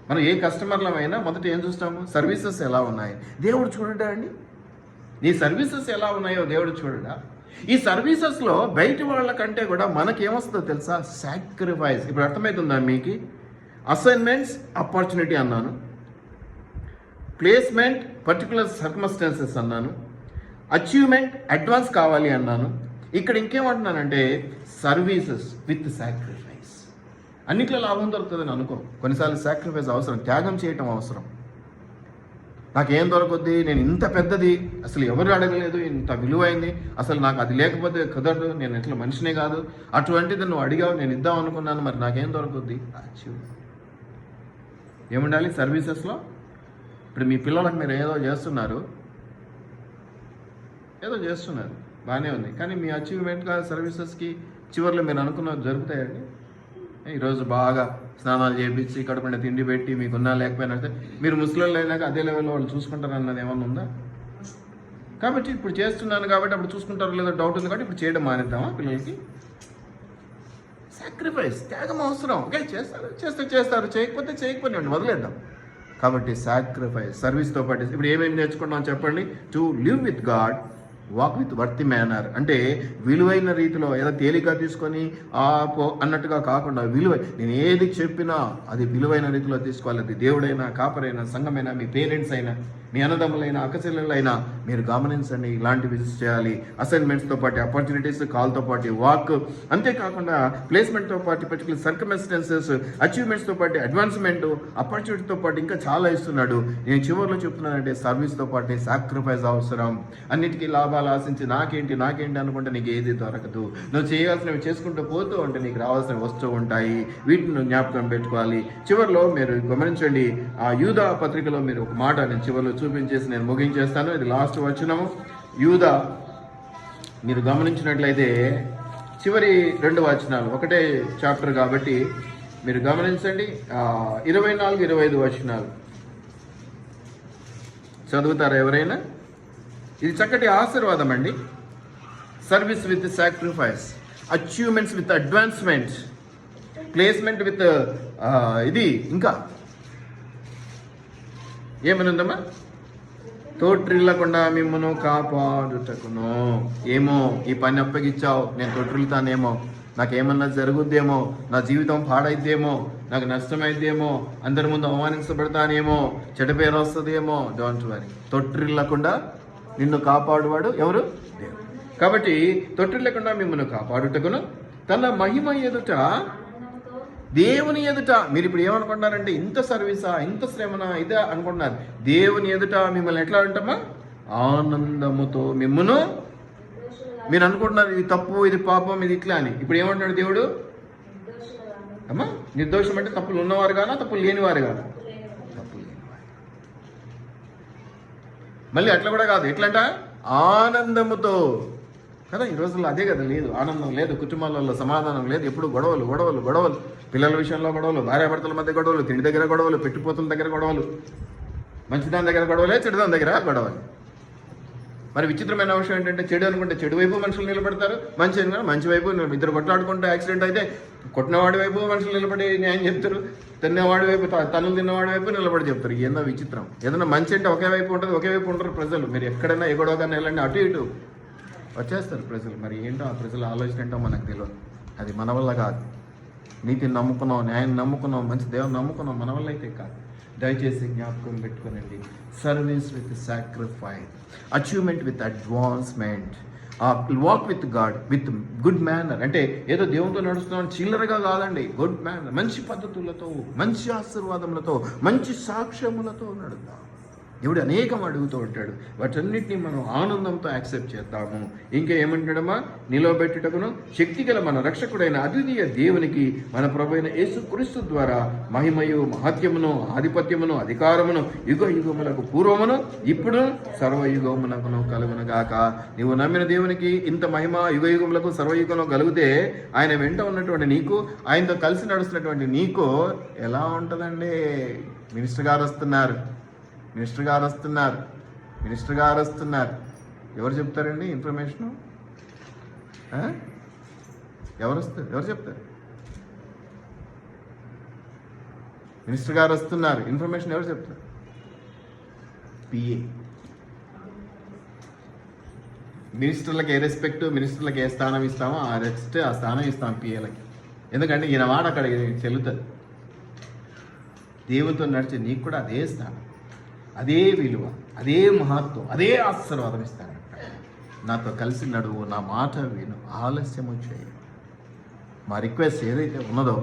మనం ఏ కస్టమర్లమైనా మొదట ఏం చూస్తాము? సర్వీసెస్ ఎలా ఉన్నాయి. దేవుడు చూడడా అండి? నీ సర్వీసెస్ ఎలా ఉన్నాయో దేవుడు చూడడా? ఈ సర్వీసెస్లో బయట వాళ్ళ కంటే కూడా మనకేమొస్తుందో తెలుసా? సాక్రిఫైస్. ఇప్పుడు అర్థమవుతుందా మీకు? అసైన్మెంట్స్ ఆపర్చునిటీ అన్నాను, ప్లేస్మెంట్ పర్టికులర్ సర్కమ్స్టాన్సెస్ అన్నాను, అచీవ్మెంట్ అడ్వాన్స్ కావాలి అన్నాను, ఇక్కడ ఇంకేమంటున్నానంటే సర్వీసెస్ విత్ సాక్రిఫైస్. అన్నిట్లో లాభం దొరుకుతుందని అనుకో. కొన్నిసార్లు సాక్రిఫైస్ అవసరం, త్యాగం చేయటం అవసరం. నాకేం దొరకొద్ది, నేను ఇంత పెద్దది అసలు ఎవరు అడగలేదు, ఇంత విలువైంది, అసలు నాకు అది లేకపోతే కుదరదు, నేను ఎట్లా మనిషినే కాదు, అటువంటిది నువ్వు అడిగావు, నేను ఇద్దాం అనుకున్నాను, మరి నాకేం దొరకొద్ది. అచీవ్ ఏముండాలి సర్వీసెస్లో. ఇప్పుడు మీ పిల్లలకు మీరు ఏదో చేస్తున్నారు బాగానే ఉంది, కానీ మీ అచీవ్మెంట్గా సర్వీసెస్కి చివరిలో మీరు అనుకున్నవి జరుగుతాయండి. ఈరోజు బాగా స్నానాలు చేయించి కడుపున తిండి పెట్టి మీకున్నా లేకపోయినా మీరు ముసలిళ్ళు అయినాక అదే లెవెల్లో వాళ్ళు చూసుకుంటారు అన్నది ఏమన్నా ఉందా? కాబట్టి ఇప్పుడు చేస్తున్నాను కాబట్టి అప్పుడు చూసుకుంటారో లేదో డౌట్ ఉంది, కాబట్టి ఇప్పుడు చేయడం మానేద్దామా పిల్లలకి? సాక్రిఫైస్, త్యాగం అవసరం. ఓకే, చేస్తారు, చేయకపోతే వదిలేద్దాం. కాబట్టి సాక్రిఫైస్, సర్వీస్తో పాటు ఇప్పుడు ఏమేమి నేర్చుకున్నాం చెప్పండి. To live with God, walk with worthy manner. అంటే విలువైన రీతిలో ఏదో తేలిక తీసుకొని అన్నట్టుగా కాకుండా నేను ఏది చెప్పినా అది విలువైన రీతిలో తీసుకోవాలి. అది దేవుడైనా, కాపరైనా, సంఘమైనా, మీ పేరెంట్స్ అయినా, మీ అన్నదమ్ములైనా, అక్కచెల్లెలైనా మీరు గమనించండి. ఇలాంటి విజిట్స్ చేయాలి. అసైన్మెంట్స్తో పాటు ఆపర్చునిటీస్, కాల్తో పాటు వాక్, అంతేకాకుండా ప్లేస్మెంట్తో పాటు పర్టికులర్ సర్కమ్స్టాన్సెస్, అచీవ్మెంట్స్తో పాటు అడ్వాన్స్మెంట్, ఆపర్చునిటీతో పాటు ఇంకా చాలా ఇస్తున్నాడు. నేను చివరిలో చెప్తున్నానంటే సర్వీస్తో పాటు సాక్రిఫైస్ అవసరం. అన్నిటికీ లాభాలు ఆశించి నాకేంటి అనుకుంటే నీకు ఏది దొరకదు. నువ్వు చేయాల్సినవి చేసుకుంటూ పోతూ ఉంటే నీకు రావాల్సినవి వస్తూ ఉంటాయి. వీటిని నువ్వు జ్ఞాపకం పెట్టుకోవాలి. చివరిలో మీరు గమనించండి, ఆ యూదా పత్రికలో మీరు ఒక మాట నేను చివరిలో చూపించేసి నేను ముగించేస్తాను. ఇది లాస్ట్ వచనము. యూదా మీరు గమనించినట్లయితే చివరి 2 వచనాలు, ఒకటే చాప్టర్ కాబట్టి మీరు గమనించండి. 24, 25 వచనాలు చదువుతారా ఎవరైనా? ఇది చక్కటి ఆశీర్వాదం అండి. Service with sacrifice, achievements with advancement, placement with ఇది ఇంకా ఏమనుందమ్మా? తోట్రిల్లకుండా మిమ్మను కాపాడుటకును. ఏమో ఈ పని అప్పగిచ్చావు, నేను తోట్రిల్తానేమో, నాకేమన్నా జరుగుద్దేమో, నా జీవితం పాడైద్దేమో, నాకు నష్టమైద్దేమో, అందరి ముందు అవమానించబడతానేమో, చెడ్డ పేరు వస్తుందేమో. డోంట్ వరీ, తొట్టిల్లకుండా నిన్ను కాపాడువాడు ఎవరు? దేవుడు. కాబట్టి తొట్టిల్లకుండా మిమ్మల్ని కాపాడుటకును తన మహిమ ఎదుట, దేవుని ఎదుట. మీరు ఇప్పుడు ఏమనుకుంటున్నారంటే ఇంత సర్వీసా, ఇంత శ్రమనా, ఇదే అనుకుంటున్నారు. దేవుని ఎదుట మిమ్మల్ని ఎట్లా అంటామా? ఆనందముతో మిమ్మును. మీరు అనుకుంటున్నారు ఇది తప్పు, ఇది పాపం, ఇది ఇట్లా అని. ఇప్పుడు ఏమంటున్నాడు దేవుడు? అమ్మా, నిర్దోషం అంటే తప్పులు ఉన్నవారు గానా, తప్పులు లేనివారు గానా? తప్పులు లేనివారు. మళ్ళీ అట్లా కూడా కాదు, ఎట్లంట? ఆనందముతో కదా. ఈ రోజుల్లో అదే కదా, లేదు ఆనందం లేదు, కుటుంబాలలో సమాధానం లేదు, ఎప్పుడు గొడవలు, పిల్లల విషయంలో గొడవలు, భార్యాభర్తల మధ్య గొడవలు, తిండి దగ్గర గొడవలు, పెట్టుపోతుల దగ్గర గొడవలు, మంచిదాని దగ్గర గొడవలే, చెడుదాని దగ్గర గొడవలు. మరి విచిత్రమైన విషయం ఏంటంటే చెడు అనుకుంటే చెడు వైపు మనుషులు నిలబడతారు, మంచి వైపు ఇద్దరు కొట్లాడుకుంటే యాక్సిడెంట్ అయితే కొట్టినవాడి వైపు మనుషులు నిలబడి న్యాయం చెప్తారు, తిన్నవాడి వైపు, తనులు తిన్నవాడి వైపు నిలబడి చెప్తారు. ఏందో విచిత్రం. ఏదైనా మంచి అంటే ఒకే వైపు ఉంటుంది, ఒకే వైపు ఉంటారు ప్రజలు. మీరు ఎక్కడైనా ఏ గొడవకన్నా వెళ్ళండి, అటు ఇటు వచ్చేస్తారు ప్రజలు. మరి ఏంటో ఆ ప్రజల ఆలోచన ఏంటో మనకు తెలియదు. అది మన వల్ల కాదు. నీతిని నమ్ముకున్నాం, న్యాయం నమ్ముకున్నాం, మంచి దేవుని నమ్ముకున్నాం, మన వల్ల అయితే కాదు. దయచేసి జ్ఞాపకం పెట్టుకోనండి. Service with sacrifice, achievement with advancement, walk with God with good manner. అంటే ఏదో దేవునితో నడుస్తున్నాం చిల్లరగా కాదండి, గుడ్ మేనర్, మంచి పద్ధతులతో, మంచి ఆశీర్వాదములతో, మంచి సాక్ష్యములతో నడుద్దాం. దేవుడు అనేకం అడుగుతూ ఉంటాడు. వాటన్నిటిని మనం ఆనందంతో యాక్సెప్ట్ చేద్దాము. ఇంకా ఏమంటాడమ్మా? నిలవబెట్టుటకును శక్తిగల మన రక్షకుడైన అద్వితీయ దేవునికి మన ప్రభువైన యేసుక్రీస్తు ద్వారా మహిమయు, మహత్యమును, ఆధిపత్యమును, అధికారమును యుగములకు పూర్వమును ఇప్పుడు సర్వయుగమునకును కలుగునుగాక. నీవు నమ్మిన దేవునికి ఇంత మహిమ యుగములకు సర్వయుగంలో కలిగితే ఆయన వెంట ఉన్నటువంటి నీకు, ఆయనతో కలిసి నడుస్తున్నటువంటి నీకు ఎలా ఉంటుందండి? మినిస్టర్ గారు వస్తున్నారు. ఎవరు చెప్తారండి ఇన్ఫర్మేషను? ఎవరు చెప్తారు? మినిస్టర్ గారు వస్తున్నారు, ఇన్ఫర్మేషన్ ఎవరు చెప్తారు? పిఏ. మినిస్టర్లకు ఏ రెస్పెక్ట్, మినిస్టర్లకు ఏ స్థానం ఇస్తామో ఆ స్థానం ఇస్తాం పిఏలకి. ఎందుకంటే ఈయన మాట అక్కడ చెల్లుతుంది. దేవునితో నడిచే నీకు కూడా అదే స్థానం, అదే విలువ, అదే మహత్వం, అదే ఆశీర్వాదం ఇస్తానంట. నాతో కలిసి నడువు, నా మాట విను, ఆలస్యము చేయి. మా రిక్వెస్ట్ ఏదైతే ఉన్నదో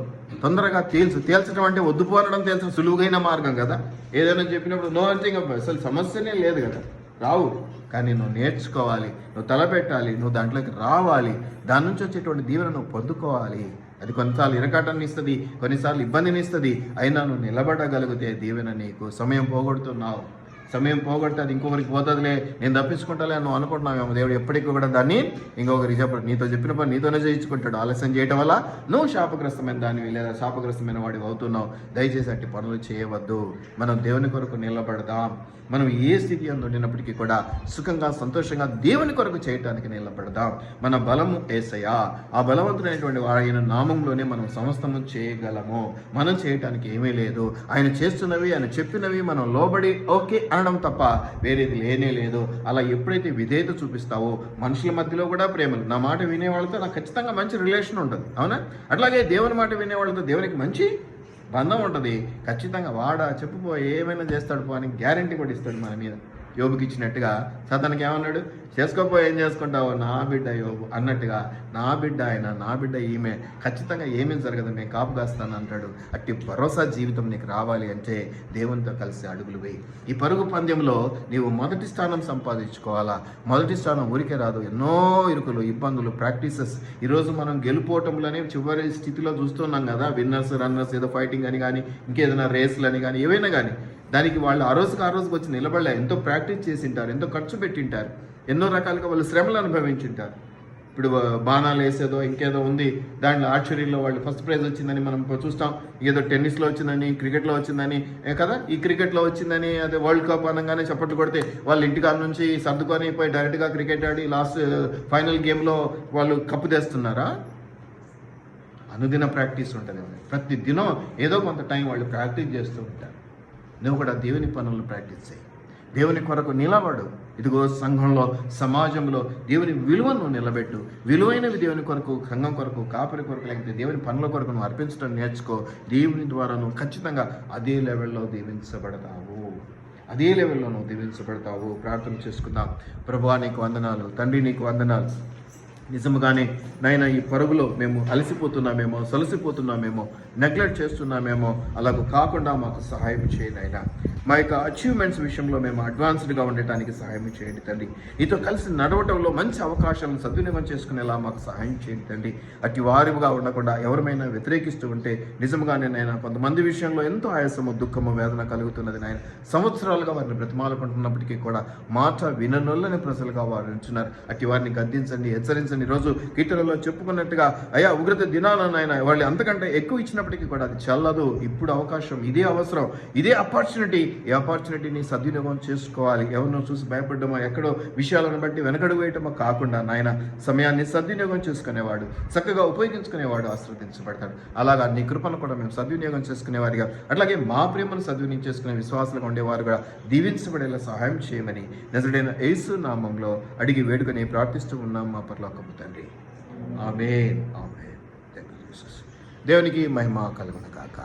తొందరగా తేల్చడం అంటే వద్దుపోనడం తేల్చడం సులువుగైన మార్గం కదా. ఏదైనా చెప్పినప్పుడు నో అంటే అసలు సమస్యనే లేదు కదా, రావు. కానీ నువ్వు నేర్చుకోవాలి, నువ్వు తలపెట్టాలి, నువ్వు దాంట్లోకి రావాలి, దాని నుంచి వచ్చేటువంటి దీవెన నువ్వు పొందుకోవాలి. అది కొన్నిసార్లు ఇరకాటాన్ని ఇస్తుంది, కొన్నిసార్లు ఇబ్బందిని ఇస్తుంది. అయినా నువ్వు నిలబడగలిగితే దీవెన నీకు. సమయం పోగొడుతున్నావు, సమయం పోగొడితే అది ఇంకొకరికి పోతుందిలే, నేను తప్పించుకుంటాలే నువ్వు అనుకుంటున్నావేమో. దేవుడు ఎప్పటికీ కూడా దాన్ని ఇంకొకరికి చెప్పడు. నీతో చెప్పిన పని నీతోనే చేయించుకుంటాడు. ఆలస్యం చేయడం వల్ల నువ్వు శాపగ్రస్తమైన దానివి లేదా శాపగ్రస్తమైన వాడివి అవుతున్నావు. దయచేసి అట్టి పనులు చేయవద్దు. మనం దేవుని కొరకు నిలబడదాం. మనం ఏ స్థితి అందున్నప్పటికీ కూడా సుఖంగా సంతోషంగా దేవుని కొరకు చేయటానికి నిలబడదాం. మన బలము యేసయ్యా. ఆ బలవంతుడైనటువంటి ఆయన నామంలోనే మనం సమస్తము చేయగలము. మనం చేయటానికి ఏమీ లేదు. ఆయన చేస్తున్నవి, ఆయన చెప్పినవి మనం లోబడి ఓకే అనడం తప్ప వేరేది లేనే లేదు. అలా ఎప్పుడైతే విధేయత చూపిస్తావో మనుషుల మధ్యలో కూడా ప్రేమలు. నా మాట వినేవాళ్ళతో నాకు ఖచ్చితంగా మంచి రిలేషన్ ఉంటుంది, అవునా? అట్లాగే దేవుని మాట వినేవాళ్ళతో దేవునికి మంచి బంధం ఉంటుంది. ఖచ్చితంగా చెప్పుకో ఏమైనా చేస్తాడు పో అని గ్యారంటీ కూడా ఇస్తాడు మన మీద. యోబుకి ఇచ్చినట్టుగా సాతానికి ఏమన్నాడు? చేసుకోపో, ఏం చేసుకుంటావు, నా బిడ్డ యోబు అన్నట్టుగా నా బిడ్డ ఆయన, నా బిడ్డ ఈమె, ఖచ్చితంగా ఏమీ జరగదు, నేను కాపు కాస్తాను అంటాడు. అట్టి భరోసా జీవితం నీకు రావాలి అంటే దేవునితో కలిసి అడుగులు వేయి. ఈ పరుగు పందెంలో నీవు మొదటి స్థానం సంపాదించుకోవాలా. మొదటి స్థానం ఊరికే రాదు. ఎన్నో ఇరుకులు, ఇబ్బందులు, ప్రాక్టీసెస్. ఈరోజు మనం గెలుపోవటంలోనే చివరి స్థితిలో చూస్తున్నాం కదా. విన్నర్స్, రన్నర్స్, ఏదో ఫైటింగ్ అని కానీ ఇంకేదైనా రేసులు అని కానీ ఏవైనా కానీ దానికి వాళ్ళు ఆ రోజుకి వచ్చి నిలబడలే. ఎంతో ప్రాక్టీస్ చేసింటారు, ఎంతో ఖర్చు పెట్టింటారు, ఎన్నో రకాలుగా వాళ్ళు శ్రమలు అనుభవించింటారు. ఇప్పుడు బాణాలు వేసేదో ఇంకేదో ఉంది, దాంట్లో ఆర్చరీలో వాళ్ళు ఫస్ట్ ప్రైజ్ వచ్చిందని మనం చూస్తాం. ఏదో టెన్నిస్లో వచ్చిందని, క్రికెట్లో వచ్చిందని కదా. ఈ క్రికెట్లో వచ్చిందని అదే వరల్డ్ కప్ అనగానే చప్పట్లు కొడితే వాళ్ళ ఇంటికాడ నుంచి సర్దుకొని పోయి డైరెక్ట్గా క్రికెట్ ఆడి లాస్ట్ ఫైనల్ గేమ్లో వాళ్ళు కప్పు తెస్తున్నారా? అనుదిన ప్రాక్టీస్ ఉంటుంది. ప్రతి దినం ఏదో కొంత టైం వాళ్ళు ప్రాక్టీస్ చేస్తూ ఉంటారు. నువ్వు కూడా దేవుని పనులను ప్రాక్టీస్ చేయి, దేవుని కొరకు నిలబడు. ఇదిగో సంఘంలో, సమాజంలో దేవుని విలువను నిలబెట్టు. విలువైనవి దేవుని కొరకు, సంఘం కొరకు, కాపరి కొరకు, లేకపోతే దేవుని పనుల కొరకు నువ్వు అర్పించడం నేర్చుకో. దేవుని ద్వారా నువ్వు ఖచ్చితంగా అదే లెవెల్లో దీవించబడతావు, అదే లెవెల్లో నువ్వు దీవించబడతావు. ప్రార్థన చేసుకుందాం. ప్రభువా నీకు వందనాలు, తండ్రి నీకు వందనాలు. నిజముగానే నాయన ఈ పరుగులో మేము అలసిపోతున్నామేమో, సొలసిపోతున్నామేమో, నెగ్లెక్ట్ చేస్తున్నామేమో, అలాగూ కాకుండా మాకు సహాయం చేయండి ఆయన. మా యొక్క అచీవ్మెంట్స్ విషయంలో మేము అడ్వాన్స్డ్గా ఉండటానికి సహాయం చేయండి తండ్రి. నీతో కలిసి నడవటంలో మంచి అవకాశాలను సద్వినియోగం చేసుకునేలా మాకు సహాయం చేయండి తండ్రి. అట్టి వారిగా ఉండకుండా ఎవరిమైనా వ్యతిరేకిస్తూ ఉంటే నిజంగానే నాయన కొంతమంది విషయంలో ఎంతో ఆయాసము, దుఃఖము, వేదన కలుగుతున్నది నాయన. సంవత్సరాలుగా వారిని బ్రతిమాలుకుంటున్నప్పటికీ కూడా మాట విననొల్లని ప్రజలుగా వారు ఉంటున్నారు. అట్టి వారిని గద్దించండి, హెచ్చరించండి. రోజు కీర్తనలో చెప్పుకున్నట్టుగా అయ్యా ఉగ్రత దినాలను ఆయన వాళ్ళు అంతకంటే ఎక్కువ ఇచ్చినప్పటికీ కూడా అది చల్లదు. ఇప్పుడు అవకాశం, ఇదే అవసరం, ఇదే ఆపర్చునిటీ. ఈ ఆపర్చునిటీని సద్వినియోగం చేసుకోవాలి. ఎవరినో చూసి భయపడ్డమో, ఎక్కడో విషయాలను బట్టి వెనకడుగు వేయటమో కాకుండా నాయన సమయాన్ని సద్వినియోగం చేసుకునేవాడు, చక్కగా ఉపయోగించుకునేవాడు ఆశీర్వదించబడతాడు. అలాగా నీ కృపను కూడా మేము సద్వినియోగం చేసుకునేవారిగా, అట్లాగే మా ప్రేమను సద్వినియోగం చేసుకునే విశ్వాసాలుగా ఉండేవారు కూడా దీవించబడేలా సహాయం చేయమని నజరుడైన యేసు నామంలో అడిగి వేడుకని ప్రార్థిస్తూ ఉన్నాం మా పరలోకపు తండ్రి. ఆమేన్, ఆమేన్. దేవునికి మహిమ కలుగును గాక.